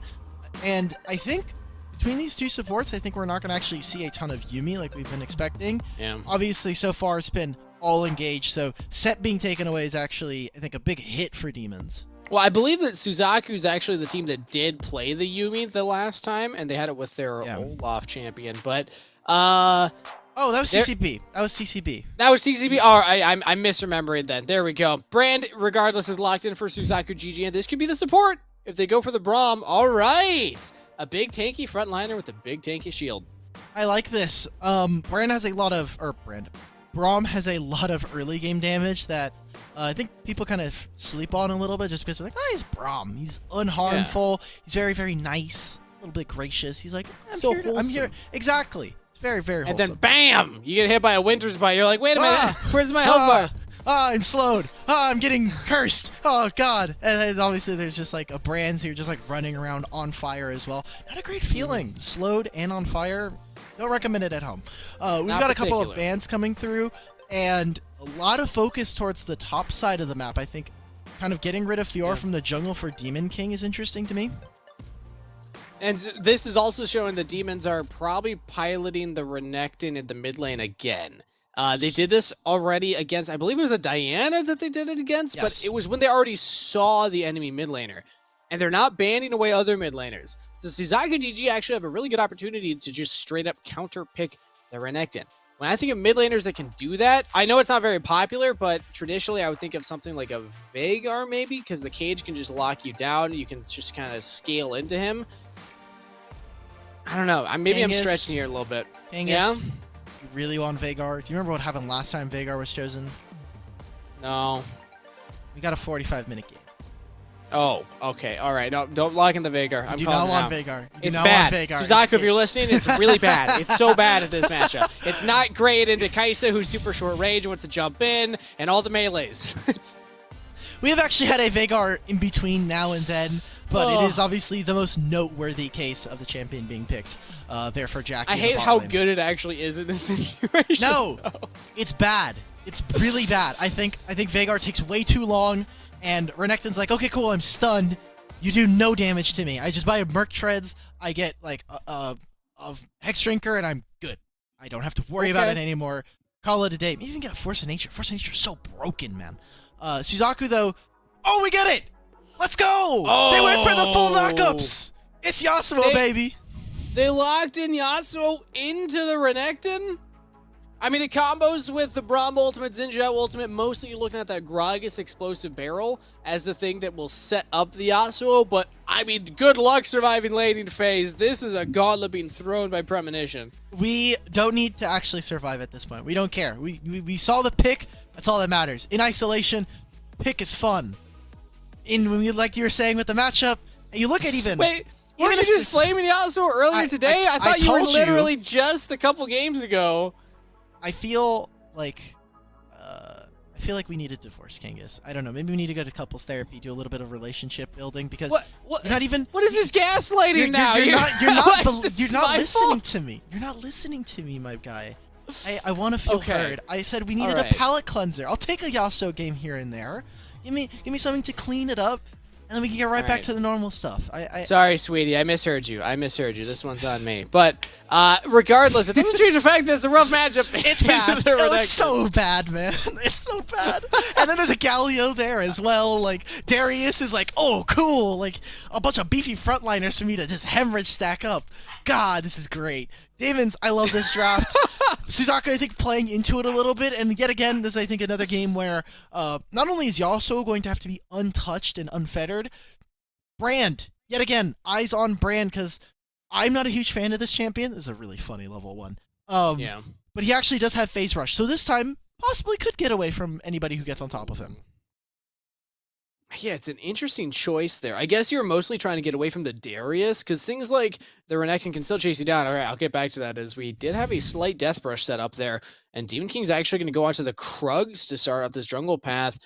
And I think between these 2 supports, I think we're not going to actually see a ton of Yuumi like we've been expecting. Yeah. Obviously, so far it's been all engaged, so Set being taken away is actually, I think, a big hit for Demons. Well, I believe that Suzaku's actually the team that did play the Yuumi the last time, and they had it with their Olaf champion, but oh, that was CCB. That was CCB. That was CCB. Oh, I'm misremembering then. There we go. Brand, regardless, is locked in for Suzaku GG, and this could be the support if they go for the Braum. All right. A big tanky frontliner with a big tanky shield. I like this. Brand has a lot of, Braum has a lot of early game damage that I think people kind of sleep on a little bit just because they're like, oh, he's Braum. He's unharmful. Yeah. He's very nice. A little bit gracious. He's like, I'm here. Exactly. It's very wholesome. And then bam! You get hit by a Winter's Bite. You're like, wait a minute. Where's my health bar? I'm slowed. I'm getting cursed. Oh, God. And then obviously there's just like a Brands here just like running around on fire as well. Not a great feeling. Slowed and on fire. Don't recommend it at home. We've got a couple of bans coming through, and a lot of focus towards the top side of the map. I think kind of getting rid of Fiora from the jungle for Demon King is interesting to me. And this is also showing the Demons are probably piloting the Renekton in the mid lane again. They did this already against, I believe it was a Diana that they did it against, but it was when they already saw the enemy mid laner. And they're not banning away other mid laners. So Suzaku GG actually have a really good opportunity to just straight up counter pick the Renekton. when I think of mid laners that can do that, I know it's not very popular, but traditionally I would think of something like a Veigar maybe, because the cage can just lock you down. You can just kind of scale into him. I don't know. Maybe I'm stretching here a little bit. Kangas, yeah? you really want Veigar? Do you remember what happened last time Veigar was chosen? No. We got a 45-minute game. Oh, okay. All right. No, don't lock in the Veigar. I'm do calling not want it Veigar. You do It's not bad. want Veigar. Suzaku, if you're listening, it's really bad. It's so bad at this matchup. It's not great into Kaisa, who's super short range, wants to jump in, and all the melees. We have actually had a Veigar in between now and then, but it is obviously the most noteworthy case of the champion being picked there for Jackie. I hate how good it actually is in this situation. No, it's bad. It's really bad. I think Veigar takes way too long, and Renekton's like, okay, cool, I'm stunned. You do no damage to me. I just buy a Merc Treads, I get like a Hex Drinker, and I'm good. I don't have to worry about it anymore. Call it a day. Maybe even get a Force of Nature. Force of Nature is so broken, man. Suzaku, though, oh, we get it! Let's go! Oh. They went for the full knockups! It's Yasuo, baby! They locked in Yasuo into the Renekton? I mean, it combos with the Braum ultimate, Zinja ultimate. Mostly you're looking at that Gragas explosive barrel as the thing that will set up the Yasuo, but I mean, good luck surviving laning phase. This is a gauntlet being thrown by Premonition. We don't need to actually survive at this point. We don't care. We saw the pick. That's all that matters. In isolation, pick is fun. Like you were saying with the matchup, and you look at even... Wait, weren't you just flaming Yasuo earlier today? I thought you were literally just a couple games ago. I feel like we needed to force Kangas. I don't know. Maybe we need to go to couples therapy, do a little bit of relationship building, because you're not even. What is this gaslighting now? You're not listening to me. You're not listening to me, my guy. I want to feel heard. I said we needed a palate cleanser. I'll take a Yasuo game here and there. Give me something to clean it up, and then we can get right back to the normal stuff. Sorry, sweetie. I misheard you. This one's on me. But regardless, it doesn't change the fact that it's a rough matchup. It's bad. It's so bad, man. It's so bad. And then there's a Galio there as well. Like, Darius is like, oh, cool. Like, a bunch of beefy frontliners for me to just hemorrhage stack up. God, this is great. Damons, I love this draft. Suzaku, I think, playing into it a little bit, and yet again, this is, I think, another game where not only is Yasuo going to have to be untouched and unfettered, Brand, yet again, eyes on Brand, because I'm not a huge fan of this champion. This is a really funny level 1. Yeah. But he actually does have Phase Rush, so this time, possibly could get away from anybody who gets on top of him. Yeah, it's an interesting choice there. I guess you're mostly trying to get away from the Darius, because things like the Renekton can still chase you down. All right, I'll get back to that, as we did have a slight Death Brush set up there, and Demon King's actually going to go onto the Krugs to start off this jungle path.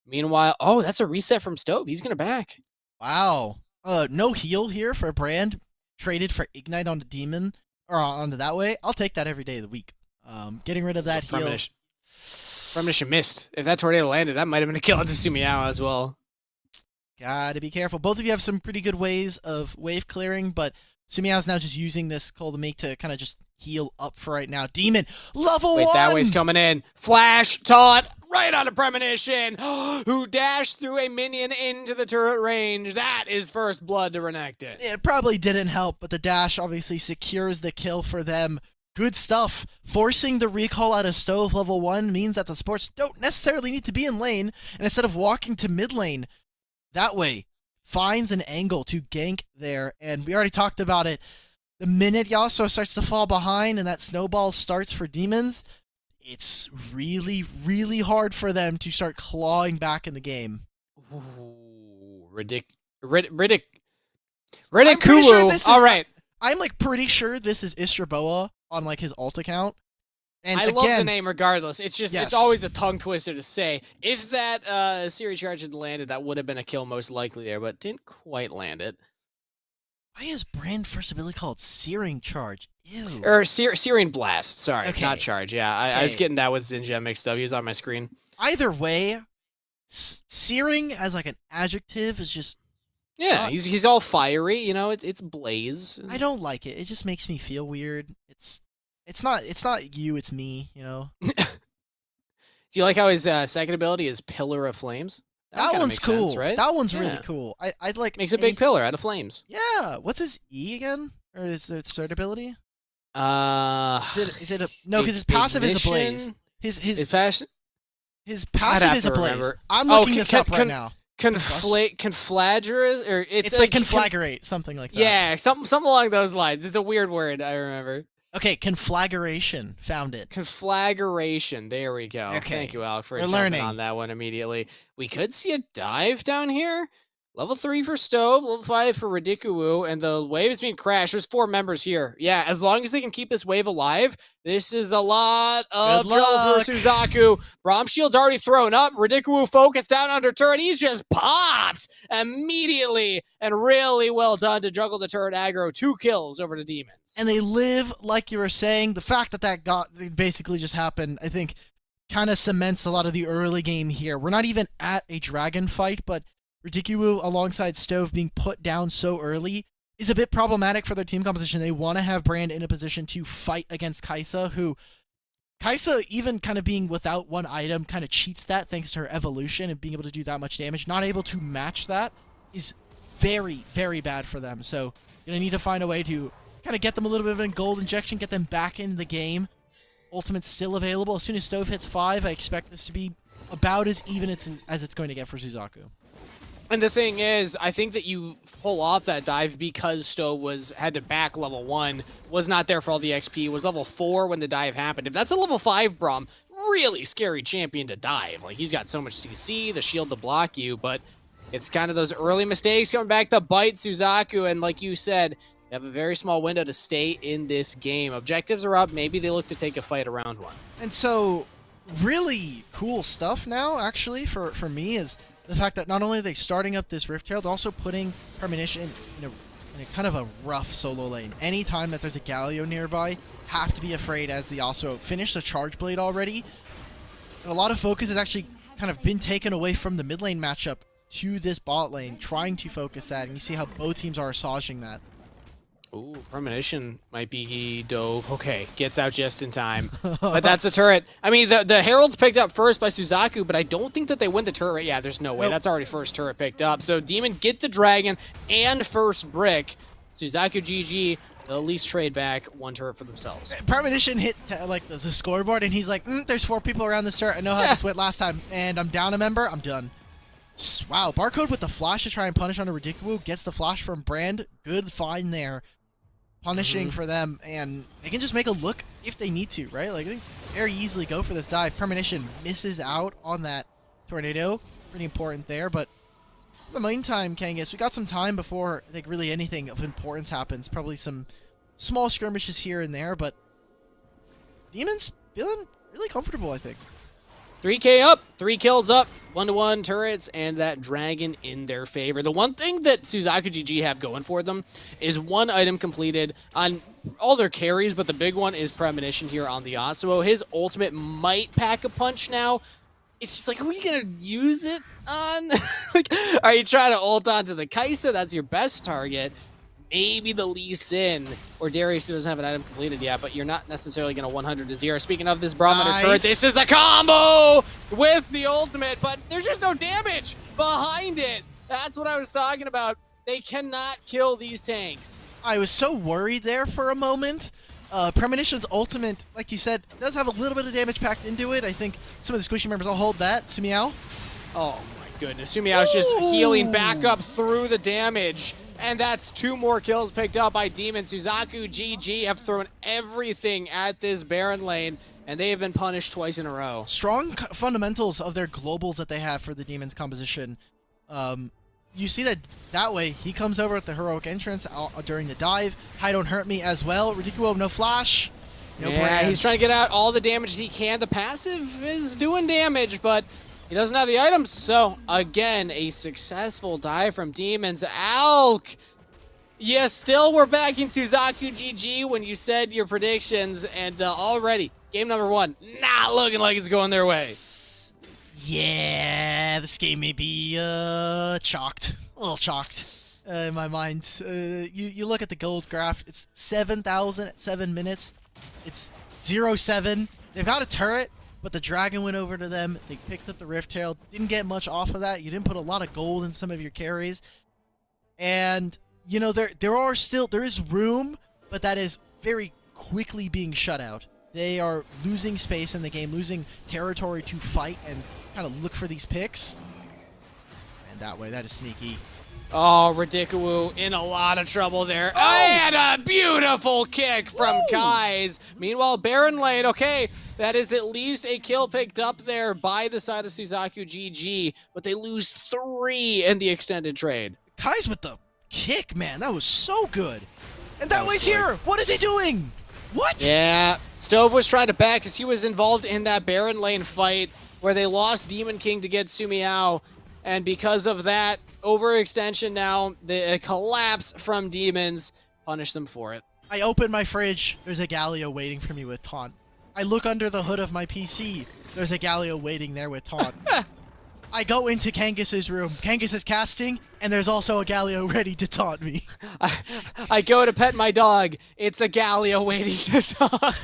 Meanwhile, oh, that's a reset from Stove. He's going to back. Wow. No heal here for Brand, traded for Ignite onto Demon, or onto that way. I'll take that every day of the week. Getting rid of that heal. Premonition missed. If that tornado landed, that might have been a kill onto Sumiao as well. Gotta be careful. Both of you have some pretty good ways of wave clearing, but Sumiao's now just using this Cold to make to kind of just heal up for right now. Demon, level 1! Wait, that wave's coming in. Flash, taunt, right onto Premonition, who dashed through a minion into the turret range. That is first blood to Renekton. It probably didn't help, but the dash obviously secures the kill for them. Good stuff. Forcing the recall out of Stove level 1 means that the supports don't necessarily need to be in lane, and instead of walking to mid lane, that way, finds an angle to gank there, and we already talked about it. The minute Yasuo starts to fall behind and that snowball starts for Demons, it's really, really hard for them to start clawing back in the game. Ooh, Ridicule. All right. I'm like pretty sure this is Istraboa on like his alt account. And I again, love the name regardless. It's just, it's always a tongue twister to say. If that Series charge had landed, that would have been a kill most likely there, but didn't quite land it. Why is Brand first ability called Searing Charge? Ew. Or Searing Blast. Sorry, Okay. not Charge. Yeah, I was getting that with Zinja mixed up. He was on my screen. Either way, Searing as like an adjective is just... Yeah, he's all fiery, you know, it's Blaze. I don't like it. It just makes me feel weird. It's not you, it's me, you know. Do you like how his second ability is Pillar of Flames? That one's cool, sense, right? That one's really cool. I'd like makes a big pillar out of flames. Yeah. What's his E again? Or is it third ability? Is it a no? Because his passive is a blaze. His passive is a blaze. Remember. I'm looking this up right now. Conflagrate, or it's like conflagrate, something like that. Yeah, something along those lines. It's a weird word, I remember. Okay, conflagration. Found it. Conflagration. There we go. Okay. Thank you, Alk, for jumping on that one immediately. We could see a dive down here. Level 3 for Stove, level 5 for Ridikuwu, and the wave is being crashed. There's 4 members here. Yeah, as long as they can keep this wave alive, this is a lot of trouble for Suzaku. Braum Shield's already thrown up. Ridikuwu focused down under turret. He's just popped immediately, and really well done to juggle the turret aggro. 2 kills over the Demons. And they live, like you were saying, the fact that basically just happened, I think, kind of cements a lot of the early game here. We're not even at a dragon fight, but Ridikuwu alongside Stove being put down so early is a bit problematic for their team composition. They want to have Brand in a position to fight against Kai'Sa, who Kai'Sa, even kind of being without one item, kind of cheats that thanks to her evolution and being able to do that much damage. Not able to match that is very, very bad for them. So you're going to need to find a way to kind of get them a little bit of a gold injection, get them back in the game. Ultimate's still available. As soon as Stove hits 5, I expect this to be about as even as it's going to get for Suzaku. And the thing is, I think that you pull off that dive because Stove had to back level 1, was not there for all the XP, was level 4 when the dive happened. If that's a level 5 Braum, really scary champion to dive. Like, he's got so much CC, the shield to block you, but it's kind of those early mistakes coming back to bite Suzaku, and like you said, they have a very small window to stay in this game. Objectives are up, maybe they look to take a fight around one. And so, really cool stuff now, actually, for me, is the fact that not only are they starting up this Rift Herald, they're also putting Premonition in a kind of a rough solo lane. Anytime that there's a Galio nearby, have to be afraid, as they also finished the Charge Blade already. And a lot of focus has actually kind of been taken away from the mid lane matchup to this bot lane, trying to focus that, and you see how both teams are massaging that. Ooh, Premonition might be dove. Okay, gets out just in time. But that's a turret. I mean, the Herald's picked up first by Suzaku, but I don't think that they win the turret. Yeah, there's no way. Nope. That's already first turret picked up. So Demon get the dragon and first brick. Suzaku GG. They'll at least trade back 1 turret for themselves. Premonition hit like the scoreboard, and he's like, there's 4 people around this turret. I know how this went last time, and I'm down a member. I'm done. Wow, Barcode with the flash to try and punish onto Ridikuwu. Gets the flash from Brand. Good find there. Punishing for them, and they can just make a look if they need to, right? Like, they very easily go for this dive. Premonition misses out on that tornado. Pretty important there, but in the meantime, Kangas, we got some time before I think really anything of importance happens. Probably some small skirmishes here and there, but Demons feeling really comfortable, I think. 3K up, 3 kills up, 1-to-1 turrets, and that dragon in their favor. The one thing that Suzaku GG have going for them is 1 item completed on all their carries, but the big one is Premonition here on the Yasuo. His ultimate might pack a punch now. It's just like, are we going to use it on? Like, are you trying to ult onto the Kai'Sa? That's your best target. Maybe the Lee Sin or Darius, who doesn't have an item completed yet, but you're not necessarily going to 100-0. Speaking of this Brahmana turret, this is the combo with the ultimate, but there's just no damage behind it. That's what I was talking about. They cannot kill these tanks. I was so worried there for a moment. Premonition's ultimate, like you said, does have a little bit of damage packed into it. I think some of the squishy members will hold that. Sumiao. Oh my goodness. Sumiao's just healing back up through the damage. And that's 2 more kills picked up by Demon. Suzaku GG have thrown everything at this Baron lane, and they have been punished twice in a row. Strong fundamentals of their globals that they have for the Demon's composition. You see that way, he comes over at the heroic entrance during the dive. Hi, don't hurt me as well. Ridikuwu, no flash. No brands. He's trying to get out all the damage he can. The passive is doing damage, but he doesn't have the items. So, again, a successful dive from Demons. Alk! Yes, still we're back in Suzaku GG when you said your predictions, and already, game number 1, not looking like it's going their way. Yeah, this game may be chalked. A little chalked in my mind. You look at the gold graph, it's 7,000 at 7 minutes. It's 0-7. They've got a turret, but the dragon went over to them. They picked up the Rift Herald. Didn't get much off of that. You didn't put a lot of gold in some of your carries. And, you know, there is room, but that is very quickly being shut out. They are losing space in the game, losing territory to fight and kind of look for these picks. And that way, that is sneaky. Oh, Ridiculous in a lot of trouble there. Oh! And a beautiful kick from Kais. Meanwhile, Baron Lane, okay, that is at least a kill picked up there by the side of Suzaku GG, but they lose 3 in the extended trade. Kais with the kick, man, that was so good. And that way's here. What is he doing? What? Yeah, Stove was trying to back because he was involved in that Baron Lane fight where they lost Demon King to get Sumiao, and because of that overextension now, the collapse from Demons, punish them for it. I open my fridge, there's a Galio waiting for me with taunt. I look under the hood of my PC, there's a Galio waiting there with taunt. I go into Kangas' room, Kangas is casting, and there's also a Galio ready to taunt me. I go to pet my dog, it's a Galio waiting to taunt.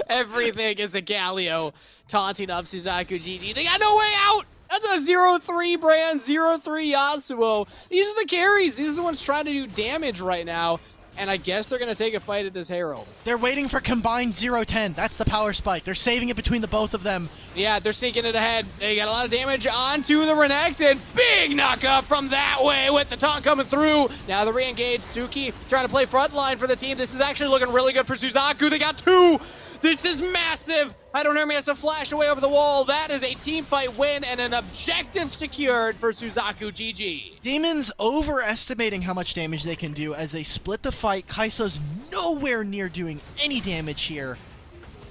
Everything is a Galio taunting up Suzaku GG. They got no way out! That's a 0-3 brand, 0-3 Yasuo. These are the carries. These are the ones trying to do damage right now. And I guess they're going to take a fight at this Herald. They're waiting for combined 0-10. That's the power spike. They're saving it between the both of them. Yeah, they're sneaking it ahead. They got a lot of damage onto the Renekton. Big knockup from that way with the taunt coming through. Now the re-engage. Suki trying to play frontline for the team. This is actually looking really good for Suzaku. They got 2. This is massive. I don't hear me has to flash away over the wall. That is a team fight win and an objective secured for Suzaku GG. Demons overestimating how much damage they can do as they split the fight. Kaisa's nowhere near doing any damage here.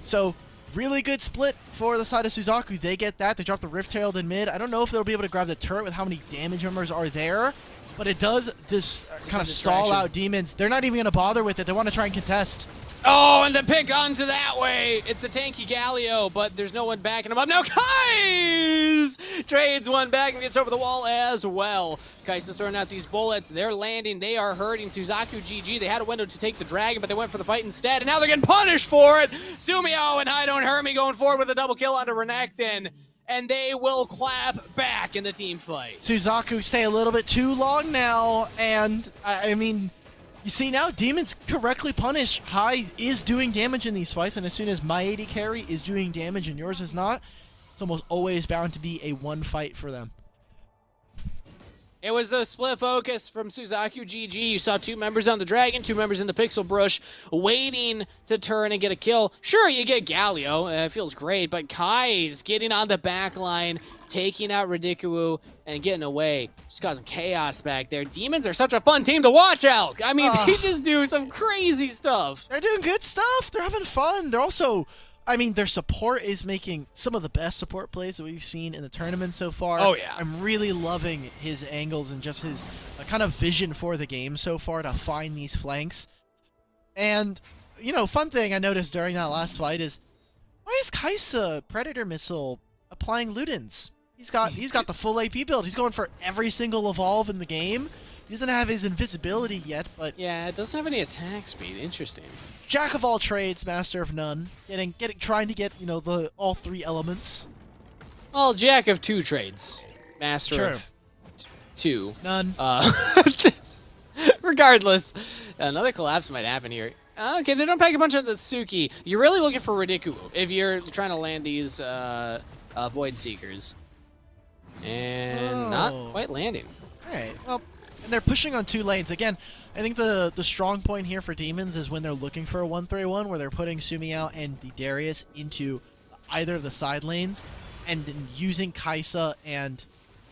So really good split for the side of Suzaku. They get that. They drop the Rift Herald in mid. I don't know if they'll be able to grab the turret with how many damage members are there, but it does just kind of stall out Demons. They're not even going to bother with it. They want to try and contest. Oh, and the pick onto that way. It's a tanky Galio, but there's no one backing him up. Now Kais trades one back and gets over the wall as well. Kais is throwing out these bullets. They're landing. They are hurting Suzaku GG. They had a window to take the dragon, but they went for the fight instead, and now they're getting punished for it. Sumiao and Hi Don't Hurt Me going forward with a double kill onto Renekton, and they will clap back in the team fight. Suzaku stay a little bit too long now, and I mean, you see now, Demons correctly punish. High is doing damage in these fights, and as soon as my AD carry is doing damage and yours is not, it's almost always bound to be a one fight for them. It was the split focus from Suzaku GG. You saw 2 members on the Dragon, 2 members in the Pixel Brush, waiting to turn and get a kill. Sure, you get Galio. It feels great, but Kai's getting on the back line, taking out Ridiculous, and getting away. Just causing chaos back there. Demons are such a fun team to watch, Alk. I mean, they just do some crazy stuff. They're doing good stuff. They're having fun. They're also, I mean, their support is making some of the best support plays that we've seen in the tournament so far. Oh, yeah. I'm really loving his angles and just his kind of vision for the game so far to find these flanks. And, you know, fun thing I noticed during that last fight is, why is Kaisa Predator Missile applying Ludens? He's got the full AP build. He's going for every single evolve in the game. He doesn't have his invisibility yet, but yeah, it doesn't have any attack speed. Interesting. Jack of all trades, master of none. Trying to get, you know, all 3 elements. Well, Jack of 2 trades, master of 2. None. Regardless, another collapse might happen here. Okay, they don't pack a bunch of the Suki. You're really looking for Ridiculous if you're trying to land these Void Seekers. And not quite landing. Alright, well, and they're pushing on 2 lanes. Again, I think the strong point here for Demons is when they're looking for a 1-3-1, where they're putting Sumiao and the Darius into either of the side lanes, and then using Kaisa and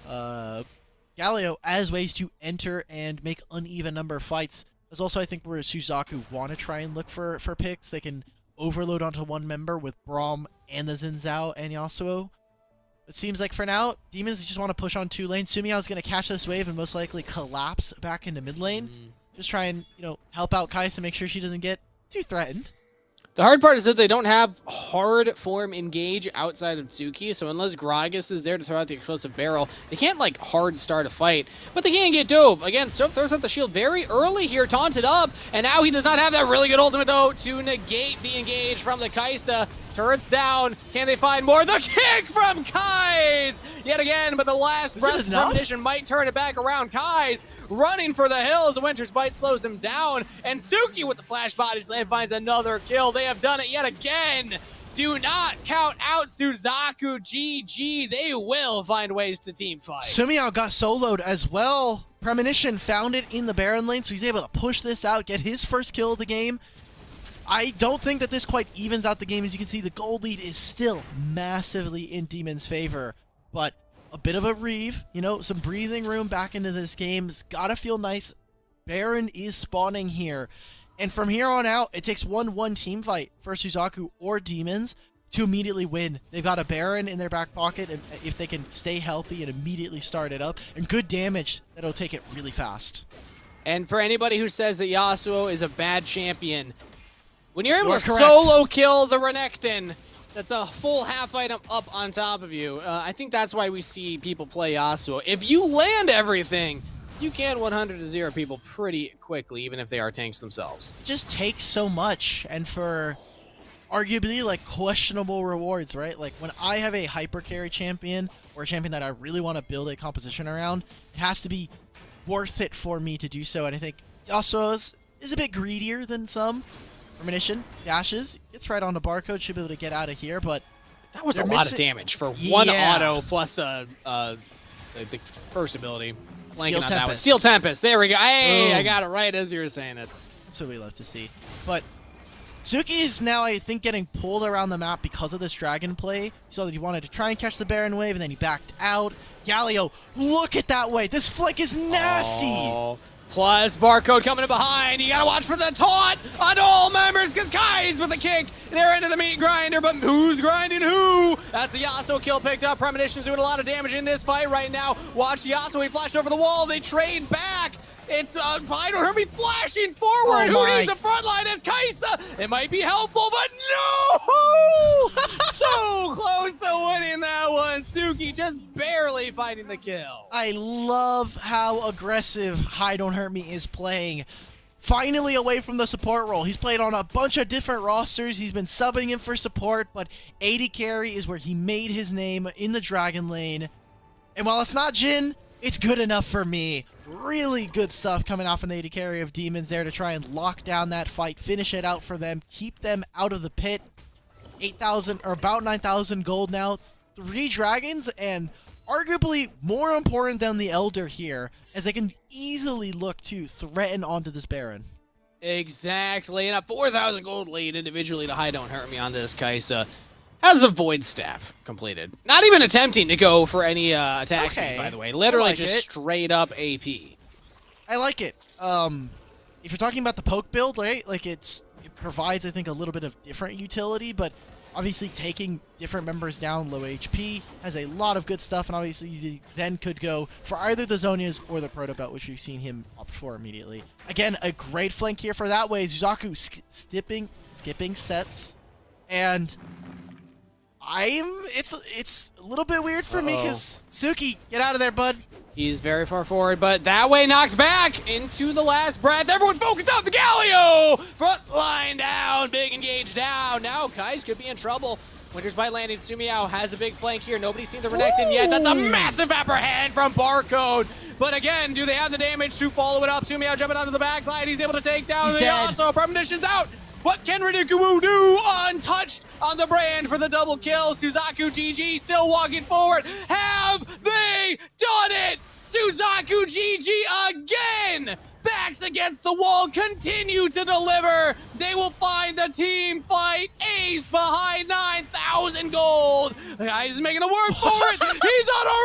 Galio as ways to enter and make uneven number of fights. There's also, I think, where Suzaku want to try and look for picks. They can overload onto one member with Braum and the Xin Zhao and Yasuo. It seems like for now, Demons just want to push on 2 lanes. Sumiao is going to catch this wave and most likely collapse back into mid lane. Just try and, you know, help out Kais to make sure she doesn't get too threatened. The hard part is that they don't have hard form engage outside of Tsuki, so unless Gragas is there to throw out the explosive barrel, they can't, like, hard start a fight. But they can get Dove. Again, Stove throws out the shield very early here, taunted up, and now he does not have that really good ultimate, though, to negate the engage from the Kaisa. Turrets down. Can they find more? The kick from Kais! Yet again, but the last breath premonition might turn it back around. Kais running for the hills. The Winter's Bite slows him down. And Suki with the flash body slam finds another kill. They have done it yet again. Do not count out Suzaku. GG. They will find ways to team fight. Sumiao got soloed as well. Premonition found it in the Baron lane, so he's able to push this out, get his first kill of the game. I don't think that this quite evens out the game. As you can see, the gold lead is still massively in Demon's favor. But a bit of a reave, you know, some breathing room back into this game. It's gotta feel nice. Baron is spawning here. And from here on out, it takes 1-1 team fight for Suzaku or Demons to immediately win. They've got a Baron in their back pocket, and if they can stay healthy and immediately start it up, and good damage, that'll take it really fast. And for anybody who says that Yasuo is a bad champion, when you're able to solo kill the Renekton, that's a full half item up on top of you. I think that's why we see people play Yasuo. If you land everything, you can 100-0 people pretty quickly, even if they are tanks themselves. It just takes so much, and for arguably like questionable rewards, right? Like when I have a hyper carry champion or a champion that I really want to build a composition around, it has to be worth it for me to do so. And I think Yasuo is a bit greedier than some. Premonition dashes, gets right on the barcode, should be able to get out of here, but that was a lot of damage for one auto plus the first ability. Steel Tempest. Steel Tempest. There we go. Hey, I got it right as you were saying it. That's what we love to see. But Suki is now, I think, getting pulled around the map because of this dragon play. You saw that he wanted to try and catch the Baron wave, and then he backed out. Galio, look at that way. This flank is nasty. Oh. Plus, barcode coming in behind. You gotta watch for the taunt on all members, because Kai's with a kick. They're into the meat grinder, but who's grinding who? That's the Yasuo kill picked up. Premonition's doing a lot of damage in this fight right now. Watch Yasuo, he flashed over the wall. They trade back. It's Fido Hermie flashing forward. Who needs the front line? It's Kaisa. It might be helpful, but no! So close to winning that one. Suki just barely fighting the kill. I love how aggressive High Don't Hurt Me is playing. Finally away from the support role. He's played on a bunch of different rosters. He's been subbing in for support, but AD carry is where he made his name in the Dragon lane. And while it's not Jhin, it's good enough for me. Really good stuff coming off an AD carry of Demons there to try and lock down that fight, finish it out for them, keep them out of the pit. 8,000 or about 9,000 gold now, 3 dragons, and arguably more important than the Elder here, as they can easily look to threaten onto this Baron. Exactly, and a 4,000 gold lead individually to High Don't Hurt Me on this Kaisa. Has the Void Staff completed. Not even attempting to go for any attack speed, by the way. Literally just straight up AP. I like it. If you're talking about the poke build, right? Like it provides, I think, a little bit of different utility, but obviously taking different members down low HP has a lot of good stuff, and obviously you then could go for either the Zhonya's or the Proto Belt, which we've seen him opt for immediately. Again, a great flank here for that way. Suzaku skipping sets, and it's a little bit weird for me because Suki, get out of there, bud. He's very far forward, but that way knocked back into the last breath. Everyone focused on the Galio! Front line down, big engage down. Now Kais could be in trouble. Winter's Bite landing. Sumiao has a big flank here. Nobody's seen the Renekton yet. That's a massive apprehend from Barcode. But again, do they have the damage to follow it up? Sumiao jumping onto the back line. He's able to take down the Yasuo. Premonition's out. What can Ridikuwu do? Untouched on the brand for the double kill. Suzaku GG still walking forward. Have they done it? Suzaku GG again! Backs against the wall, continue to deliver. They will find the team fight. Ace behind 9,000 gold. The guy's making the work for it. He's on a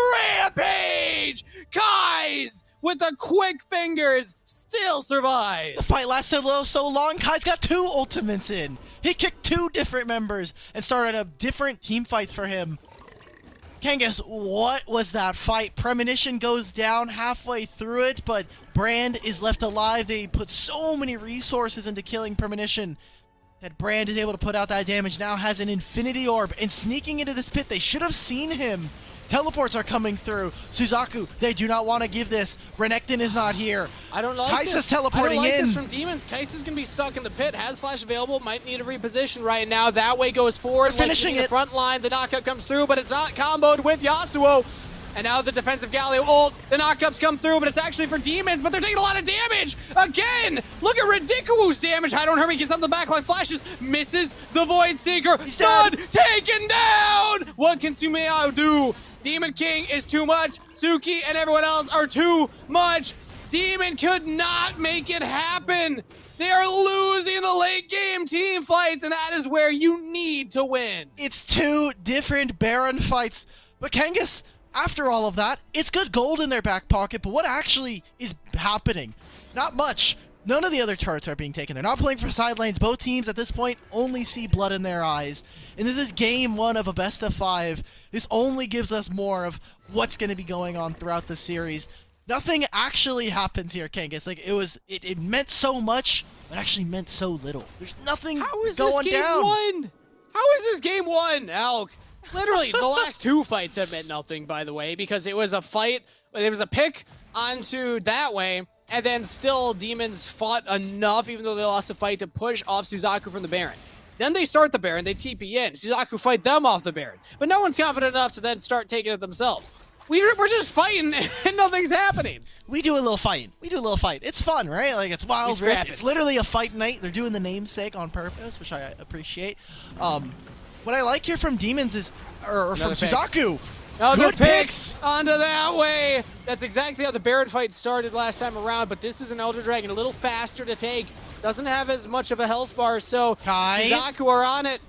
rampage. Kais with the quick fingers still survives. The fight lasted so long, Kai's got 2 ultimates in. He kicked 2 different members and started up different team fights for him. Kangas, what was that fight? Premonition goes down halfway through it, but Brand is left alive. They put so many resources into killing Premonition that Brand is able to put out that damage. Now has an Infinity Orb and sneaking into this pit. They should have seen him Teleports are coming through. Suzaku, they do not want to give this. Renekton is not here. I don't like Kai'Sa's this. teleporting I don't like in. this from Demons. Kai'Sa's going to be stuck in the pit. Has flash available. Might need to reposition right now. That way goes forward. Finishing the it. front line. The knockup comes through, but it's not comboed with Yasuo. And now the defensive Galio ult. The knockups come through, but it's actually for Demons, but they're taking a lot of damage. Again, look at Ridiculous damage. I don't hurt me. Gets on the backline, flashes, misses the Void Seeker. He's Stun, dead. taken down. What can Sumeao do? Demon King is too much. Suki and everyone else are too much. Demon could not make it happen. They are losing the late game team fights, and that is where you need to win. It's two different Baron fights. But Kangas, after all of that, it's good gold in their back pocket, but what actually is happening? Not much. None of the other turrets are being taken. They're not playing for side lanes. Both teams at this point only see blood in their eyes. And this is game 1 of a best of 5. This only gives us more of what's going to be going on throughout the series. Nothing actually happens here, Kangas. Like, it meant so much, but actually meant so little. There's nothing How is going this game down. 1? How is this game 1, Alk? Literally, the last 2 fights have meant nothing, by the way, because it was a fight, it was a pick onto that way, and then still Demons fought enough, even though they lost the fight, to push off Suzaku from the Baron. Then they start the Baron, they TP in. Suzaku fight them off the Baron. But no one's confident enough to then start taking it themselves. We're just fighting and nothing's happening. We do a little fighting. It's fun, right? Like, it's Wild Rift. It's literally a fight night. They're doing the namesake on purpose, which I appreciate. What I like here from Demons is, or from Suzaku, good picks onto that way. That's exactly how the Baron fight started last time around, but this is an Elder Dragon, a little faster to take. Doesn't have as much of a health bar, so Kai. Suzaku are on it.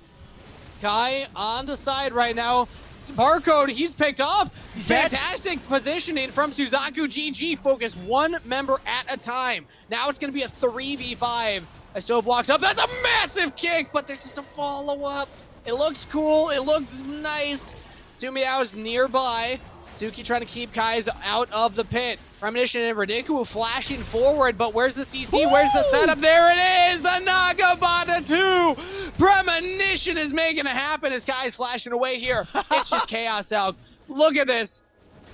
Kai on the side right now. Barcode, he's picked off. He's Fantastic positioning from Suzaku. GG, focus one member at a time. Now it's going to be a 3v5. I still walks up. That's a massive kick, but there's just a follow-up. It looks cool. It looks nice. Sumeao's nearby. Dookie trying to keep Kai's out of the pit. Premonition and Ridicu flashing forward, but where's the CC? Woo! Where's the setup? There it is! The Nagabata 2! Premonition is making it happen as Kai's flashing away here. It's just chaos out. Look at this.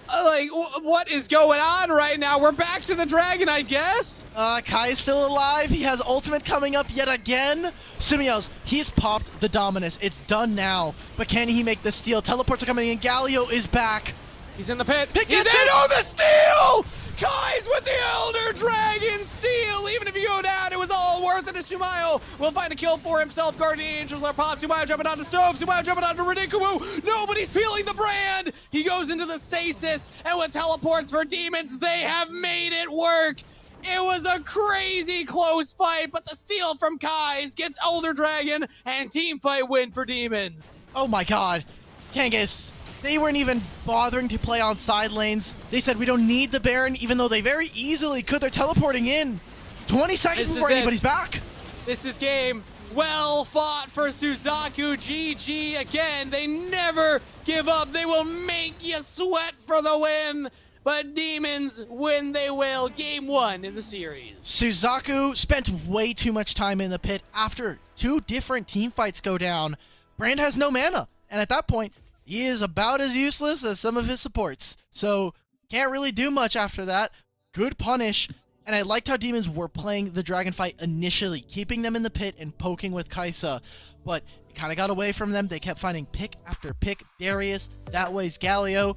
Like, what is going on right now? We're back to the dragon, I guess? Kai is still alive. He has ultimate coming up yet again. Sumeao's, he's popped the Dominus. It's done now. But can he make the steal? Teleports are coming in. Galio is back. He's in the pit. He's in! Oh, the steal! Kai's with the Elder Dragon steal! Even if you go down, it was all worth it. Sumeao will find a kill for himself. Guardian Angels are popped. Sumeao jumping on the stove. Sumeao jumping onto Ridicu. Nobody's peeling the brand. He goes into the stasis, and with teleports for Demons, they have made it work. It was a crazy close fight, but the steal from Kai's gets Elder Dragon and team fight win for Demons. Oh my god. Kangas. They weren't even bothering to play on side lanes. They said we don't need the Baron, even though they very easily could. They're teleporting in. 20 seconds before anybody's back. This is game well fought for Suzaku. GG again. They never give up. They will make you sweat for the win. But Demons win, they will. Game 1 in the series. Suzaku spent way too much time in the pit after 2 different team fights go down. Brand has no mana. And at that point, he is about as useless as some of his supports. So, can't really do much after that. Good punish. And I liked how Demons were playing the dragon fight initially, keeping them in the pit and poking with Kai'Sa. But it kind of got away from them. They kept finding pick after pick. Darius, that way's Galio.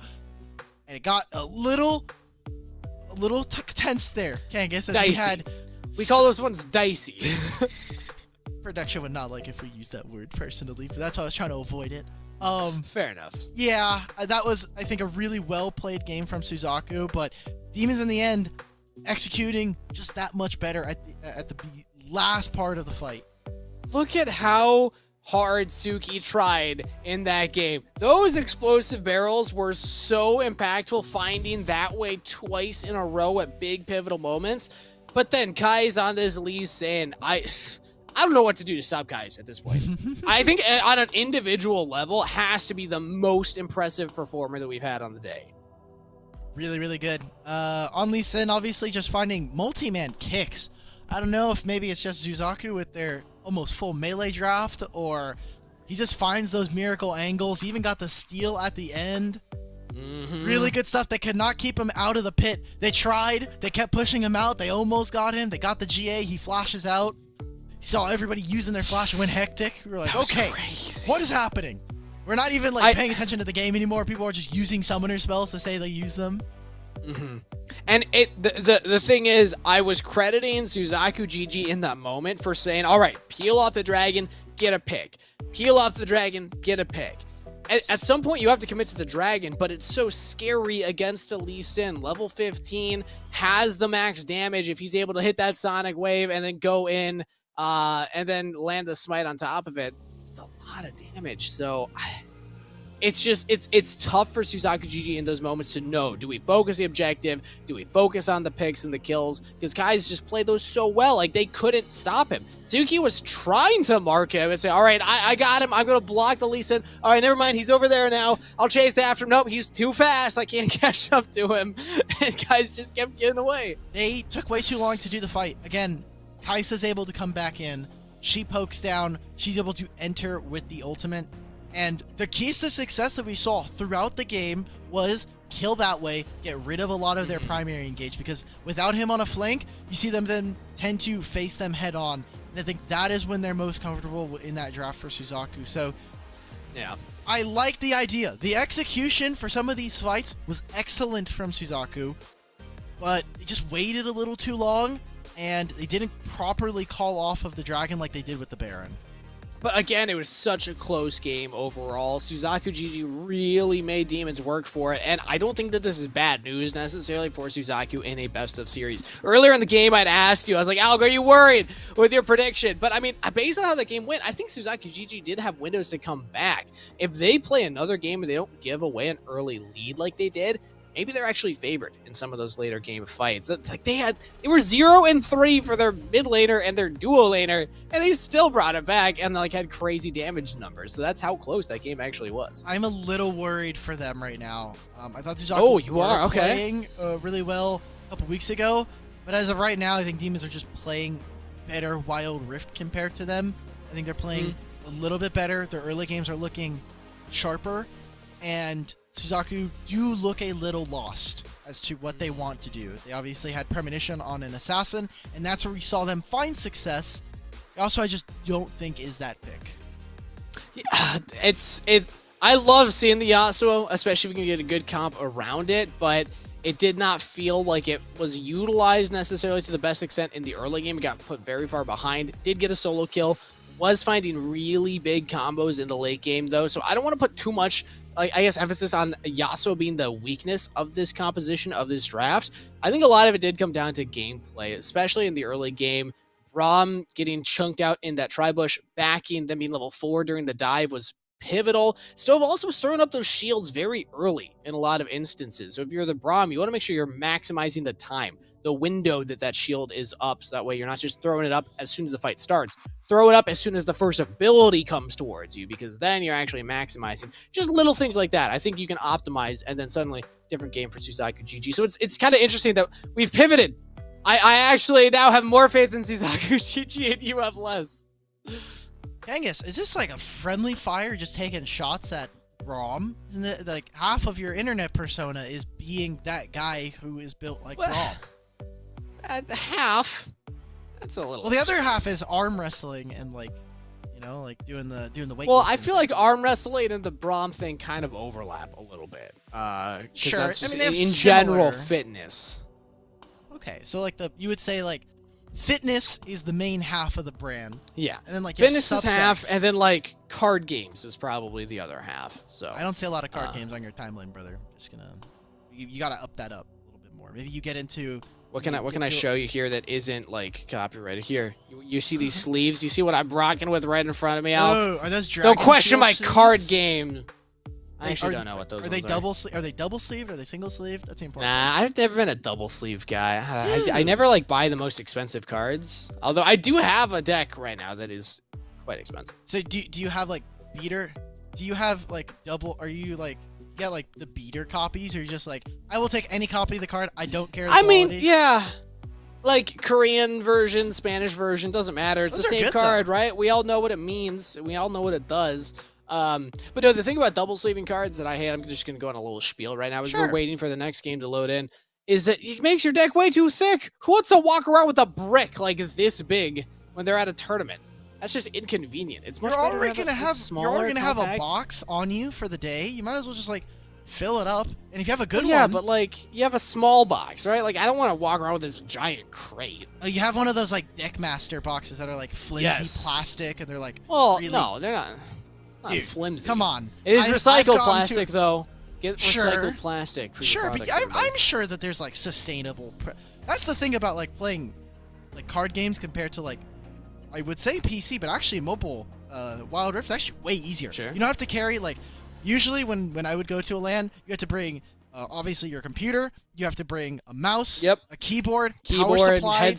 And it got a little tense there. Kangas, as dicey. We call those ones dicey. Production would not like if we used that word personally, but that's why I was trying to avoid it. Fair enough. Yeah, that was, I think, a really well-played game from Suzaku, but Demons in the end executing just that much better at the last part of the fight. Look at how hard Suki tried in that game. Those explosive barrels were so impactful, finding that way twice in a row at big pivotal moments. But then Kai's on this lead saying, I don't know what to do to stop Kai's at this point. I think on an individual level, has to be the most impressive performer that we've had on the day. Really, really good. On Lee Sin, obviously just finding multi-man kicks. I don't know if maybe it's just Suzaku with their almost full melee draft, or he just finds those miracle angles. He even got the steal at the end. Really good stuff. They could not keep him out of the pit. They tried. They kept pushing him out. They almost got him. They got the GA. He flashes out. He saw everybody using their flash and went hectic. We were like, okay, crazy. what is happening? We're not even like paying attention to the game anymore. People are just using summoner spells to say they use them. And the thing is, I was crediting Suzaku GG in that moment for saying, all right, peel off the dragon, get a pick. Peel off the dragon, get a pick. At some point, you have to commit to the dragon, but it's so scary against a Lee Sin. Level 15 has the max damage if he's able to hit that Sonic Wave and then go in and then land the smite on top of it. It's a lot of damage, so it's just it's tough for Suzaku GG in those moments to know, do we focus the objective, do we focus on the picks and the kills, because guys just played those so well, like they couldn't stop him. Suki was trying to mark him and say, all right, I got him, I'm gonna block the Lee Sin. All right, never mind, he's over there now, I'll chase after him. Nope, he's too fast, I can't catch up to him. And guys just kept getting away. They took way too long to do the fight. Again, Kaisa's able to come back in, she pokes down, she's able to enter with the ultimate. And the keys to success that we saw throughout the game was kill that way, get rid of a lot of their primary engage, because without him on a flank, you see them then tend to face them head on. And I think that is when they're most comfortable in that draft for Suzaku. So yeah, I like the idea. The execution for some of these fights was excellent from Suzaku, but they just waited a little too long and they didn't properly call off of the dragon like they did with the Baron. But again, it was such a close game overall. Suzaku GG really made Demons work for it, and I don't think that this is bad news necessarily for Suzaku in a best of series. Earlier in the game, I'd asked you, I was like, Alk, are you worried with your prediction? But I mean, based on how the game went, I think Suzaku GG did have windows to come back. If they play another game and they don't give away an early lead like they did, maybe they're actually favored in some of those later game fights. Like they were 0-3 for their mid laner and their duo laner, and they still brought it back and like had crazy damage numbers. So that's how close that game actually was. I'm a little worried for them right now. I thought Suzaku were playing really well a couple weeks ago, but as of right now, I think Demons are just playing better Wild Rift compared to them. I think they're playing a little bit better. Their early games are looking sharper, and Suzaku do look a little lost as to what they want to do. They obviously had premonition on an assassin, and that's where we saw them find success. Also, I just don't think is that pick. Yeah, I love seeing the Yasuo, especially if we can get a good comp around it, but it did not feel like it was utilized necessarily to the best extent in the early game. It got put very far behind. Did get a solo kill. Was finding really big combos in the late game, though, so I don't want to put too much, I guess, emphasis on Yasuo being the weakness of this composition of this draft. I think a lot of it did come down to gameplay, especially in the early game. Braum getting chunked out in that tri-bush, backing them being level 4 during the dive was pivotal. Stove also was throwing up those shields very early in a lot of instances. So if you're the Braum, you want to make sure you're maximizing the time, the window that shield is up, so that way you're not just throwing it up as soon as the fight starts. Throw it up as soon as the first ability comes towards you, because then you're actually maximizing. Just little things like that. I think you can optimize, and then suddenly different game for Suzaku GG. So it's kind of interesting that we've pivoted. I actually now have more faith in Suzaku GG and you have less. Kangas, is this like a friendly fire just taking shots at Braum? Isn't it like half of your internet persona is being that guy who is built like Braum? At half. That's a little. Well, the other half is arm wrestling and like, you know, like doing the weight. Well, I feel like arm wrestling and the Braum thing kind of overlap a little bit. Sure. That's just I mean, they have in similar general fitness. Okay, so like you would say like fitness is the main half of the brand. Yeah. And then like fitness is half, and then like card games is probably the other half. So I don't see a lot of card games on your timeline, brother. Just gonna you gotta up that up a little bit more. Maybe you get into. What can I show you here that isn't like copyrighted? Here, you see these sleeves? You see what I'm rocking with right in front of me, Al? Oh, are those Dragon Don't question my sleeves? card game. I actually don't know what those are. They are they double sleeved? Are they single sleeved? That's the important. Nah, I've never been a double sleeve guy. I never like buy the most expensive cards. Although I do have a deck right now that is quite expensive. So do you have like beater? Do you have like double? Are you like get like the beater copies, or you're just like, I will take any copy of the card, I don't care the quality? I mean, yeah, like Korean version, Spanish version, doesn't matter, it's Those the same good, card, though. right? We all know what it means, we all know what it does. But no, the thing about double sleeving cards that I hate, I'm just going to go on a little spiel right now as we're waiting for the next game to load in, is that it makes your deck way too thick. Who wants to walk around with a brick like this big when they're at a tournament? That's just inconvenient. It's much better to have you're already gonna have a box on you for the day. You might as well just like fill it up. And if you have a good one, yeah, but like you have a small box, right? Like I don't want to walk around with this giant crate. You have one of those like Deckmaster boxes that are like flimsy plastic, and they're like, well, really... no, they're not. It's not flimsy. Come on, it is recycled plastic though. Get recycled plastic for your but I'm sure that there's like sustainable. That's the thing about like playing like card games compared to like I would say PC, but actually mobile Wild Rift is actually way easier. Sure. You don't have to carry like usually when I would go to a LAN, you have to bring obviously your computer, you have to bring a mouse, a keyboard, power supply,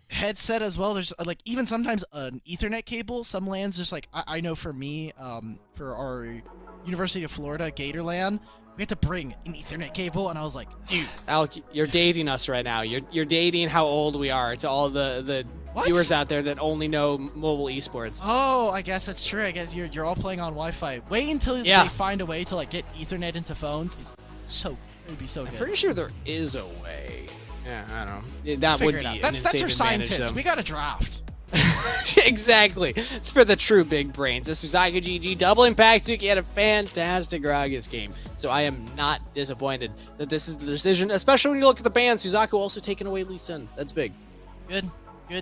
headset as well. There's like even sometimes an Ethernet cable. Some LANs just like I know for me for our University of Florida Gatorland, we had to bring an Ethernet cable, and I was like, dude, Alk, you're dating us right now. You're dating how old we are to all the viewers out there that only know mobile esports. Oh, I guess that's true. I guess you're all playing on Wi-Fi. Wait until they find a way to like get Ethernet into phones. It'd be so good. I'm pretty sure there is a way. Yeah, I don't know. That would be that's our scientists. We got a draft. Exactly. It's for the true big brains. The Suzaku GG double impact Suki had a fantastic Gragas game. So I am not disappointed that this is the decision, especially when you look at the bans. Suzaku also taking away Lee Sin. That's big. Good.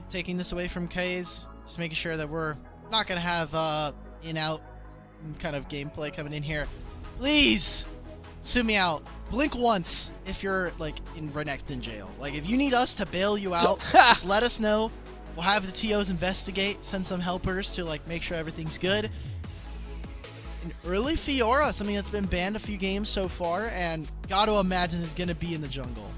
Taking this away from K's. Just making sure that we're not going to have in-out kind of gameplay coming in here. Please, sue me out. Blink once if you're like in Renekton jail. Like if you need us to bail you out, just let us know. We'll have the TOs investigate, send some helpers to like make sure everything's good. An early Fiora, something that's been banned a few games so far, and got to imagine is going to be in the jungle.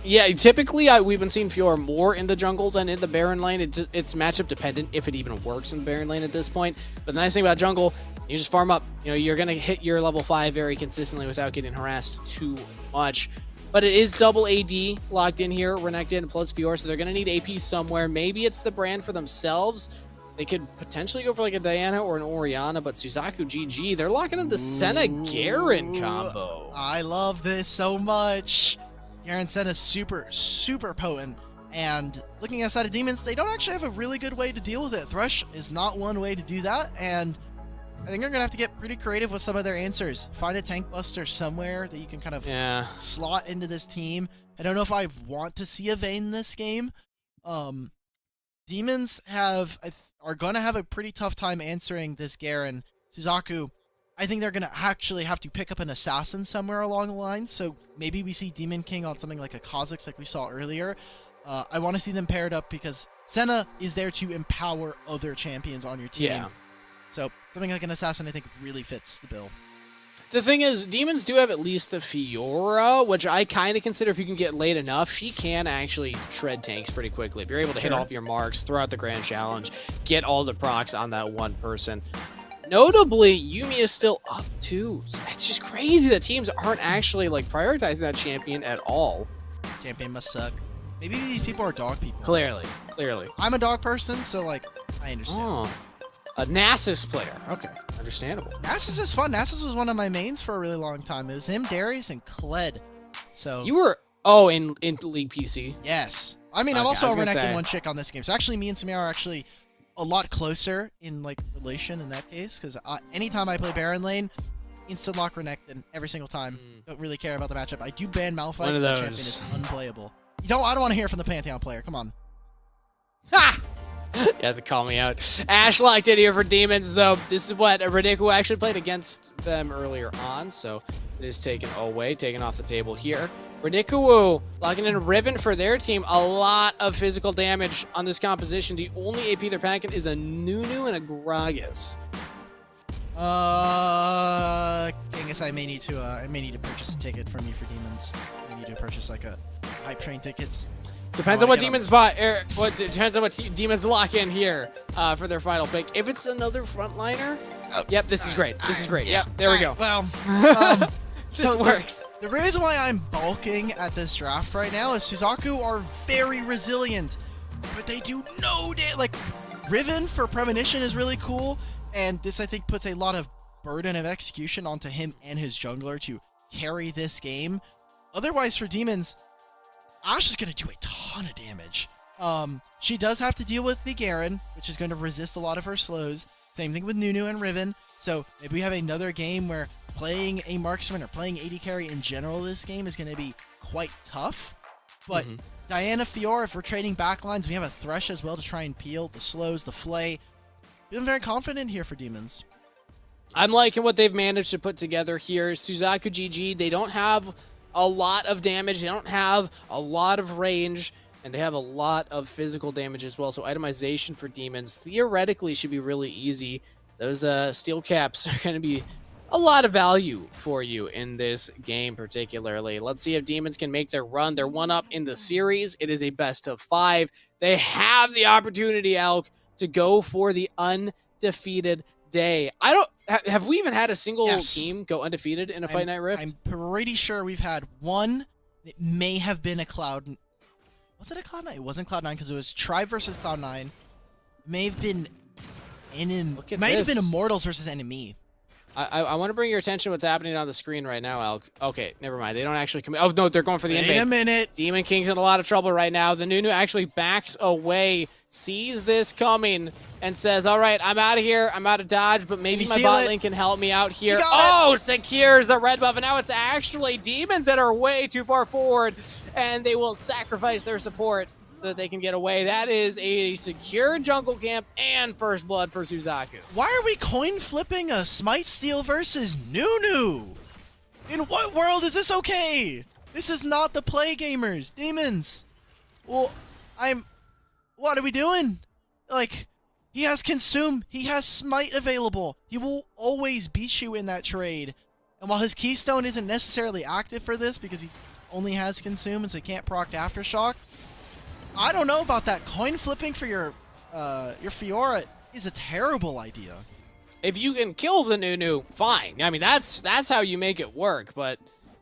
Yeah, typically we've been seeing Fiora more in the jungle than in the Baron lane. It's matchup dependent if it even works in the Baron lane at this point. But the nice thing about jungle, you just farm up. You know, you're going to hit your level 5 very consistently without getting harassed too much. But it is double AD locked in here, Renekton plus Fiora, so they're going to need AP somewhere. Maybe it's the brand for themselves. They could potentially go for like a Diana or an Orianna, but Suzaku GG, they're locking in the Senna Garen combo. I love this so much. Garen Senna is super potent. And looking outside of Demons, they don't actually have a really good way to deal with it. Thresh is not one way to do that, and I think they're going to have to get pretty creative with some of their answers. Find a tank buster somewhere that you can kind of slot into this team. I don't know if I want to see a Vayne in this game. Demons are going to have a pretty tough time answering this Garen. Suzaku, I think they're going to actually have to pick up an assassin somewhere along the line. So maybe we see Demon King on something like a Kha'Zix like we saw earlier. I want to see them paired up because Senna is there to empower other champions on your team. Yeah. So something like an assassin, I think, really fits the bill. The thing is, Demons do have at least the Fiora, which I kind of consider if you can get late enough, she can actually shred tanks pretty quickly. If you're able to hit all of your marks, throw out the Grand Challenge, get all the procs on that one person. Notably, Yuumi is still up too. So it's just crazy that teams aren't actually like prioritizing that champion at all. Champion must suck. Maybe these people are dog people. Clearly. I'm a dog person, so like I understand. Oh. A Nasus player. Okay, understandable. Nasus is fun. Nasus was one of my mains for a really long time. It was him, Darius, and Kled. So you were in League PC. Yes. I mean, I'm also a Renekton one chick on this game. So actually, me and Samir are actually a lot closer in like relation in that case. Because anytime I play Baron lane, instant lock Renekton every single time. Don't really care about the matchup. I do ban Malphite. One of that those. champion is unplayable. I don't want to hear from the Pantheon player. Come on. Ha! You have to call me out. Ash locked in here for Demons, though. This is what Radiku actually played against them earlier on, so it is taken away, taken off the table here. Radiku locking in Riven for their team. A lot of physical damage on this composition. The only AP they're packing is a Nunu and a Gragas. Kangas, I may need to purchase a ticket from you for Demons. I need to purchase like a hype train tickets. Depends on what Demons buy. Depends on what Demons lock in here for their final pick. If it's another frontliner, yep, this is great. This is great. Yep, there we go. Well, so works. The reason why I'm bulking at this draft right now is Suzaku are very resilient, but they do no damage. Like Riven for Premonition is really cool, And this, I think, puts a lot of burden of execution onto him and his jungler to carry this game. Otherwise, for Demons, Ashe is going to do a ton of damage. She does have to deal with the Garen, which is going to resist a lot of her slows. Same thing with Nunu and Riven. So maybe we have another game where playing a marksman or playing AD carry in general this game is going to be quite tough. But Diana, Fiora, if we're trading backlines, we have a Thresh as well to try and peel the slows, the Flay. Feeling very confident here for Demons. I'm liking what they've managed to put together here. Suzaku GG, they don't have a lot of damage. They don't have a lot of range. And they have a lot of physical damage as well. So itemization for Demons theoretically should be really easy. Those steel caps are going to be a lot of value for you in this game particularly. Let's see if Demons can make their run. They're 1-up in the series. It is a best of 5. They have the opportunity, Alk, to go for the undefeated day. Have we even had a single team go undefeated in a Fight Night Rift? I'm pretty sure we've had one. It may have been a Cloud. Was it a Cloud9? It wasn't Cloud9 because it was Tribe versus Cloud9. It may have been might have been Immortals versus Enemy. I want to bring your attention to what's happening on the screen right now, Alk. Okay, never mind. They don't actually come. Oh, no, they're going for the invade. Wait a minute. Demon King's in a lot of trouble right now. The Nunu actually backs away, sees this coming, and says, all right, I'm out of here. I'm out of dodge, but maybe my bot lane can help me out here. Oh, secures the red buff, and now it's actually Demons that are way too far forward, and they will sacrifice their support so that they can get away. That is a secure jungle camp and first blood for Suzaku. Why are we coin flipping a Smite Steal versus Nunu? In what world is this okay? This is not the play, gamers. Demons. Well, what are we doing? Like, he has Consume. He has Smite available. He will always beat you in that trade. And while his Keystone isn't necessarily active for this because he only has Consume and so he can't proc Aftershock, I don't know about that. Coin flipping for your Fiora is a terrible idea. If you can kill the Nunu, fine. I mean, that's how you make it work, but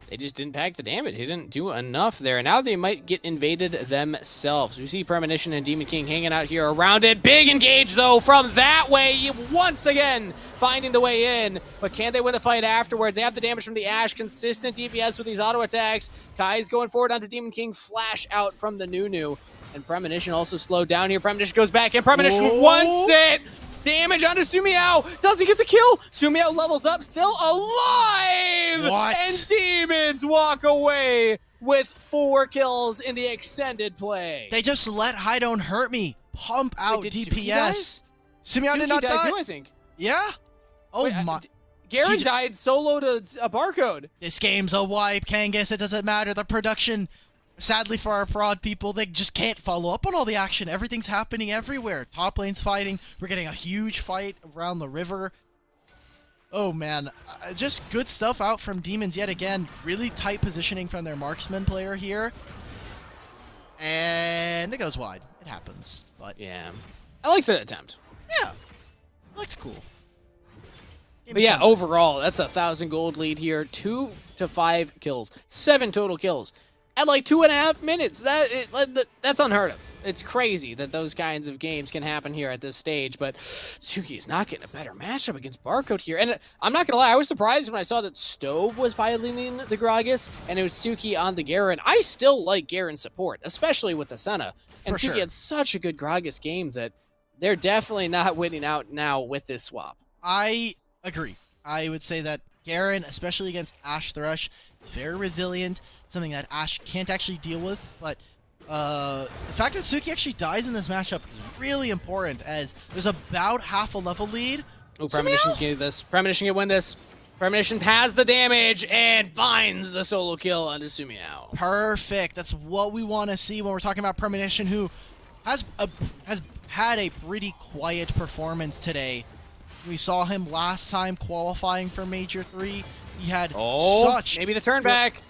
they just didn't pack the damage. He didn't do enough there. Now they might get invaded themselves. We see Premonition and Demon King hanging out here around it. Big engage, though, from that way. Once again, finding the way in. But can they win the fight afterwards? They have the damage from the Ashe. Consistent DPS with these auto attacks. Kai's going forward onto Demon King. Flash out from the Nunu. And Premonition also slowed down here. Premonition goes back in. Premonition wants it. Damage onto Sumiao. Doesn't get the kill. Sumiao levels up. Still alive. What? And Demons walk away with 4 kills in the extended play. They just let High Don't Hurt Me pump out DPS. Sumiao did not die. Too, I think. Yeah? Oh, wait, my. Garen died solo to a barcode. This game's a wipe, Kangas. It doesn't matter. The production, sadly for our prod people, they just can't follow up on all the action. Everything's happening everywhere. Top lane's fighting. We're getting a huge fight around the river. Oh, man. Just good stuff out from Demons yet again. Really tight positioning from their marksman player here. And it goes wide. It happens. But yeah. I like the attempt. Yeah. Looks cool. But yeah, overall, that's 1,000 gold lead here. 2 to 5 kills. 7 total kills. At like 2.5 minutes. That's unheard of. It's crazy that those kinds of games can happen here at this stage, but Suki's not getting a better matchup against Barcode here. And I'm not gonna lie, I was surprised when I saw that Stove was piloting the Gragas, and it was Suki on the Garen. I still like Garen's support, especially with the Senna. And Suki had such a good Gragas game that they're definitely not winning out now with this swap. I agree. I would say that Garen, especially against Ashe Thresh, is very resilient, something that Ashe can't actually deal with, but the fact that Suki actually dies in this matchup is really important, as there's about half a level lead. Oh, Premonition can get this. Premonition can win this. Premonition has the damage and finds the solo kill onto Sumiao. Perfect. That's what we want to see when we're talking about Premonition, who has had a pretty quiet performance today. We saw him last time qualifying for Major 3. He had such... Maybe the turn back.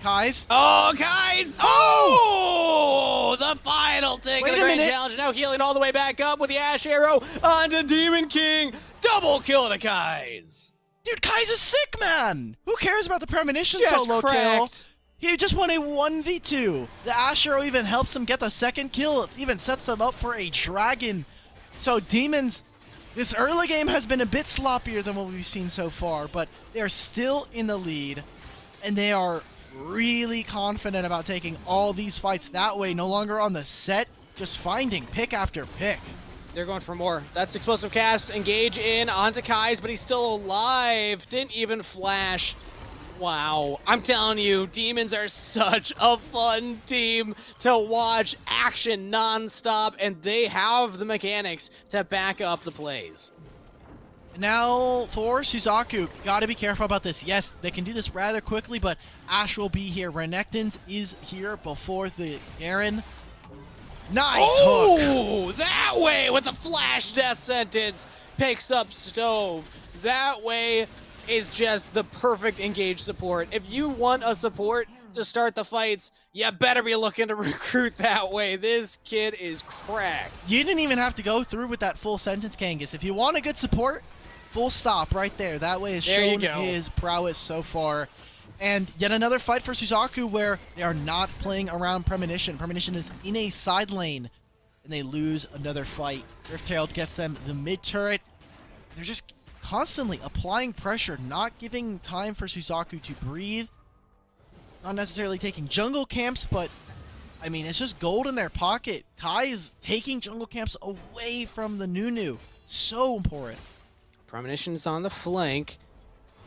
Kai's. Oh, Kai's! Oh! The final thing of the grand challenge. Now healing all the way back up with the Ashe Arrow onto Demon King. Double kill to Kai's. Dude, Kai's a sick man. Who cares about the Premonition solo kill? He just won a 1v2. The Ashe Arrow even helps him get the second kill. It even sets them up for a dragon. So Demons This early game has been a bit sloppier than what we've seen so far, but they are still in the lead, and they are really confident about taking all these fights that way, no longer on the set, just finding pick after pick. They're going for more. That's explosive cast. Engage in onto Kai's, but he's still alive. Didn't even flash. Wow. I'm telling you, Demons are such a fun team to watch. Action non-stop, and they have the mechanics to back up the plays. Now for Suzaku, gotta be careful about this. Yes, they can do this rather quickly, but Ash will be here. Renekton is here before the Garen. Nice hook! Oh, that way with the flash death sentence. Picks up Stove. That way is just the perfect engage support. If you want a support to start the fights, you better be looking to recruit that way. This kid is cracked. You didn't even have to go through with that full sentence, Kangas. If you want a good support, full stop right there. That way has shown his prowess so far. And yet another fight for Suzaku where they are not playing around Premonition. Premonition is in a side lane, and they lose another fight. Rifttail gets them the mid turret. They're just constantly applying pressure, not giving time for Suzaku to breathe. Not necessarily taking jungle camps, but I mean, it's just gold in their pocket. Kai is taking jungle camps away from the Nunu. So important. Premonition's on the flank.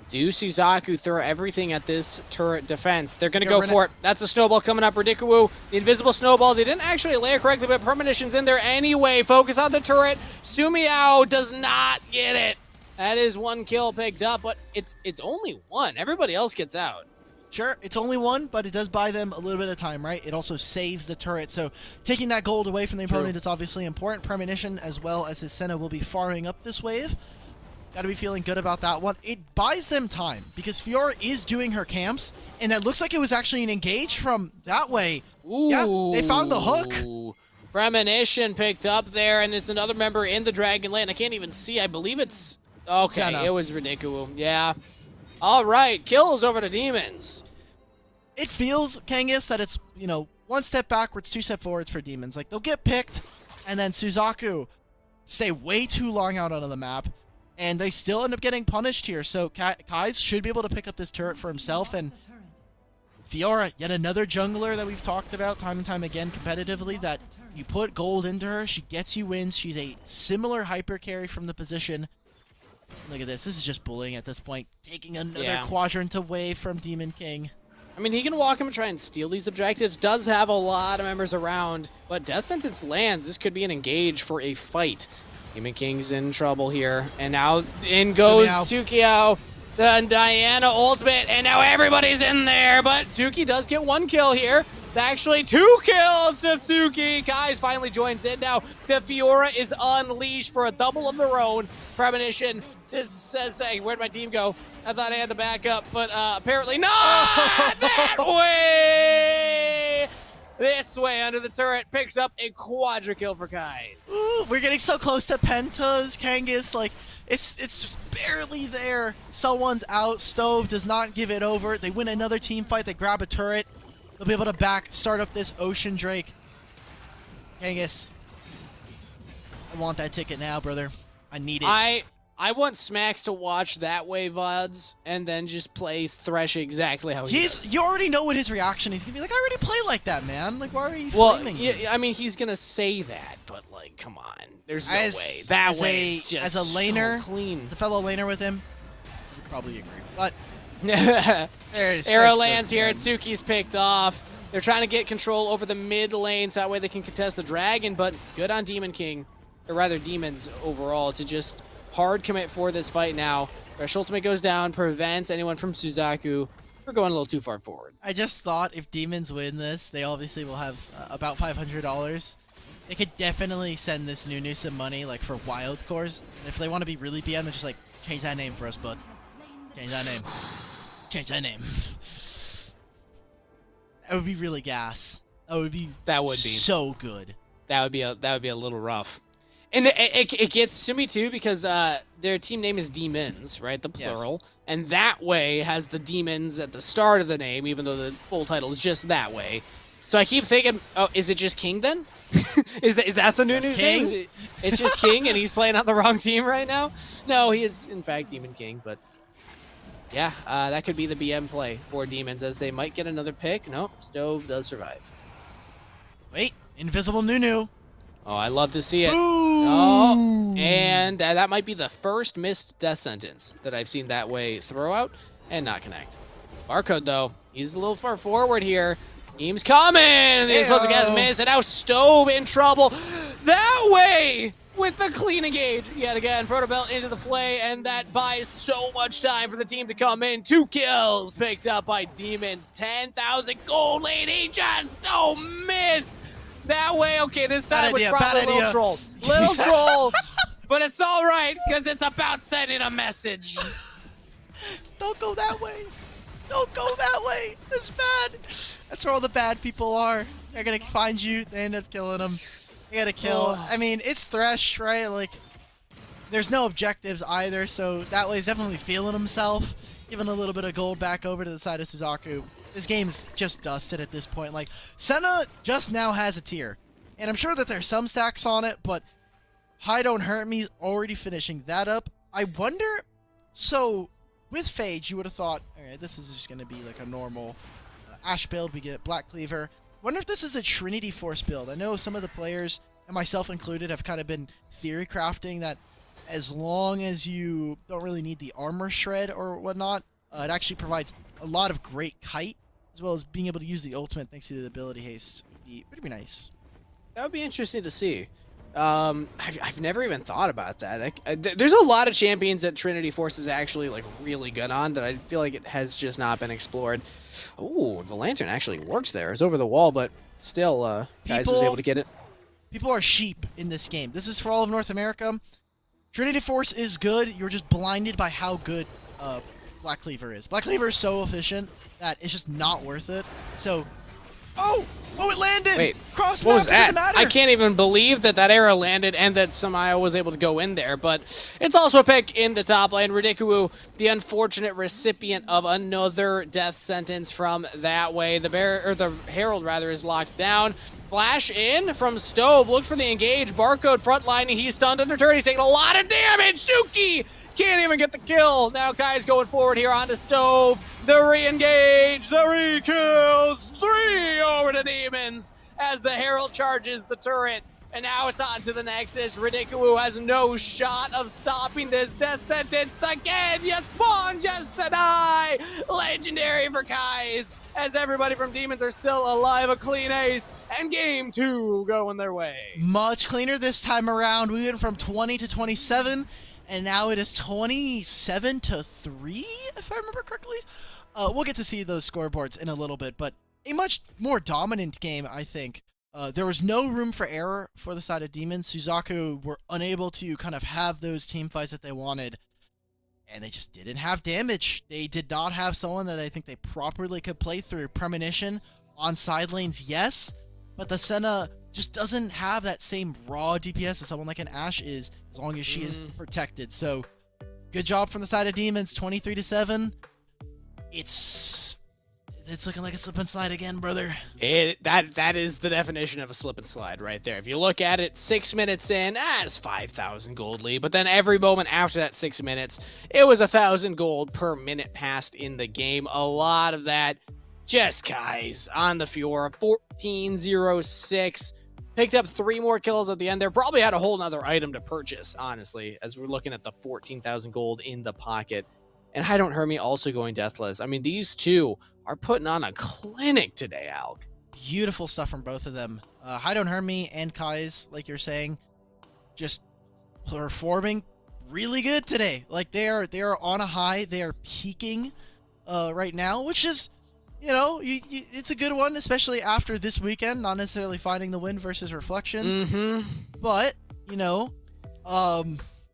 Do Suzaku throw everything at this turret defense? They're going to go for it. That's a snowball coming up. Ridikuwu, the invisible snowball. They didn't actually lay it correctly, but Premonition's in there anyway. Focus on the turret. Sumiao does not get it. That is one kill picked up, but it's only one. Everybody else gets out. Sure, it's only one, but it does buy them a little bit of time, right? It also saves the turret, so taking that gold away from the opponent is obviously important. Premonition, as well as his Senna, will be farming up this wave. Got to be feeling good about that one. It buys them time, because Fiora is doing her camps, and it looks like it was actually an engage from that way. Ooh. Yeah, they found the hook. Premonition picked up there, and it's another member in the Dragon Lane. I can't even see. I believe it's... Okay, Senna. It was Ridikuwu. Yeah. All right, kills over to Demons. It feels, Kangas, that it's, you know, one step backwards, two step forwards for Demons. Like, they'll get picked, and then Suzaku stay way too long out on the map, and they still end up getting punished here. So Kai's should be able to pick up this turret for himself, and Fiora, yet another jungler that we've talked about time and time again competitively, that you put gold into her, she gets you wins. She's a similar hyper carry from the position. Look at this. This is just bullying at this point. Taking another quadrant away from Demon King. I mean, he can walk him and try and steal these objectives. Does have a lot of members around, but Death Sentence lands. This could be an engage for a fight. Demon King's in trouble here. And now in goes Sukiao. The Diana ultimate, and now everybody's in there, but Suki does get one kill here. It's actually 2 kills to Suki. Guys finally joins in now. The Fiora is unleashed for a double of their own. Premonition just says, hey, where'd my team go? I thought I had the backup, but apparently not that way. This way under the turret picks up a quadra kill for Kai. Ooh, we're getting so close to pentas, Kangas. Like, it's just barely there. Someone's out. Stove does not give it over. They win another team fight. They grab a turret. They'll be able to start up this Ocean Drake. Kangas, I want that ticket now, brother. I need it. I want Smacks to watch that way VODs and then just play Thresh exactly how he does. You already know what his reaction is. He's going to be like, I already play like that, man. Like, why are you flaming me? I mean, he's going to say that, but, like, come on. There's no way. That way is just as a laner, so clean. As a fellow laner with him, you'd probably agree. But Arrow lands here. Tsuki's picked off. They're trying to get control over the mid lane so that way they can contest the dragon, but good on Demon King, or rather Demons overall, to just hard commit for this fight now. Thresh ultimate goes down, prevents anyone from Suzaku. We're going a little too far forward. I just thought if Demons win this, they obviously will have about $500. They could definitely send this Nunu some money, like, for wild cores. And if they want to be really BM, they're just like, change that name for us, bud. Change that name. Change that name. That would be really gas. That would be so good. That would be a little rough. And it gets to me too because their team name is Demons, right? The plural. Yes. And that way has the demons at the start of the name, even though the full title is just that way. So I keep thinking, oh, is it just King then? is that the new name? It's just King, and he's playing on the wrong team right now? No, he is, in fact, Demon King, but yeah, that could be the BM play for Demons, as they might get another pick. Nope, Stove does survive. Wait, Invisible Nunu. Oh, I love to see it. Ooh. Oh, and that might be the first missed death sentence that I've seen that way throw out and not connect. Barcode, though, he's a little far forward here. Team's coming! The explosive gas miss, and now Stove in trouble. That way! With the clean engage yet again. Protobelt into the flay, and that buys so much time for the team to come in. 2 kills picked up by Demons. 10,000 gold lead. He just don't miss. That way, okay, this time was probably a little troll. Little troll, but it's all right, because it's about sending a message. Don't go that way. Don't go that way. It's bad. That's where all the bad people are. They're going to find you. They end up killing them. You got to kill. I mean, it's Thresh, right? Like, there's no objectives either, so that way he's definitely feeling himself. Giving a little bit of gold back over to the side of Suzaku. This game's just dusted at this point. Like, Senna just now has a tier. And I'm sure that there's some stacks on it, but Hi Don't Hurt Me's already finishing that up. I wonder... So, with Phage, you would have thought, alright, this is just going to be like a normal Ashe build. We get Black Cleaver. Wonder if this is the Trinity Force build. I know some of the players, and myself included, have kind of been theory crafting that as long as you don't really need the armor shred or whatnot, it actually provides a lot of great kite, as well as being able to use the ultimate thanks to the ability haste. Would be nice. That would be interesting to see. I've never even thought about that. There's a lot of champions that Trinity Force is actually like really good on that I feel like it has just not been explored. Oh, the lantern actually works there. It's over the wall, but still, guys was able to get it. People are sheep in this game. This is for all of North America. Trinity Force is good. You're just blinded by how good Black Cleaver is. Black Cleaver is so efficient that it's just not worth it. So, oh, it landed! Wait, cross what map, was that? doesn't matter. I can't even believe that arrow landed and that Samayo was able to go in there, but it's also a pick in the top lane. Ridicu, the unfortunate recipient of another death sentence from that way. The Herald rather is locked down. Flash in from Stove, looks for the engage. Barcode frontlining, he's stunned under turn. He's taking a lot of damage. Suki can't even get the kill. Now Kai's going forward here onto Stove. The re-engage, the re-kills. 3 over to Demons as the Herald charges the turret. And now it's on to the Nexus. Ridicu has no shot of stopping this death sentence again. You spawn just to die. Legendary for Kai's, as everybody from Demons are still alive. A clean ace, and game 2 going their way. Much cleaner this time around. We went from 20 to 27, and now it is 27 to 3, if I remember correctly. We'll get to see those scoreboards in a little bit, but a much more dominant game, I think. There was no room for error for the side of Demons. Suzaku were unable to kind of have those team fights that they wanted, and they just didn't have damage. They did not have someone that I think they properly could play through. Premonition on side lanes, yes, but the Senna just doesn't have that same raw DPS as someone like an Ashe is, as long as she is protected. So, good job from the side of Demons, 23 to 7. It's looking like a slip and slide again, brother. That is the definition of a slip and slide right there. If you look at it, 6 minutes in, it's 5,000 gold lead. But then every moment after that 6 minutes, it was 1,000 gold per minute passed in the game. A lot of that, just Kai's on the Fiora, 14-0-6. Picked up 3 more kills at the end there. Probably had a whole nother item to purchase, honestly, as we're looking at the 14,000 gold in the pocket. And Hi Don't Hurt Me also going deathless. I mean, these two are putting on a clinic today, Alk. Beautiful stuff from both of them. Hi Don't Hurt Me and Kai's, like you're saying, just performing really good today. Like, they are on a high. They are peaking right now, which is, you know, it's a good one, especially after this weekend. Not necessarily finding the win versus Reflection. But, you know,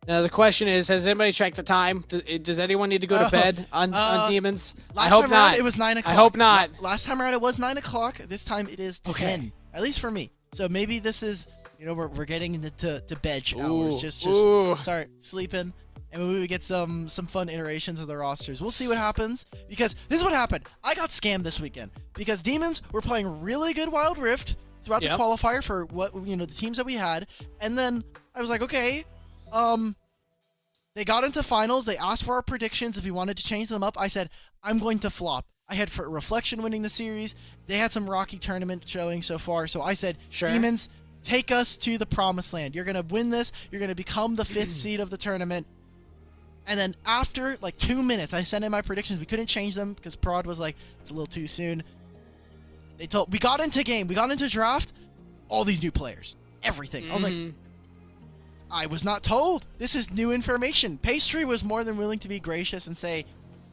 now the question is, has anybody checked the time? Does anyone need to go to bed on Demons? I hope not. Around, it was 9 o'clock. I hope not. Last time around it was 9 o'clock. This time it is 10. Okay. At least for me. So maybe this is, you know, we're getting into bed hours. Just start sleeping and we would get some fun iterations of the rosters. We'll see what happens, because this is what happened. I got scammed this weekend because Demons were playing really good Wild Rift throughout the qualifier for the teams that we had, and then I was like, okay, they got into finals. They asked for our predictions if we wanted to change them up. I said, I'm going to flop. I had for Reflection winning the series. They had some rocky tournament showing so far, so I said, Demons, take us to the promised land. You're going to win this. You're going to become the 5th seed of the tournament. And then after like 2 minutes, I sent in my predictions. We couldn't change them because Prod was like, it's a little too soon. We got into game. We got into draft. All these new players. Everything. I was like, I was not told. This is new information. Pastry was more than willing to be gracious and say,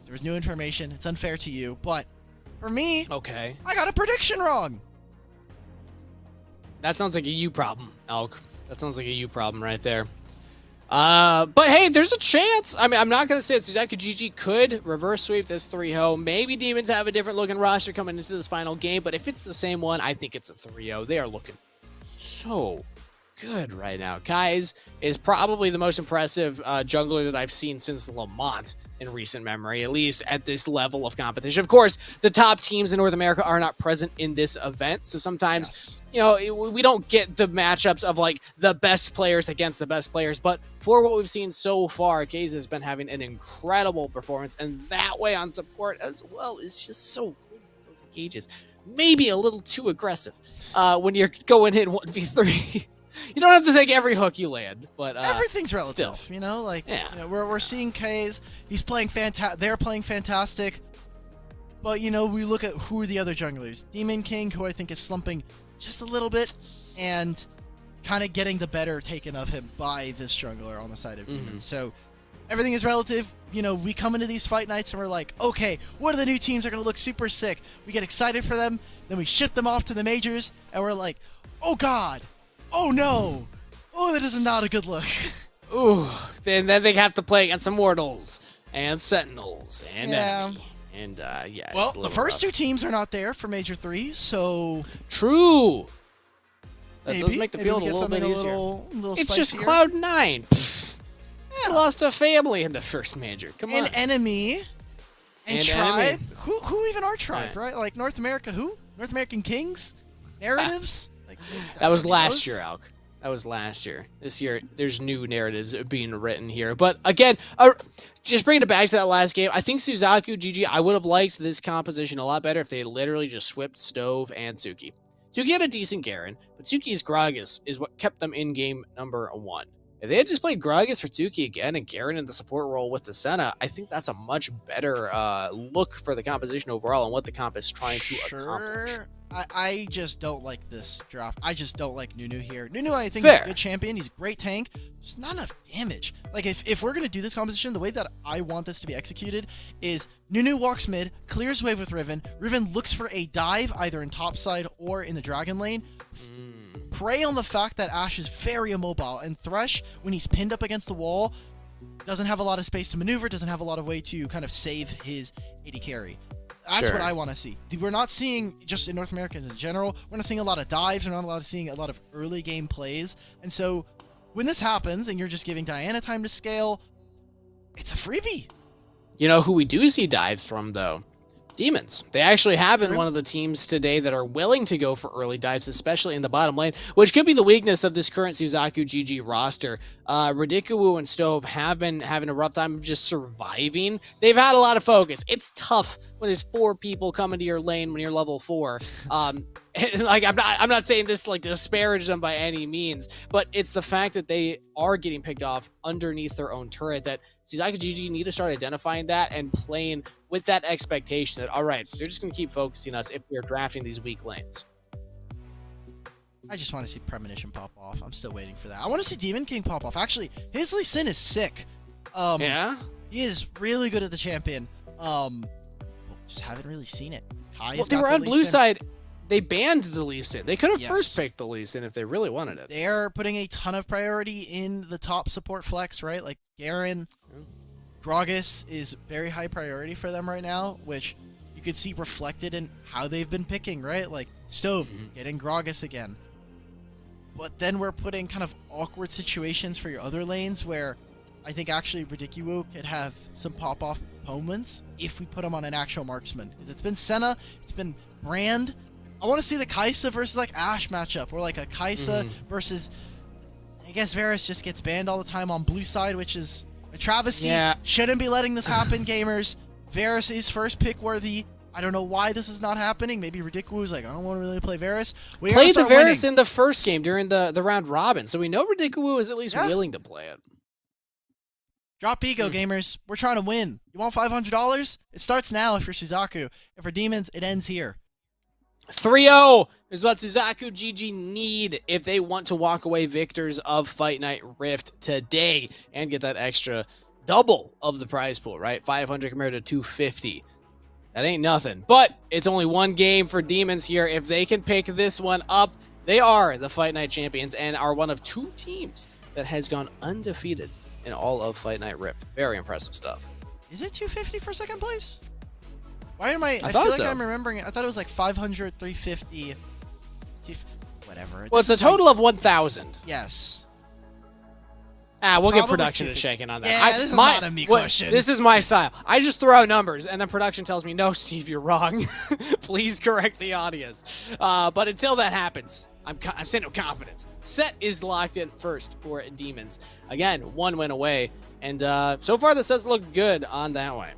there was new information. It's unfair to you. But for me, I got a prediction wrong. That sounds like a you problem, Alk. That sounds like a you problem right there. But hey, there's a chance. I mean, I'm not going to say that Suzaku GG could reverse sweep this 3-0. Maybe Demons have a different looking roster coming into this final game, but if it's the same one, I think it's a 3-0. They are looking so good right now. Kai's is probably the most impressive jungler that I've seen since Lamont in recent memory, at least at this level of competition. Of course, the top teams in North America are not present in this event, so sometimes, we don't get the matchups of like the best players against the best players, but for what we've seen so far, Kai's has been having an incredible performance, and that way on support as well is just so cool. Those engages. Maybe a little too aggressive when you're going in 1v3. You don't have to take every hook you land, but everything's relative. Still. We're seeing K's. He's playing fantastic. They're playing fantastic. But we look at who are the other junglers. Demon King, who I think is slumping just a little bit, and kind of getting the better taken of him by this jungler on the side of Demons. So everything is relative. We come into these fight nights and we're like, okay, what are the new teams that are going to look super sick? We get excited for them, then we ship them off to the majors, and we're like, oh god. Oh no! Oh, that is not a good look. Ooh, then they have to play against immortals and sentinels and enemy. And well, the first 2 teams are not there for Major 3, so true. That maybe, does make the field a little bit easier. It's just spicier. Cloud9. I lost a family in the first major. Come on. An enemy. And tribe. Enemy. Who even are tribe, right? Like North America, who? North American Kings? Narratives? That was last year, Alk. That was last year. This year, there's new narratives being written here. But again, just bringing it back to that last game, I think Suzaku GG, I would have liked this composition a lot better if they literally just swept Stove and Suki. Suki had a decent Garen, but Suki's Gragas is what kept them in game number 1. If they had just played Gragas for Suki again and Garen in the support role with the Senna, I think that's a much better look for the composition overall and what the comp is trying to accomplish. I just don't like this draft. I just don't like Nunu here. Nunu, I think, is a good champion. He's a great tank. Just not enough damage. Like, if we're going to do this composition, the way that I want this to be executed is Nunu walks mid, clears wave with Riven. Riven looks for a dive either in topside or in the dragon lane. Prey on the fact that Ashe is very immobile, and Thresh, when he's pinned up against the wall, doesn't have a lot of space to maneuver, doesn't have a lot of way to kind of save his AD carry. That's what I want to see. We're not seeing, just in North America in general, we're not seeing a lot of dives, we're not seeing a lot of early game plays, and so when this happens and you're just giving Diana time to scale, it's a freebie. You know who we do see dives from, though? Demons. They actually have been one of the teams today that are willing to go for early dives, especially in the bottom lane, which could be the weakness of this current Suzaku GG roster. Radikuwu and Stove have been having a rough time just surviving. They've had a lot of focus. It's tough when there's 4 people coming to your lane when you're level 4. Like I'm not saying this like to disparage them by any means, but it's the fact that they are getting picked off underneath their own turret that Suzaku GG need to start identifying that and playing with that expectation that, all right, they're just going to keep focusing us if we're drafting these weak lanes. I just want to see Premonition pop off. I'm still waiting for that. I want to see Demon King pop off. Actually, his Lee Sin is sick. Yeah? He is really good at the champion. Just haven't really seen it. Well, they were on blue side. They banned the Lee Sin. They could have first picked the Lee Sin if they really wanted it. They are putting a ton of priority in the top support flex, right? Like Garen, Gragas is very high priority for them right now, which you could see reflected in how they've been picking, right? Like Stove getting Gragas again. But then we're putting kind of awkward situations for your other lanes where I think actually Ridiculous could have some pop-off moments if we put him on an actual marksman. Because it's been Senna, it's been Brand. I want to see the Kaisa versus like Ashe matchup, or like a Kaisa versus, I guess Varus just gets banned all the time on blue side, which is a travesty. Yeah. Shouldn't be letting this happen, gamers. Varus is first pick worthy. I don't know why this is not happening. Maybe Ridiculous is like, I don't want to really play Varus. We played the Varus winning. in the first game during the round robin, so we know Ridiculous is at least willing to play it. Drop ego, gamers. We're trying to win. You want $500? It starts now if you're Suzaku. And for Demons, it ends here. 3-0 is what Suzaku GG need if they want to walk away victors of Fight Night Rift today and get that extra double of the prize pool, right? 500 compared to 250. That ain't nothing. But it's only one game for Demons here. If they can pick this one up, they are the Fight Night champions and are one of 2 teams that has gone undefeated in all of Fight Night Rift. Very impressive stuff. Is it 250 for second place? Why am I feel like so. I'm remembering it. I thought it was like 500, 350, whatever. Well, it's a total of 1,000. Yes. We'll Probably get production to 250. check in on that. Yeah, this is not a me question. This is my style. I just throw out numbers, and then production tells me, no, Steve, you're wrong. Please correct the audience. But until that happens, I'm saying with confidence. Set is locked in first for Demons. Again, 1 win away. And so far, the sets look good on that way.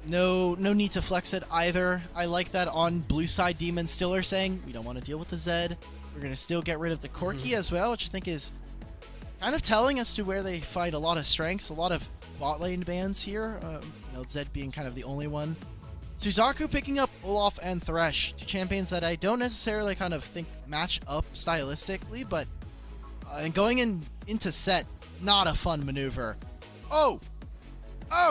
No need to flex it either. I like that on blue side, Demons still are saying, we don't want to deal with the Zed. We're going to still get rid of the Corki as well, which I think is kind of telling us to where they fight a lot of strengths, a lot of bot lane bans here. Zed being kind of the only one. Suzaku picking up Olaf and Thresh, 2 champions that I don't necessarily kind of think match up stylistically, but and going into set, not a fun maneuver. Oh!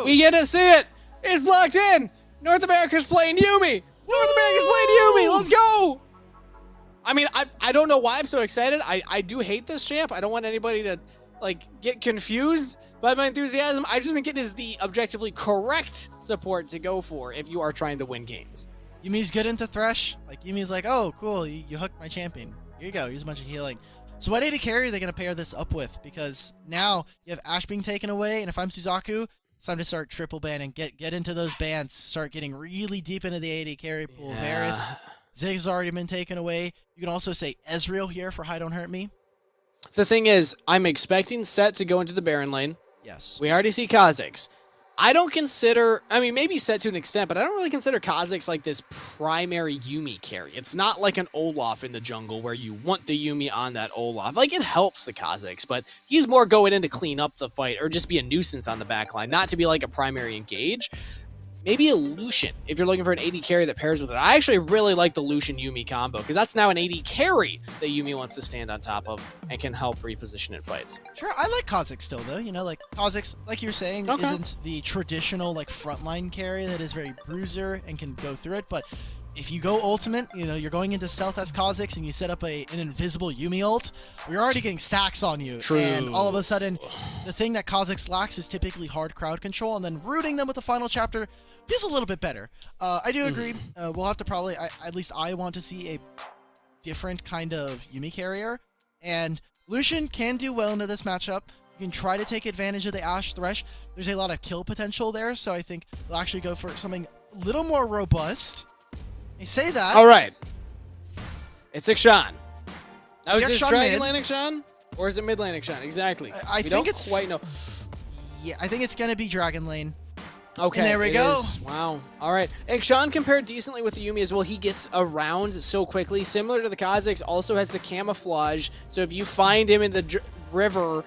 We get to see it! It's locked in! North America's playing Yuumi! North America's playing Yuumi! Let's go! I mean, I don't know why I'm so excited. I do hate this champ. I don't want anybody to, like, get confused by my enthusiasm. I just think it is the objectively correct support to go for if you are trying to win games. Yumi's good into Thresh. Like, Yumi's like, oh, cool, you hooked my champion. Here you go, here's a bunch of healing. So what AD carry are they going to pair this up with? Because now you have Ashe being taken away, and if I'm Suzaku, it's time to start triple banning, get into those bans, start getting really deep into the AD carry pool. Yeah. Varus, Zig's already been taken away. You can also say Ezreal here for High Don't Hurt Me. The thing is, I'm expecting Set to go into the Baron lane. Yes. We already see Kha'Zix. I don't consider, I mean, maybe Set to an extent, but I don't really consider Kha'Zix like this primary Yuumi carry. It's not like an Olaf in the jungle where you want the Yuumi on that Olaf. Like, it helps the Kha'Zix, but he's more going in to clean up the fight or just be a nuisance on the backline, not to be like a primary engage. Maybe a Lucian, if you're looking for an AD carry that pairs with it. I actually really like the Lucian-Yuumi combo, because that's now an AD carry that Yuumi wants to stand on top of and can help reposition in fights. Sure, I like Kha'Zix still, though. You know, like, Kha'Zix, like you're saying, isn't the traditional, like, frontline carry that is very bruiser and can go through it, but if you go ultimate, you know, you're going into stealth as Kha'Zix and you set up an invisible Yuumi ult, we're already getting stacks on you. True. And all of a sudden, the thing that Kha'Zix lacks is typically hard crowd control, and then rooting them with the final chapter feels a little bit better. I do agree. We'll have to probably, at least I want to see a different kind of Yuumi carrier, and Lucian can do well into this matchup. You can try to take advantage of the Ashe Thresh. There's a lot of kill potential there, so I think they'll actually go for something a little more robust. I say that. All right. It's Ikshan. Now, is Ikshan this Dragon mid. Lane Ikshan? Or is it mid lane Ikshan? Exactly. I we think don't it's quite know. Yeah, I think it's going to be Dragon Lane. Okay, And there we it go. is. Wow. All right. Ikshan compared decently with the Yuumi as well. He gets around so quickly. Similar to the Kha'Zix, also has the camouflage. So if you find him in the river,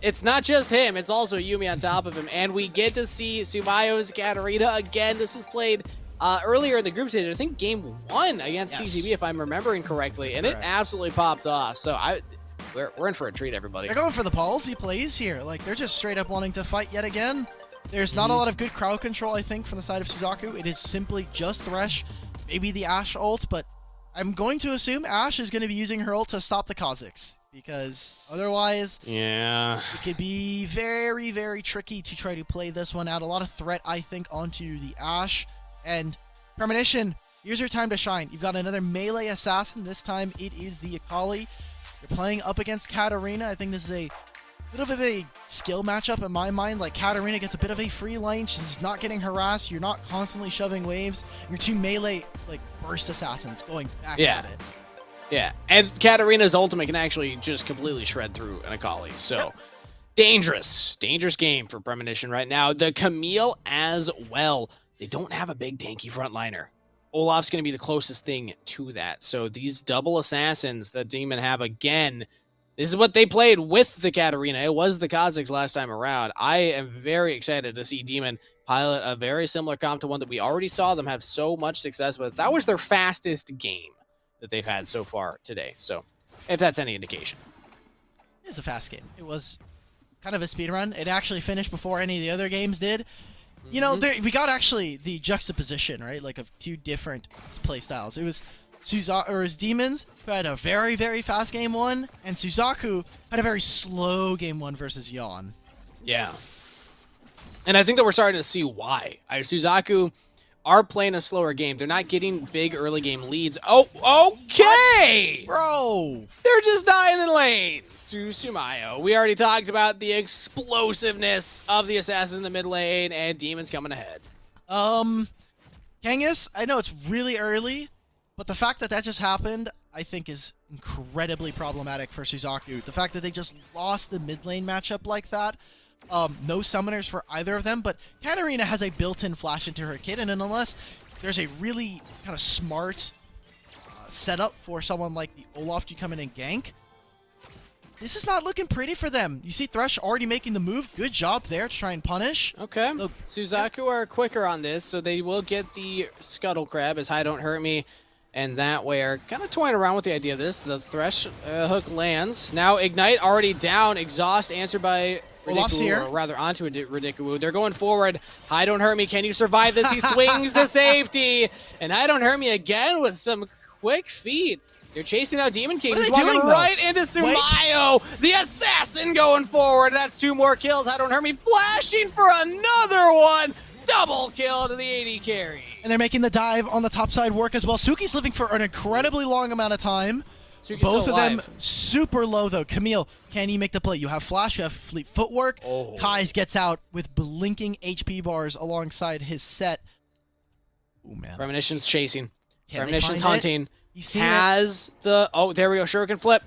it's not just him. It's also Yuumi on top of him. And we get to see Sumayo's Katarina again. This was played earlier in the group stage. I think game 1 against CCB, if I'm remembering correctly. And it absolutely popped off. So we're in for a treat, everybody. They're going for the ballsy plays here. Like, they're just straight up wanting to fight yet again. There's not a lot of good crowd control, I think, from the side of Suzaku. It is simply just Thresh, maybe the Ashe ult, but I'm going to assume Ashe is going to be using her ult to stop the Kha'Zix, because otherwise Yeah. it could be very, very tricky to try to play this one out. A lot of threat, I think, onto the Ashe. And Premonition, here's your time to shine. You've got another melee assassin. This time it is the Akali. You're playing up against Katarina. I think this is a bit of a skill matchup in my mind. Like, Katarina gets a bit of a free lane. She's not getting harassed. You're not constantly shoving waves. Your two melee, like, burst assassins going back at it. Yeah, and Katarina's ultimate can actually just completely shred through an Akali. So, dangerous game for Premonition right now. The Camille as well. They don't have a big tanky frontliner. Olaf's going to be the closest thing to that. So these double assassins that Demon have again, this is what they played with the Katarina. It was the Kazakhs last time around. I am very excited to see Demon pilot a very similar comp to one that we already saw them have so much success with. That was their fastest game that they've had so far today. So if that's any indication. It is a fast game. It was kind of a speed run. It actually finished before any of the other games did. You know, we got actually the juxtaposition, right? Like, of two different play styles. It was Demons, who had a very, very fast game one, and Suzaku had a very slow game one versus Yon. Yeah. And I think that we're starting to see why. Suzaku are playing a slower game. They're not getting big early game leads. Oh, okay! What? Bro! They're just dying in lane to Sumayo. We already talked about the explosiveness of the assassin in the mid lane, and Demon's coming ahead. Kangas, I know it's really early, but the fact that that just happened, I think, is incredibly problematic for Suzaku. The fact that they just lost the mid lane matchup like that. No summoners for either of them, but Katarina has a built-in flash into her kit, and unless there's a really kind of smart setup for someone like the Olaf to come in and gank, this is not looking pretty for them. You see Thresh already making the move. Good job there to try and punish. Okay. Suzaku are quicker on this, so they will get the Scuttle Crab as Hi Don't Hurt Me, and that way are kind of toying around with the idea of this. The Thresh hook lands. Now Ignite already down. Exhaust answered by Olaf's here. Or rather onto Ridikuwu. They're going forward. Hi Don't Hurt Me. Can you survive this? He swings to safety. And Hi Don't Hurt Me again with some quick feet. They're chasing out Demon King. He's walking right into Sumayo. The assassin going forward. That's 2 more kills. Hi Don't Hurt Me flashing for another one. Double kill to the AD carry. And they're making the dive on the top side work as well. Suki's living for an incredibly long amount of time. Suki's Both of them alive. super low, though. Camille, can you make the play? You have flash, you have fleet footwork. Kai's gets out with blinking HP bars alongside his set. Oh, man. Premonition's chasing. Premonition's hunting. He's seen Has the... Oh, there we go. Shuriken flip.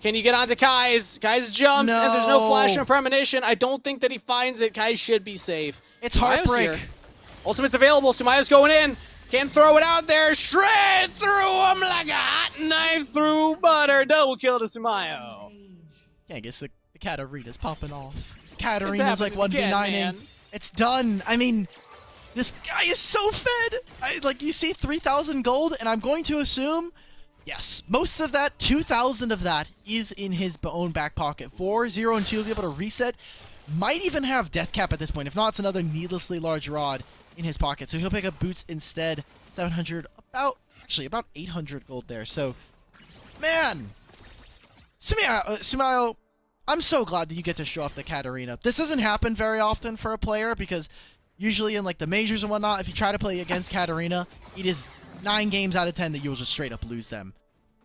Can you get onto Kai's? Kai's jumps, and there's no flash and Premonition. I don't think that he finds it. Kai should be safe. It's Heartbreak. Ultimate's available. Sumayo's going in. Can throw it out there. Shred through him like a hot knife through butter. Double kill to Sumayo. Yeah, I guess the Katarina's popping off. Katarina's like 1v9ing. It's done. I mean, this guy is so fed. Like, you see 3,000 gold, and I'm going to assume, yes, most of that, 2,000 of that, is in his own back pocket. 4, 0, and 2 will be able to reset. Might even have death cap at this point. If not, it's another needlessly large rod in his pocket. So he'll pick up boots instead. 700, about 800 gold there. So, man, Sumayo, I'm so glad that you get to show off the Katarina. This doesn't happen very often for a player because usually in like the majors and whatnot, if you try to play against Katarina, it is 9 games out of 10 that you'll just straight up lose them.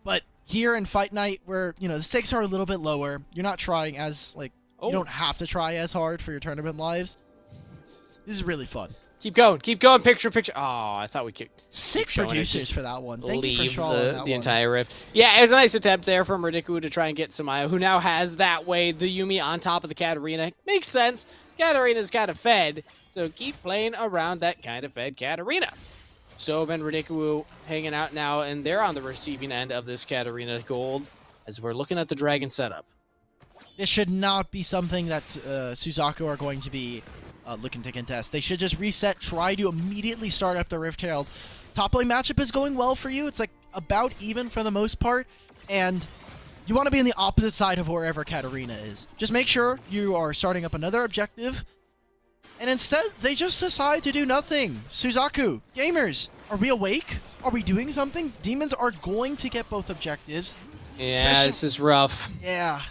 But here in Fight Night, where, you know, the stakes are a little bit lower, you're not trying as, like, you don't have to try as hard for your tournament lives. This is really fun. Keep going. Keep going. Picture. Oh, I thought we could. 6 producers for that one. Thank you for showing that the entire rift. Yeah, it was a nice attempt there from Ridikuwu to try and get Sumayo, who now has that way the Yuumi on top of the Katarina. Makes sense. Katarina's kind of fed, so keep playing around that kind of fed Katarina. Stove and Ridikuwu hanging out now, and they're on the receiving end of this Katarina gold as we're looking at the dragon setup. This should not be something that Suzaku are going to be looking to contest. They should just reset, try to immediately start up the Rift Herald. Top lane matchup is going well for you. It's like about even for the most part, and you want to be on the opposite side of wherever Katarina is. Just make sure you are starting up another objective, and instead they just decide to do nothing. Suzaku, gamers, are we awake? Are we doing something? Demons are going to get both objectives. Yeah, this is rough. Yeah.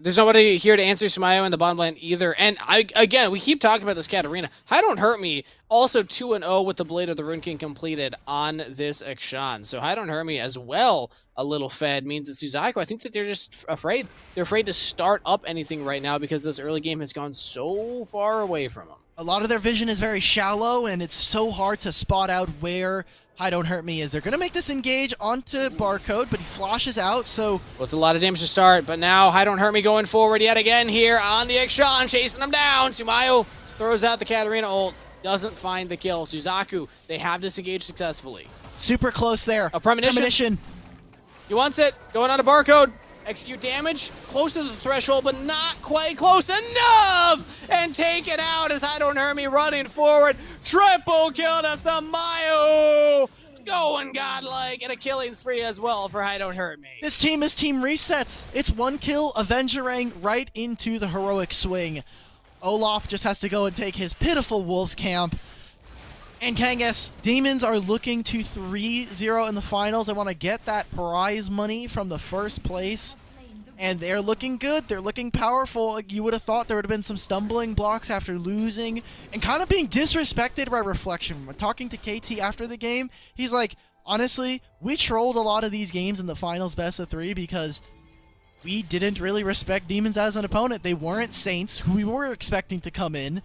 There's nobody here to answer Sumayo in the bottom lane either. And again, we keep talking about this Katarina. Hi Don't Hurt Me, also 2-0 with the Blade of the Rune King completed on this Akshan. So Hi Don't Hurt Me as well, a little fed, means that Suzaku, I think that they're just afraid. They're afraid to start up anything right now because this early game has gone so far away from them. A lot of their vision is very shallow, and it's so hard to spot out where Hi Don't Hurt Me is. They're going to make this engage onto Barcode, but he flashes out, so... Well, it's a lot of damage to start, but now Hi Don't Hurt Me going forward yet again here on the Akshan, chasing him down. Sumayo throws out the Katarina ult, doesn't find the kill. Suzaku, they have disengaged successfully. Super close there. A premonition. He wants it, going on to Barcode. Execute damage, close to the threshold, but not quite close enough! And take it out as Hi Don't Hurt Me running forward. Triple kill to Sumayo! Going godlike, and a killing spree as well for Hi Don't Hurt Me. This team is team resets. It's 1 kill, Avengerang right into the heroic swing. Olaf just has to go and take his pitiful Wolves camp. And Kangas, Demons are looking to 3-0 in the finals. They want to get that prize money from the first place. And they're looking good. They're looking powerful. Like, you would have thought there would have been some stumbling blocks after losing and kind of being disrespected by Reflection. When talking to KT after the game, he's like, honestly, we trolled a lot of these games in the finals best of 3 because we didn't really respect Demons as an opponent. They weren't Saints, who we were expecting to come in.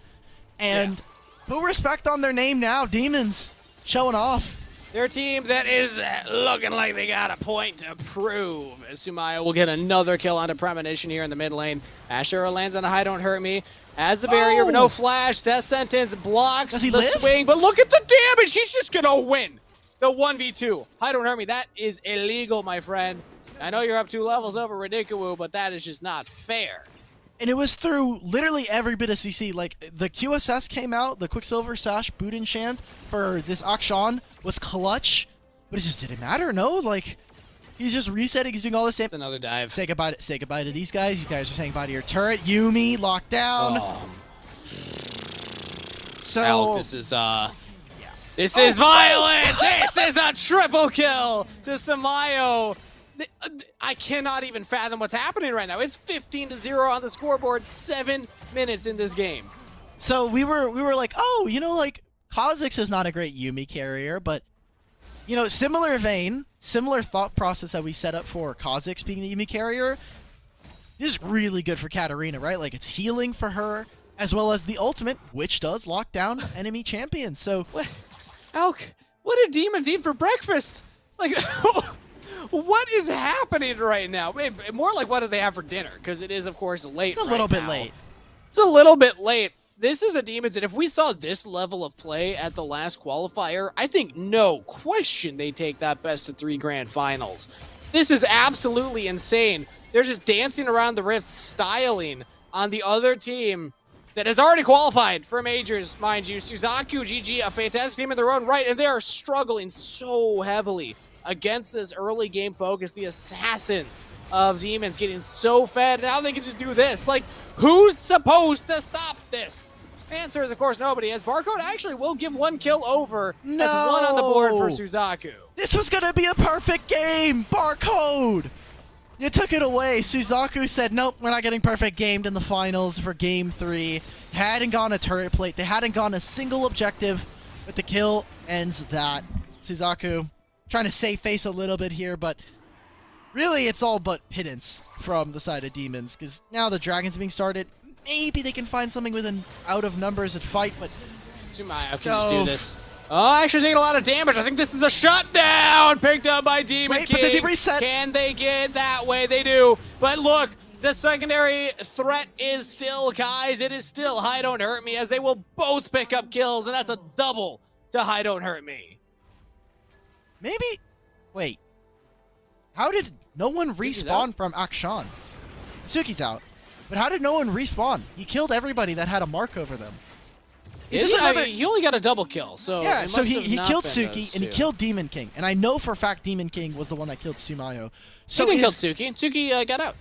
And... yeah. Put respect on their name now. Demons showing off. Their a team that is looking like they got a point to prove. As Sumayo will get another kill onto Premonition here in the mid lane. Ashura lands on a Hi Don't Hurt Me. As the barrier, but no flash. Death Sentence blocks the swing. But look at the damage. He's just going to win the 1v2. Hi Don't Hurt Me. That is illegal, my friend. I know you're up 2 levels over Ridicule, but that is just not fair. And it was through literally every bit of CC. Like, the QSS came out, the Quicksilver Sash boot enchant for this Akshan was clutch, but it just didn't matter, no? Like, he's just resetting, he's doing all this. Another dive. Say goodbye to these guys. You guys are saying bye to your turret. Yuumi, locked down. So... Alk, this is, This is violent! This is a triple kill to Sumayo! I cannot even fathom what's happening right now. It's 15-0 on the scoreboard, 7 minutes in this game. So we were like, oh, you know, like, Kha'Zix is not a great Yuumi carrier, but, you know, similar vein, similar thought process that we set up for Kha'Zix being the Yuumi carrier, this is really good for Katarina, right? Like, it's healing for her, as well as the ultimate, which does lock down enemy champions. So, Alk, what did Demons eat for breakfast? Like, what is happening right now? More like, what do they have for dinner? Because it is, of course, late. It's a little bit late. It's a little bit late. This is a Demons, and if we saw this level of play at the last qualifier, I think no question they take that best of 3 grand finals. This is absolutely insane. They're just dancing around the rift, styling on the other team that has already qualified for majors, mind you. Suzaku, GG, a fantastic team in their own right, and they are struggling so heavily against this early game focus. The assassins of Demons getting so fed, now they can just do this. Like, who's supposed to stop this? Answer is, of course, nobody, as Barcode actually will give 1 kill over. No! That's 1 on the board for Suzaku. This was going to be a perfect game, Barcode! You took it away. Suzaku said, nope, we're not getting perfect gamed in the finals for game 3. They hadn't gone a turret plate. They hadn't gone a single objective, but the kill ends that. Suzaku trying to save face a little bit here, but really it's all but pittance from the side of Demons, because now the Dragon's being started. Maybe they can find something with an out of numbers at fight, but Sumayo can just do this. Oh, actually taking a lot of damage. I think this is a shutdown picked up by Demon King. But does he reset? Can they get that way? They do. But look, the secondary threat is still, guys, it is still Hi Don't Hurt Me, as they will both pick up kills, and that's a double to Hi Don't Hurt Me. Maybe, wait, how did no one respawn from Akshan? Suki's out, but how did no one respawn? He killed everybody that had a mark over them. He only got a double kill, so yeah. So he killed Suki and he killed Demon King, and I know for a fact Demon King was the one that killed Sumayo. So he didn't kill Suki. Suki got out.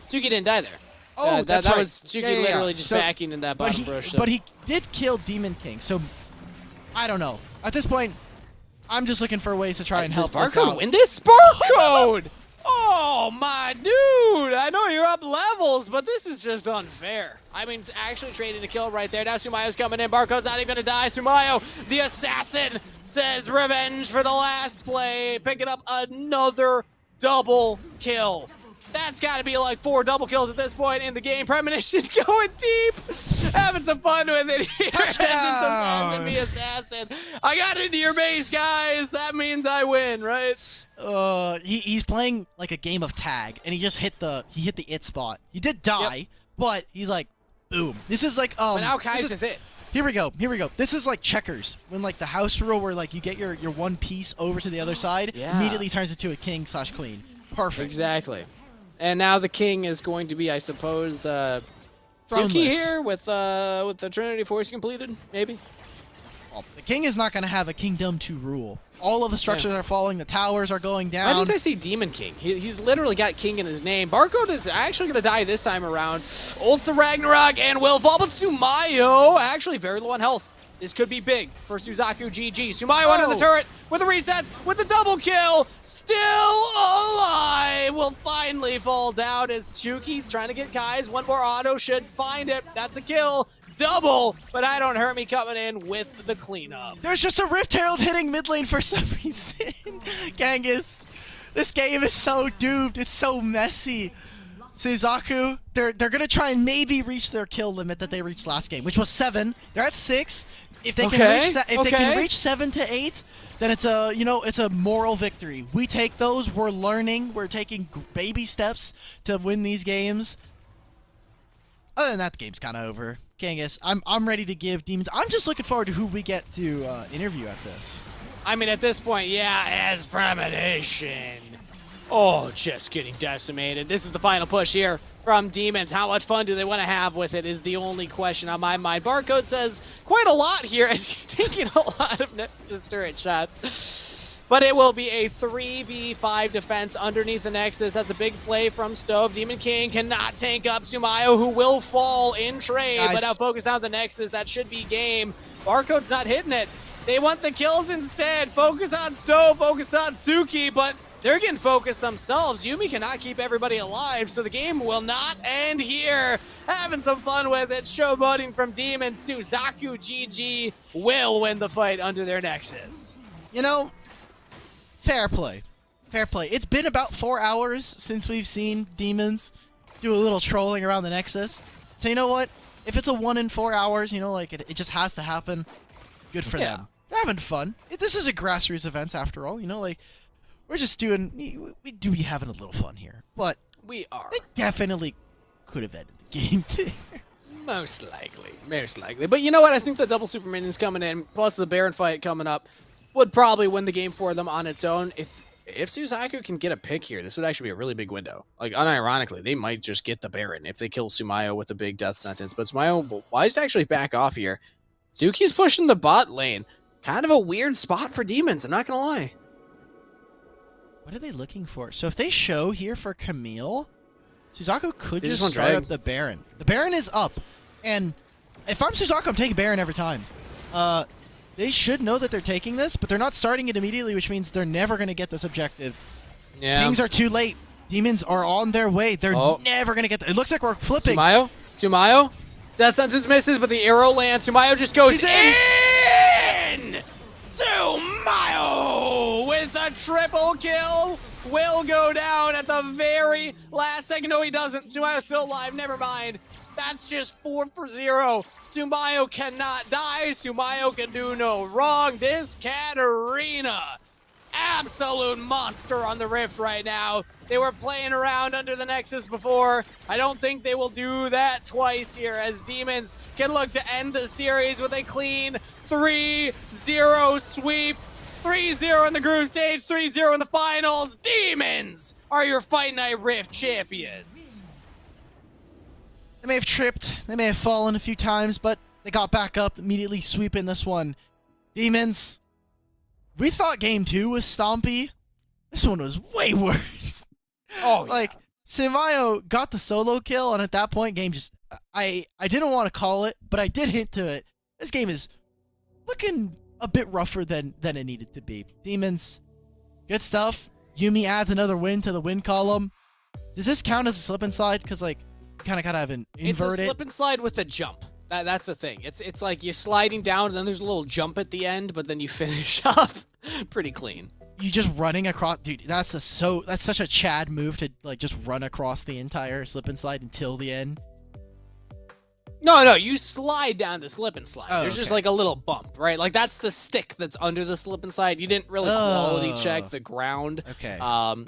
Suki didn't die there. Oh, that's right. That was Suki literally just backing in that bottom brush. But he did kill Demon King, so I don't know. At this point, I'm just looking for ways to try and help this out. Barcode win this? Barcode! Oh! Oh, my dude! I know you're up levels, but this is just unfair. I mean, actually trading a kill right there. Now Sumayo's coming in. Barcode's not even going to die. Sumayo, the assassin, says revenge for the last play. Picking up another double kill. That's got to be like 4 double kills at this point in the game. Premonition going deep. Having some fun with it here. Touchdown! The assassin. I got into your base, guys. That means I win, right? He's playing like a game of tag, and he just hit the it spot. He did die, but he's like, boom. This is like But now Kai's is it. Here we go. This is like checkers, when like the house rule where like you get your one piece over to the other side, immediately turns into a king/queen. Perfect. Exactly. And now the king is going to be, I suppose, Suki here with the Trinity Force completed, maybe. Well, the king is not going to have a kingdom to rule. All of the structures are falling. The towers are going down. Why didn't I say Demon King? He's literally got king in his name. Barcode is actually going to die this time around. Ults the Ragnarok and will fall, but Sumayo actually very low on health. This could be big for Suzaku GG. Sumayo under the turret with the resets, with the double kill. Still alive. Will finally fall down as Chuki trying to get Kai's. One more auto should find it. That's a kill. Double, but I don't hurt me coming in with the cleanup. There's just a Rift Herald hitting mid lane for some reason. Kangas, this game is so doomed. It's so messy. Suzaku, they're gonna try and maybe reach their kill limit that they reached last game, which was 7. They're at 6. If they can reach that, if they can reach 7 to 8, then it's a moral victory. We take those. We're learning. We're taking baby steps to win these games. Other than that, the game's kind of over. Kangas, I'm ready to give Demons. I'm just looking forward to who we get to interview at this. I mean, at this point, yeah, as Premonition. Oh, just getting decimated. This is the final push here from Demons. How much fun do they want to have with it is the only question on my mind. Barcode says quite a lot here as he's taking a lot of Nexus turret shots. But it will be a 3v5 defense underneath the Nexus. That's a big play from Stove. Demon King cannot tank up Sumayo, who will fall in trade. But now focus on the Nexus. That should be game. Barcode's not hitting it. They want the kills instead. Focus on Stove, focus on Tsuki, but they're getting focused themselves. Yumi cannot keep everybody alive, so the game will not end here. Having some fun with it. Showboating from Demon. Suzaku GG will win the fight under their Nexus. You know, fair play. Fair play. It's been about 4 hours since we've seen Demons do a little trolling around the Nexus. So you know what? If it's a 1 in 4 hours, you know, like it just has to happen. Good for them. They're having fun. This is a grassroots event after all. You know, like we're just doing. We do be having a little fun here, but we are. They definitely could have ended the game there. Most likely. But you know what? I think the double super minions coming in, plus the Baron fight coming up, would probably win the game for them on its own. If Suzaku can get a pick here, this would actually be a really big window. Like, unironically, they might just get the Baron if they kill Sumayo with a big death sentence. But Sumayo wise to actually back off here. Zuki's pushing the bot lane. Kind of a weird spot for Demons, I'm not going to lie. What are they looking for? So if they show here for Camille, Suzaku could just start up the Baron. The Baron is up. And if I'm Suzaku, I'm taking Baron every time. They should know that they're taking this, but they're not starting it immediately, which means they're never going to get this objective. Yeah. Things are too late. Demons are on their way. They're never going to get it. Looks like we're flipping. Sumayo? That sentence misses, but the arrow lands. Sumayo just goes in! Sumayo with a triple kill will go down at the very last second. No, he doesn't. Sumayo's still alive. Never mind. That's just 4 for 0. Sumayo cannot die. Sumayo can do no wrong. This Katarina, absolute monster on the Rift right now. They were playing around under the Nexus before. I don't think they will do that twice here as Demons can look to end the series with a clean 3-0 sweep. 3-0 in the group stage, 3-0 in the finals. Demons are your Fight Night Rift champions. They may have tripped, they may have fallen a few times, but they got back up, immediately sweeping this one. Demons, we thought game 2 was stompy. This one was way worse. Oh, like, Sumayo got the solo kill, and at that point, game just... I didn't want to call it, but I did hint to it. This game is looking a bit rougher than it needed to be. Demons, good stuff. Yumi adds another win to the win column. Does this count as a slip and slide? Because like, kind of gotta have an invert. It's a slip and slide with a jump. That's the thing. It's like you're sliding down, and then there's a little jump at the end, but then you finish off pretty clean. You just running across, dude. That's such a Chad move to like just run across the entire slip and slide until the end. No, you slide down the slip and slide. Oh, There's just like a little bump, right? Like that's the stick that's under the slip and slide. You didn't really quality check the ground. Okay.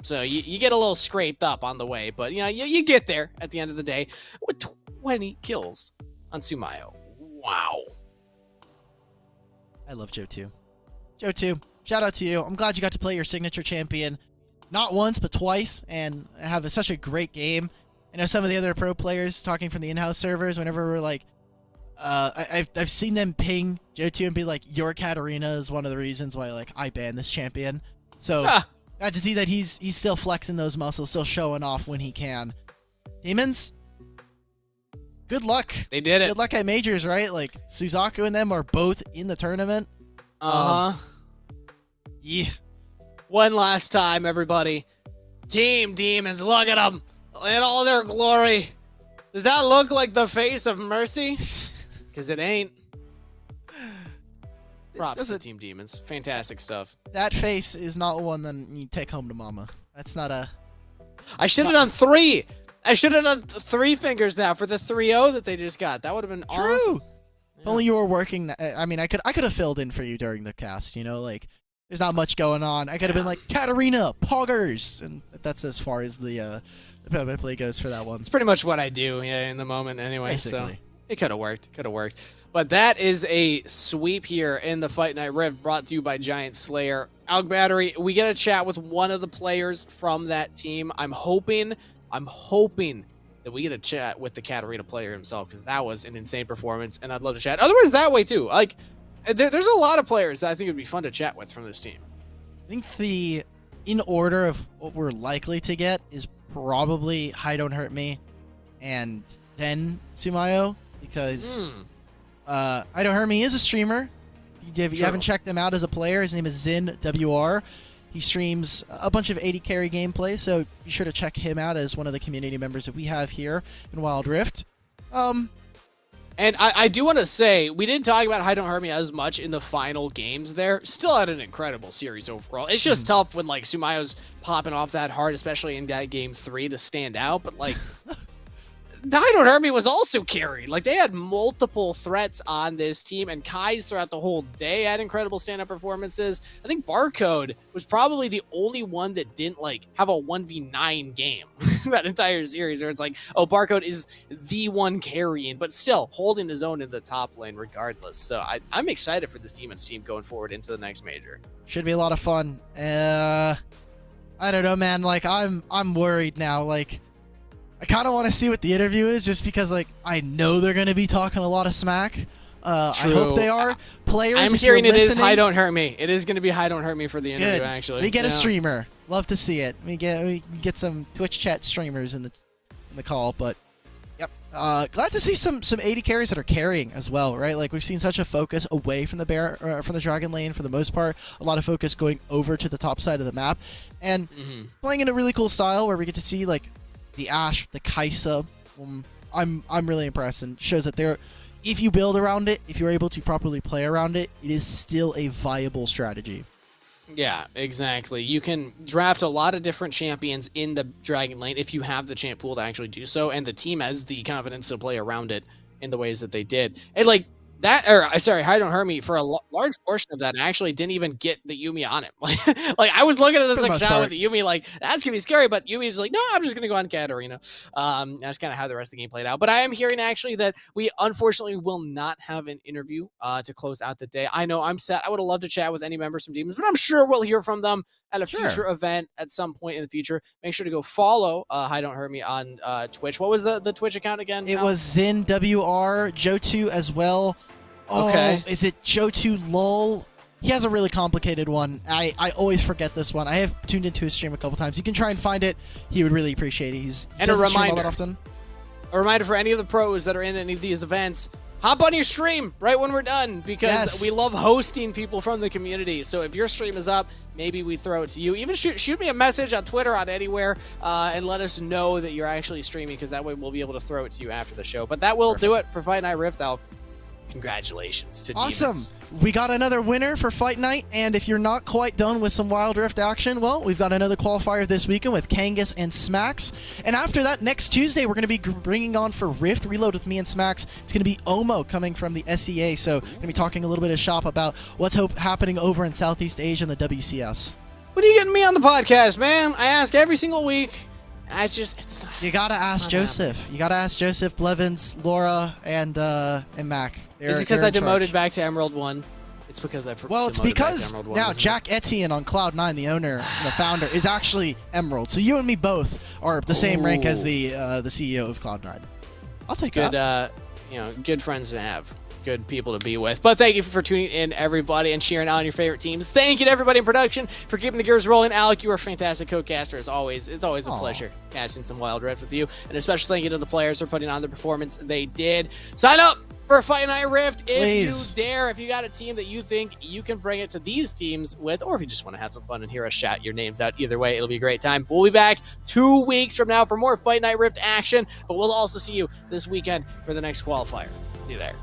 So you get a little scraped up on the way, but you know you get there at the end of the day with 20 kills on Sumayo. Wow. I love Joe2. Joe2, shout out to you. I'm glad you got to play your signature champion, not once but twice, and have such a great game. I know some of the other pro players talking from the in-house servers, whenever we're like, I've seen them ping Joe2 and be like, your Katarina is one of the reasons why like I banned this champion. So glad to see that he's still flexing those muscles, still showing off when he can. Demons, good luck. They did it. Good luck at majors, right? Like Suzaku and them are both in the tournament. Yeah. One last time, everybody. Team Demons, look at them in all their glory. Does that look like the face of mercy? Because it ain't. Props to Team Demons. Fantastic stuff. That face is not one that you take home to mama. That's not a... I should have done 3. I should have done 3 fingers now for the 3-0 that they just got. That would have been awesome. If only you were working. I mean, I could have filled in for you during the cast, you know, like there's not much going on. I could have been like Katarina, poggers, and that's as far as the play goes for that one. It's pretty much what I do, in the moment anyway. Basically. So it could have worked. But that is a sweep here in the Fight Night Rift, brought to you by GiantSlayer. AlkBattery, we get a chat with one of the players from that team. I'm hoping that we get a chat with the Katarina player himself, because that was an insane performance, and I'd love to chat. Otherwise, that way too. Like, there's a lot of players that I think would be fun to chat with from this team. I think in order of what we're likely to get is probably Hi Don't Hurt Me, and then Sumayo, because Hi Don't Hurt Me is a streamer. If you haven't checked him out as a player, his name is ZinWR. He streams a bunch of 80 carry gameplay, so be sure to check him out as one of the community members that we have here in Wild Rift. And I do want to say, we didn't talk about Hi Don't Hurt Me as much in the final games there. Still had an incredible series overall. It's just tough when, like, Sumayo's popping off that hard, especially in that game 3, to stand out. But, like, Hi Don't Hurt Me was also carried. Like, they had multiple threats on this team, and Kai's throughout the whole day had incredible stand-up performances. I think Barcode was probably the only one that didn't, like, have a 1v9 game that entire series, where it's like, oh, Barcode is the one carrying, but still holding his own in the top lane regardless. So I'm excited for this Demons team going forward into the next major. Should be a lot of fun. I don't know, man. Like, I'm worried now. Like, I kind of want to see what the interview is, just because, like, I know they're going to be talking a lot of smack. I hope they are. Players, I'm hearing it is Hi Don't Hurt Me. It is going to be Hi Don't Hurt Me for the interview, actually. We get a streamer. Love to see it. We get some Twitch chat streamers in the call, but yep. Glad to see some 80 carries that are carrying as well, right? Like, we've seen such a focus away from the from the Dragon lane for the most part. A lot of focus going over to the top side of the map, and playing in a really cool style where we get to see, like, the Ashe, the Kaisa. I'm really impressed, and shows that if you build around it, if you're able to properly play around it, it is still a viable strategy. Yeah, exactly. You can draft a lot of different champions in the Dragon lane if you have the champ pool to actually do so, and the team has the confidence to play around it in the ways that they did. And, like, Hi Don't Hurt Me, for a large portion of that, I actually didn't even get the Yuumi on him. Like, I was looking at this, like, shot with the Yuumi, like, that's gonna be scary, but Yumi's like, no, I'm just gonna go on Katarina. That's kind of how the rest of the game played out. But I am hearing, actually, that we unfortunately will not have an interview to close out the day. I know I'm set. I would have loved to chat with any members from Demons, but I'm sure we'll hear from them at a future event at some point in the future. Make sure to go follow Hi Don't Hurt Me on Twitch. What was the Twitch account again? It was ZinWR, Joe2 as well. Okay. Is it Joe2 LOL? He has a really complicated one. I always forget this one. I have tuned into his stream a couple times. You can try and find it. He would really appreciate it. He doesn't stream all that often. A reminder for any of the pros that are in any of these events, hop on your stream right when we're done, because we love hosting people from the community. So if your stream is up, maybe we throw it to you. Even shoot me a message on Twitter, on anywhere, and let us know that you're actually streaming, because that way we'll be able to throw it to you after the show. But that will do it for Fight Night Rift. Congratulations to Awesome. Demons. We got another winner for Fight Night, and if you're not quite done with some Wild Rift action, well, we've got another qualifier this weekend with Kangas and Smacks. And after that, next Tuesday, we're going to be bringing on for Rift Reload with me and Smacks. It's going to be Omo coming from the SEA, so we're going to be talking a little bit of shop about what's happening over in Southeast Asia in the WCS. When are you getting me on the podcast, man? I ask every single week. It's not, you gotta ask Joseph. You gotta ask Joseph, Blevins, Laura, and Mac. Is it because I demoted back to Emerald 1? It's because it's because now Jack Etienne on Cloud9, the owner, the founder, is actually Emerald. So you and me both are the same rank as the CEO of Cloud9. I'll take that. Good friends to have. Good people to be with. But thank you for tuning in, everybody, and cheering on your favorite teams. Thank you to everybody in production for keeping the gears rolling. Alec, you are a fantastic co-caster as always. It's always a pleasure casting some Wild Rift with you. And a special thank you to the players for putting on the performance they did. Sign up for Fight Night Rift if you dare. If you got a team that you think you can bring it to these teams with, or if you just want to have some fun and hear us shout your names out, either way, it'll be a great time. We'll be back 2 weeks from now for more Fight Night Rift action, but we'll also see you this weekend for the next qualifier. See you there.